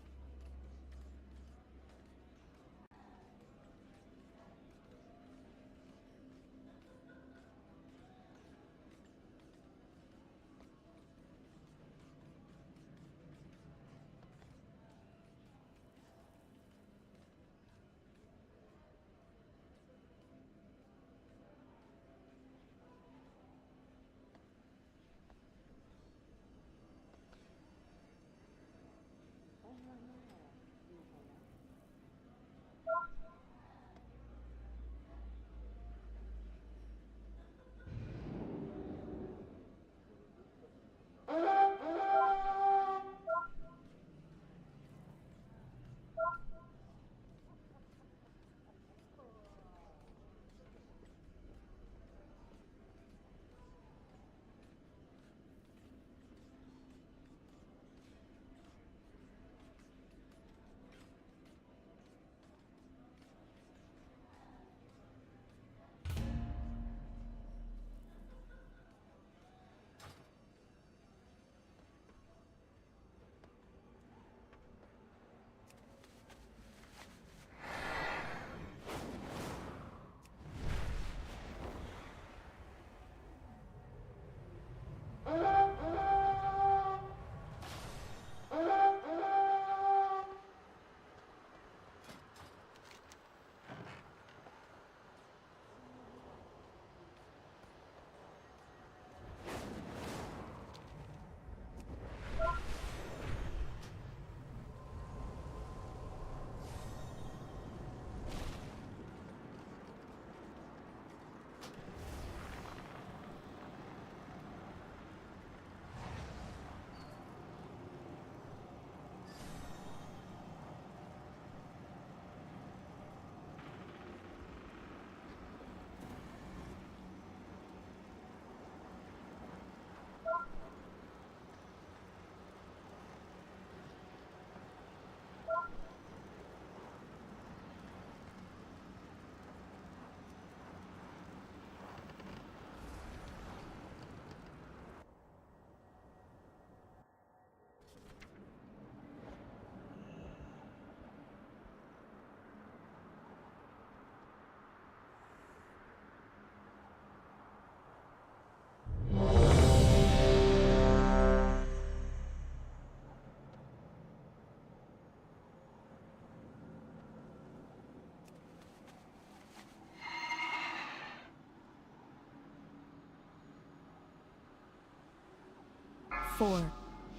S13: 4,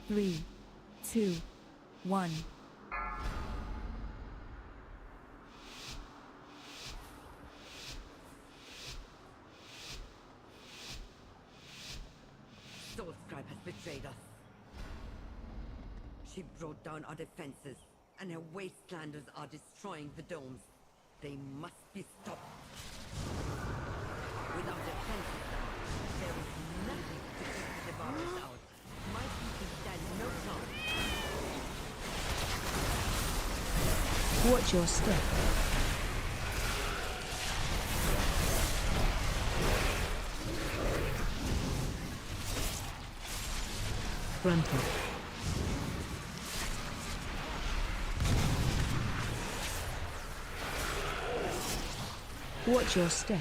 S13: 3, 2, 1.
S15: Soulscribe has betrayed us. She brought down our defenses, and her wastelanders are destroying the domes. They must be stopped. Without defenses down, there is nothing to keep the devourers out. My people stand no chance.
S13: Watch your step. Granted. Watch your step.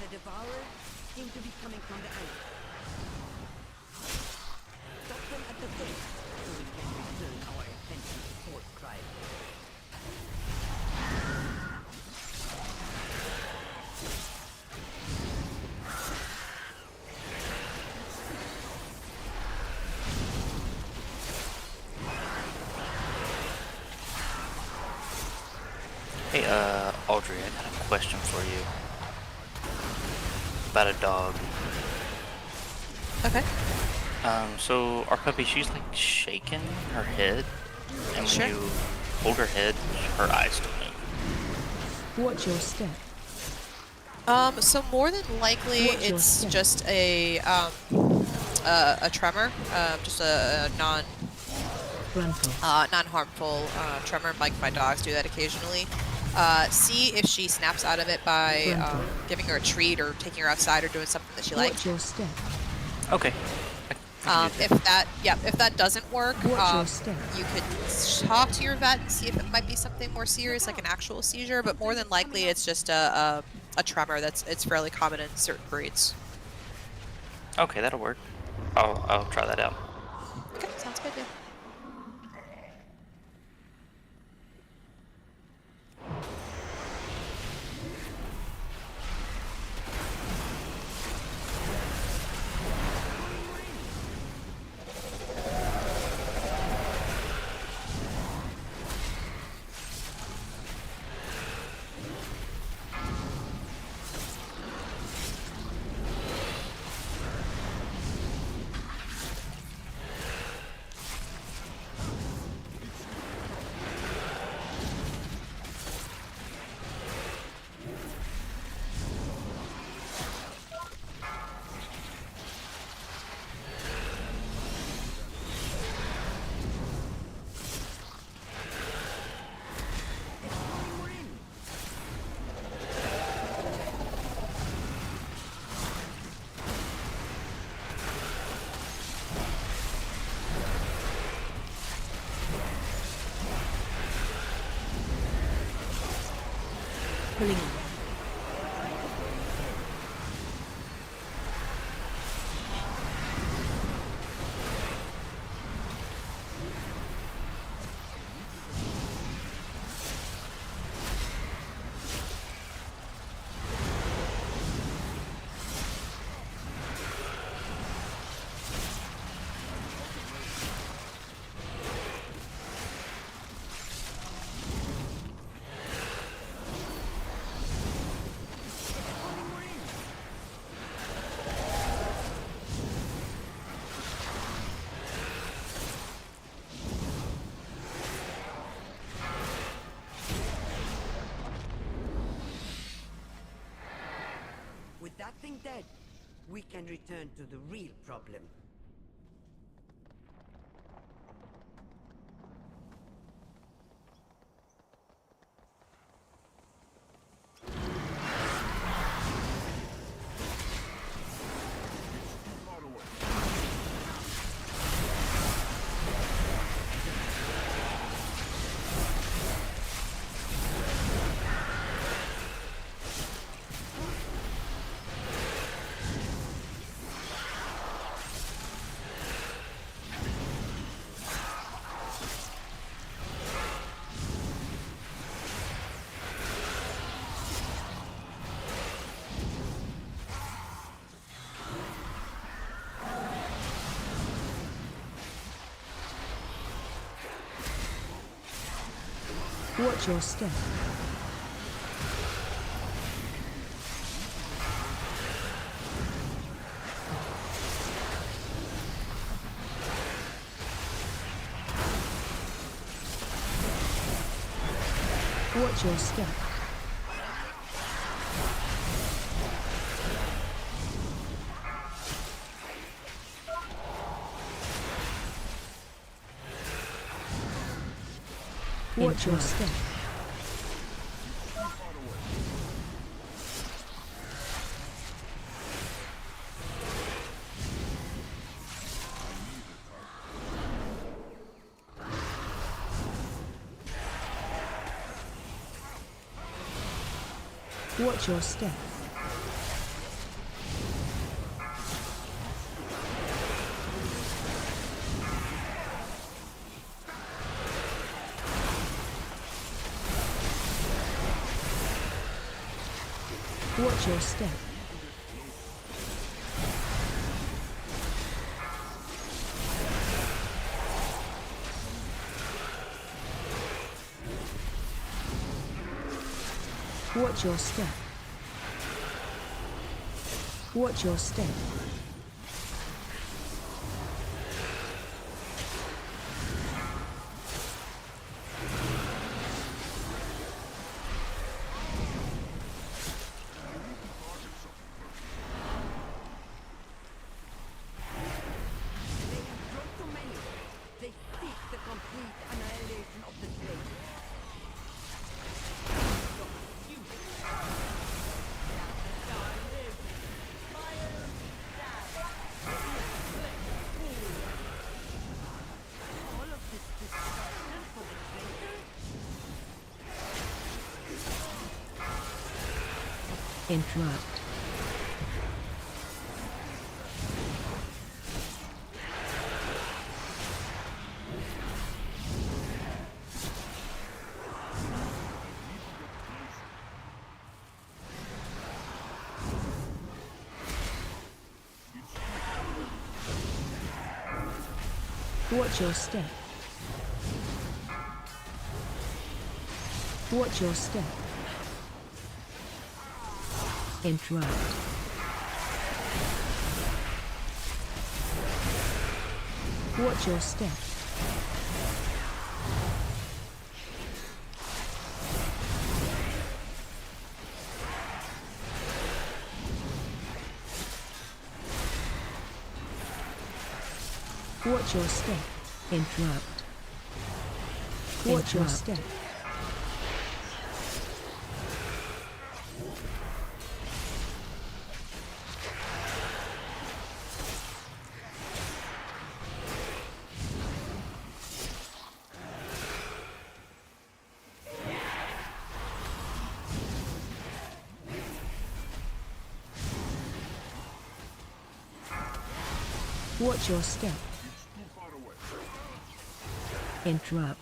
S15: The devourers seem to be coming from the ice. Stop them at the gate, so we can return our attention to Soulscribe.
S1: Hey, Audrey, I got a question for you. About a dog.
S2: Okay.
S1: So our puppy, she's like shaking her head, and when you hold her head, her eyes don't move.
S13: Watch your step.
S2: So more than likely,
S13: Watch your
S2: it's
S13: step.
S2: just a tremor, just a non-harmful tremor. Like my dogs do that occasionally. See if she snaps out of it by giving her a treat or taking her outside or doing something that she likes.
S13: Watch your step.
S1: Okay.
S2: If that doesn't work,
S13: Watch your step.
S2: you could talk to your vet and see if it might be something more serious, like an actual seizure. But more than likely, it's just a tremor. It's fairly common in certain breeds.
S1: Okay, that'll work. I'll try that out.
S2: Okay, sounds good. Yeah.
S13: Pulling.
S15: With that thing dead, we can return to the real problem.
S13: Watch your step. Watch your step. Watch your step. Watch your step. Watch your step. Watch your step. Watch your step.
S15: They seek the complete annihilation of the slave.
S13: Interrupt. Watch your step. Watch your step. Interrupt. Watch your step. Watch your step. Interrupt. Watch your step. Watch your step. Interrupt.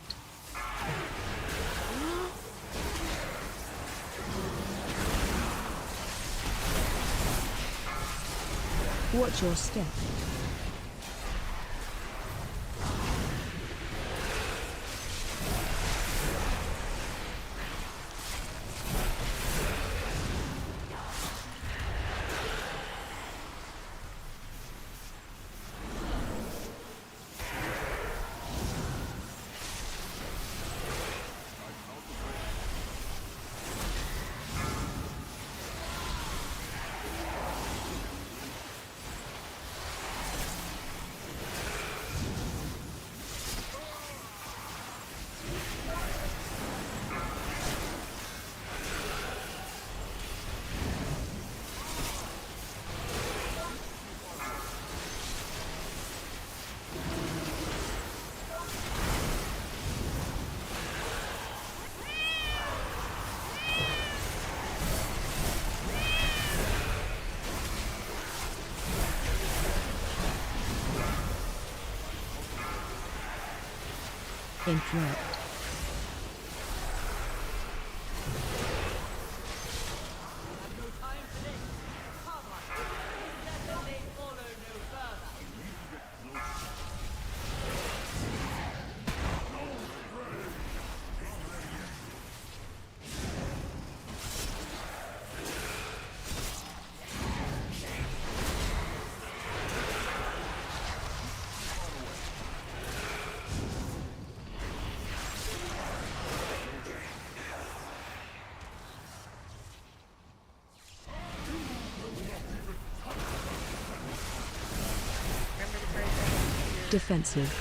S13: Watch your step. Interrupt. Defensive.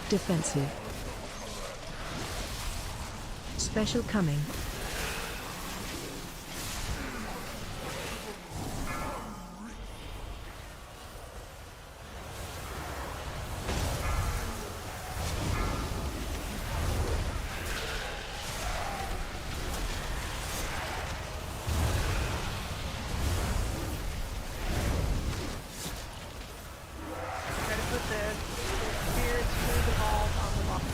S13: Defensive. Special coming.
S6: Try to put the spirits through the balls on the box.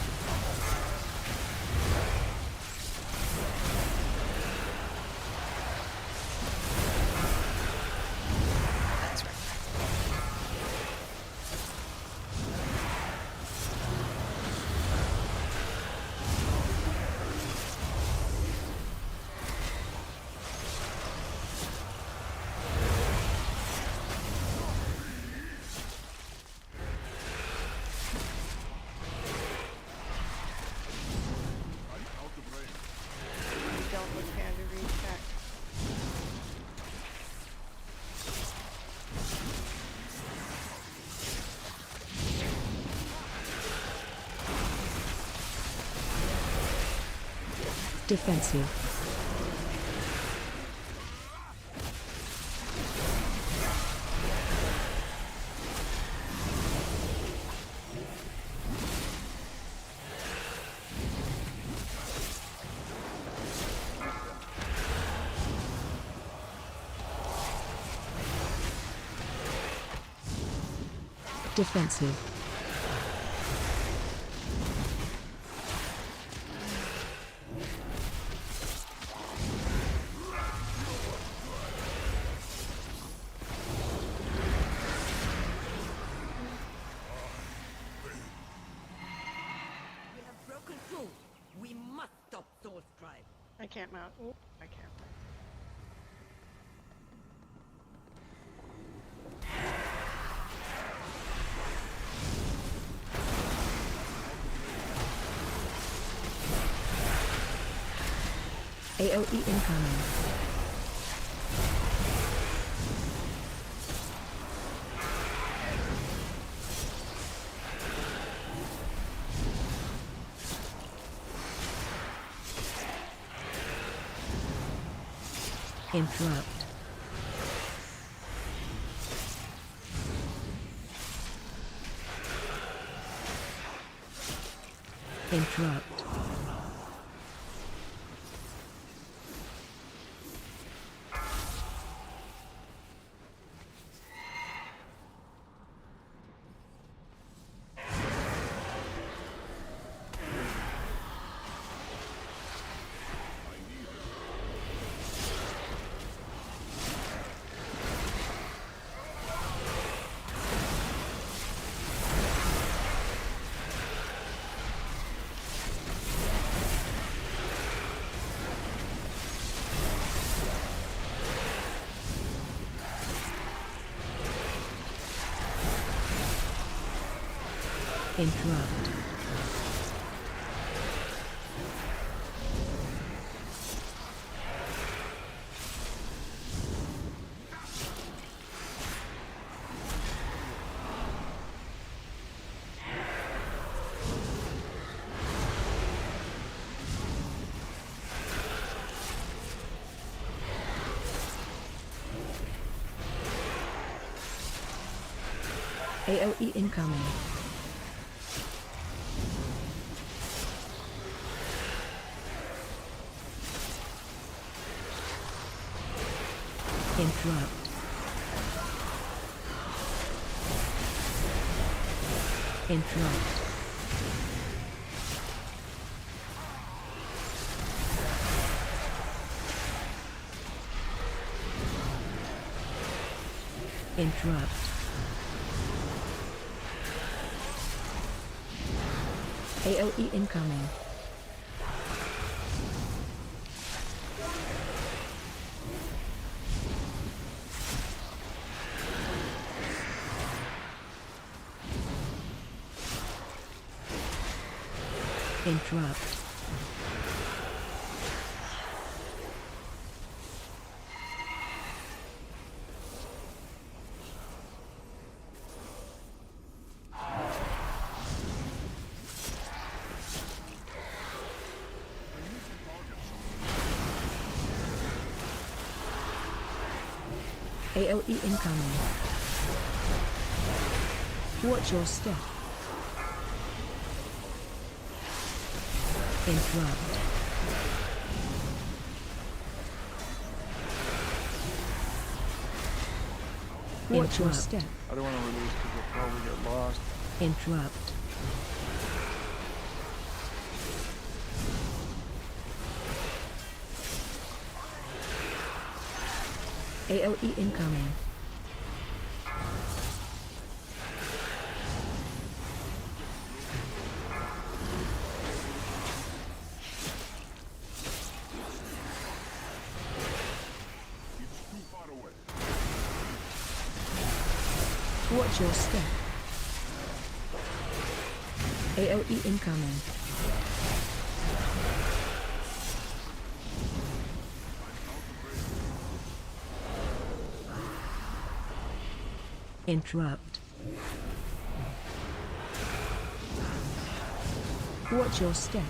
S2: That's right.
S6: Don't look down to read check.
S13: Defensive. Defensive.
S15: We have broken through. We must stop Soul Scribe.
S6: I can't mount. Oop, I can't mount.
S13: AOE incoming. Interrupt. Interrupt. Interrupt. AOE incoming. Interrupt. Interrupt. Interrupt. AOE incoming. Interrupt. AOE incoming. Watch your step. Interrupt. Watch your step.
S5: I don't want to release because we'll probably get lost.
S13: Interrupt. AOE incoming. Watch your step. AOE incoming. Interrupt. Watch your step.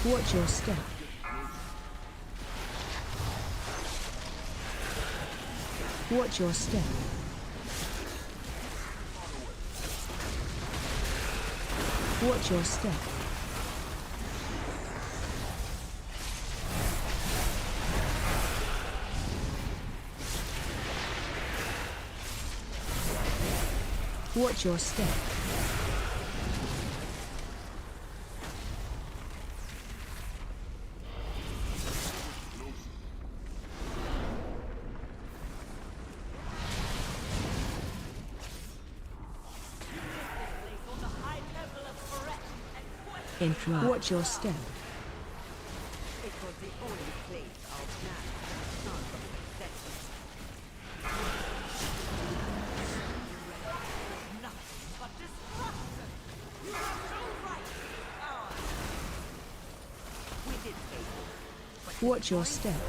S13: Watch your step. Watch your step. Watch your step. Watch your step. Interrupt. Watch your step.
S15: It was the only place of man not nothing but destruction. You are so right. We did take
S13: Watch your step.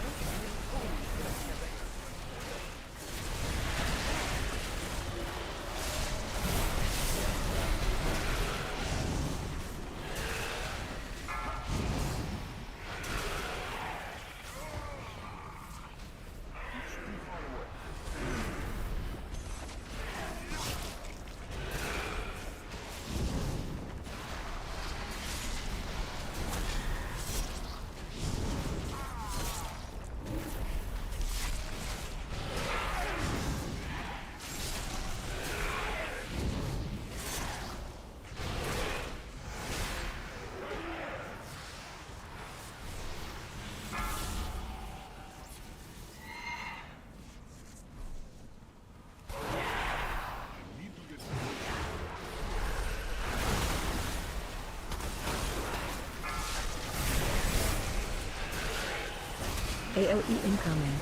S13: AOE incoming.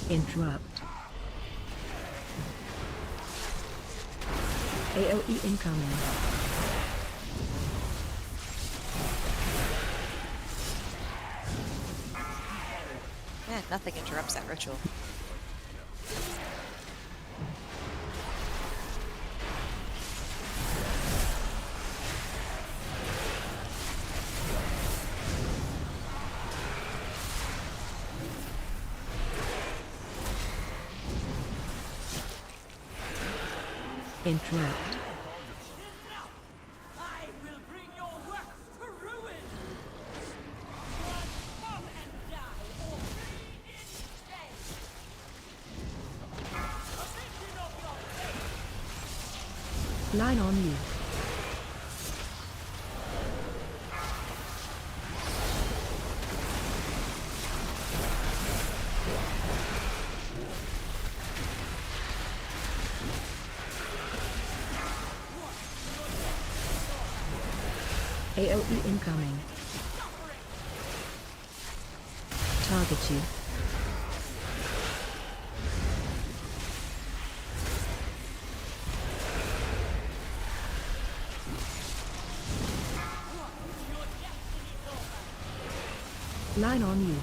S13: Interrupt. AOE incoming.
S2: Nothing interrupts that ritual.
S13: Interrupt.
S15: I will bring your works to ruin.
S13: Line on you. AOE incoming. Target you. Line on you.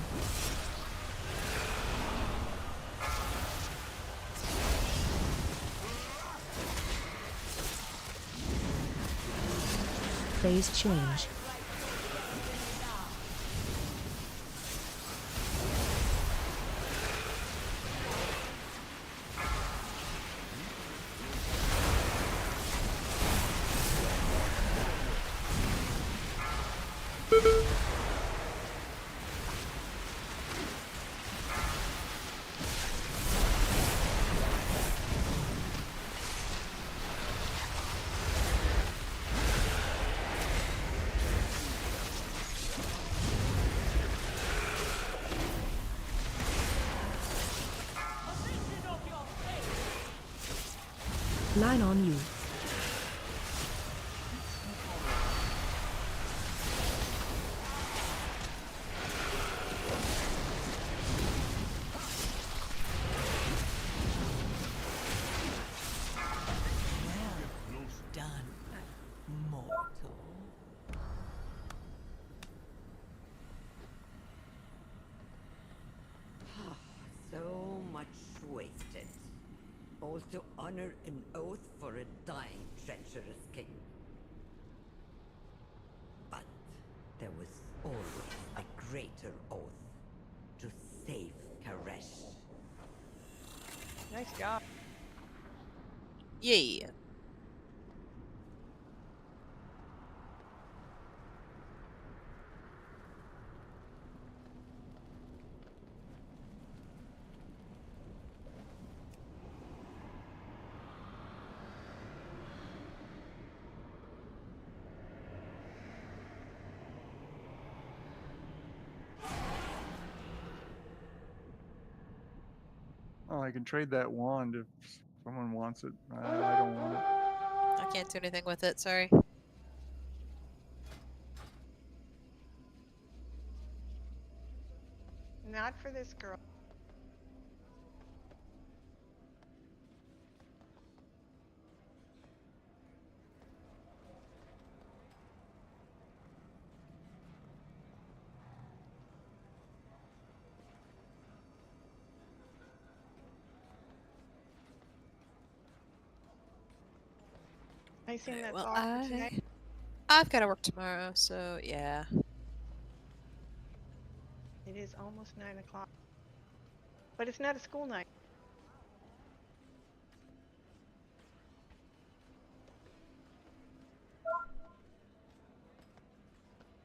S13: Phase change. Line on you.
S8: Well done, mortal.
S15: So much wasted. All to honor an oath for a dying, treacherous king. But there was always a greater oath to save Karesh.
S6: Nice job.
S2: Yeah.
S5: Oh, I can trade that wand if someone wants it. I don't want it.
S2: I can't do anything with it, sorry.
S6: Not for this girl. I seen that
S2: Well,
S6: offer tonight.
S2: I've got to work tomorrow, so yeah.
S6: It is almost 9 o'clock. But it's not a school night.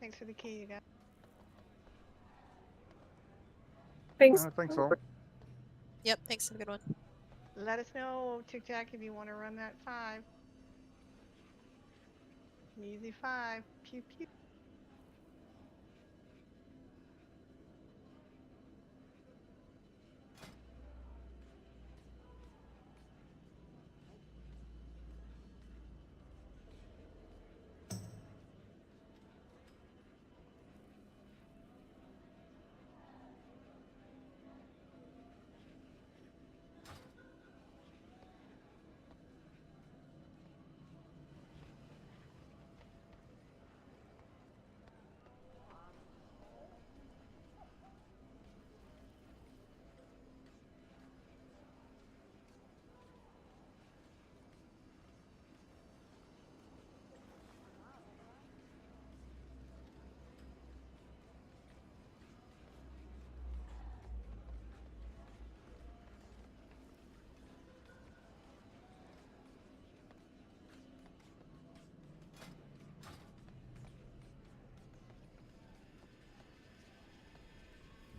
S6: Thanks for the key, you guys.
S11: Thanks.
S5: I think so.
S2: Yep, thanks. Have a good one.
S6: Let us know, Tic Tac, if you want to run that 5. Easy 5. Pew pew.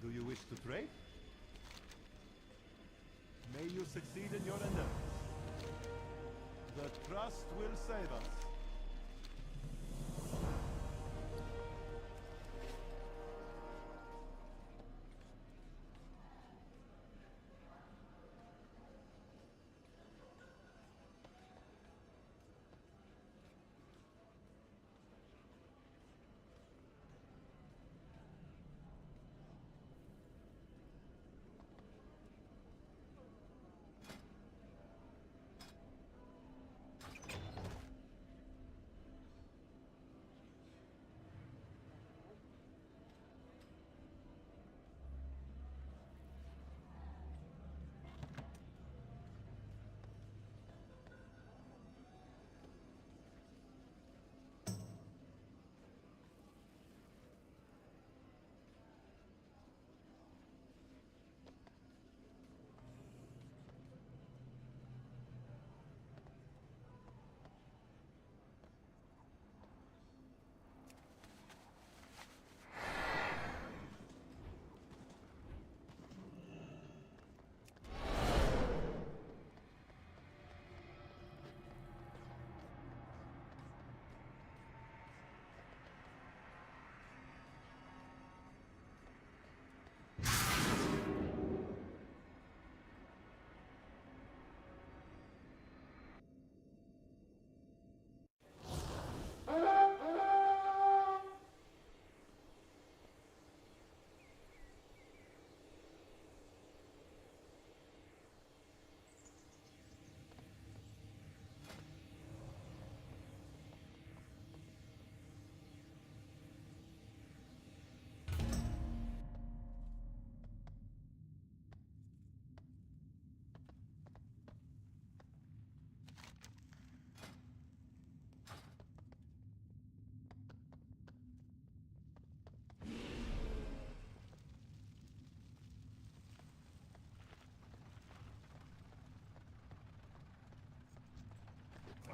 S9: Do you wish to trade? May you succeed in your endeavors. The trust will save us.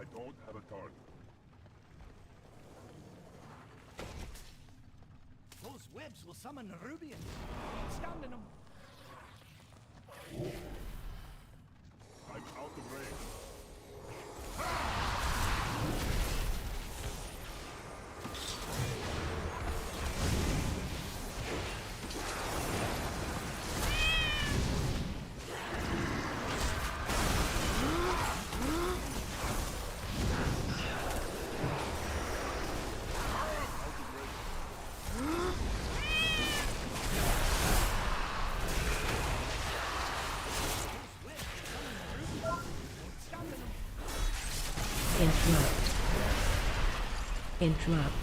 S21: I don't have a target.
S12: Those webs will summon the Rubian. Standing them.
S21: I'm out of range.
S13: Interrupt.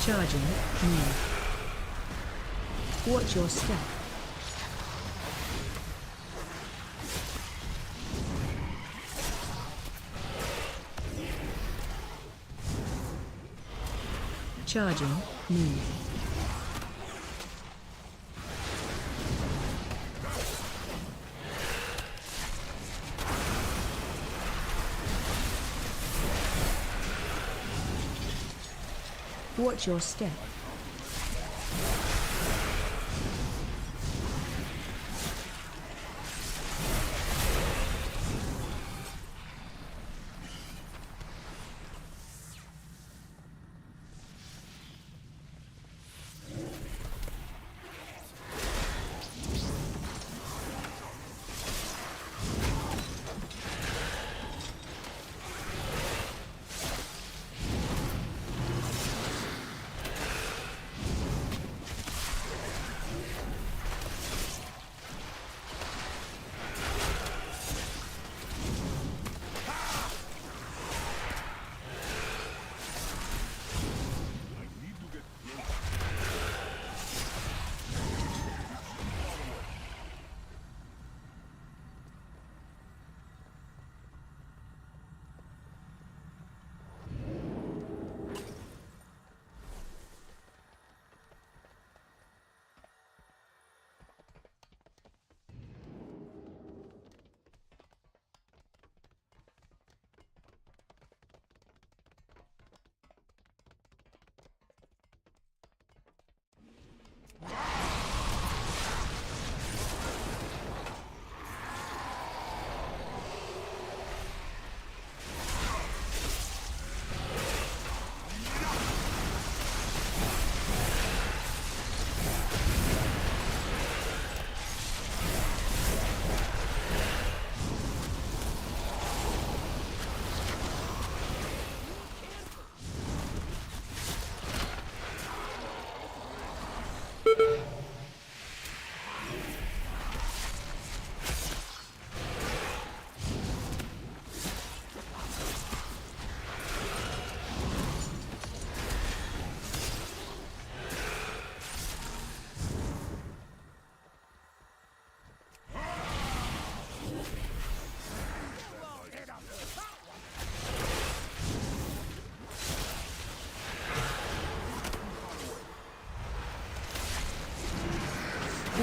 S13: Charging. Move. Watch your step. Charging. Move. Watch your step.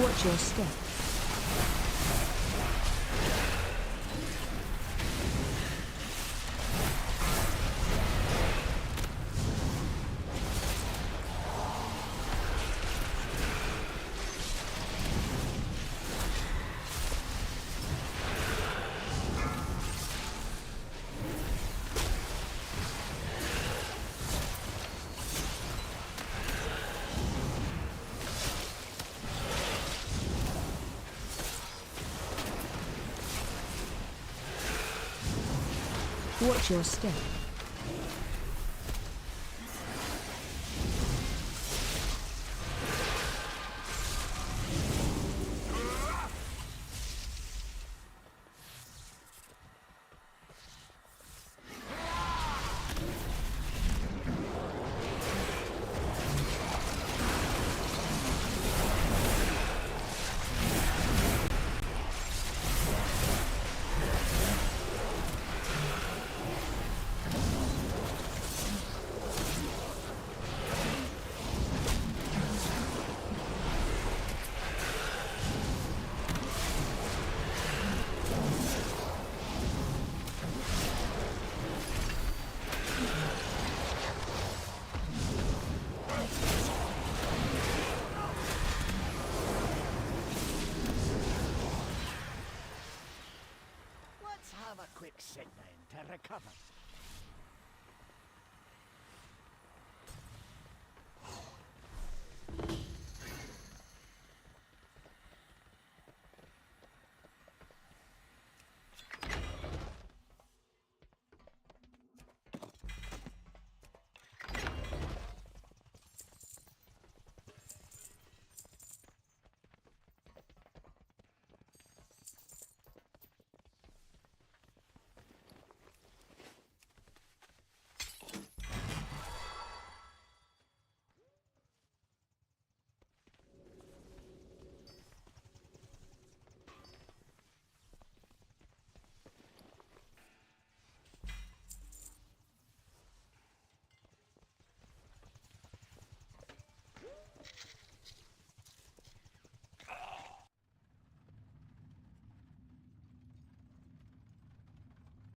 S13: Watch your step. Watch your step.
S12: Let's have a quick sit down to recover.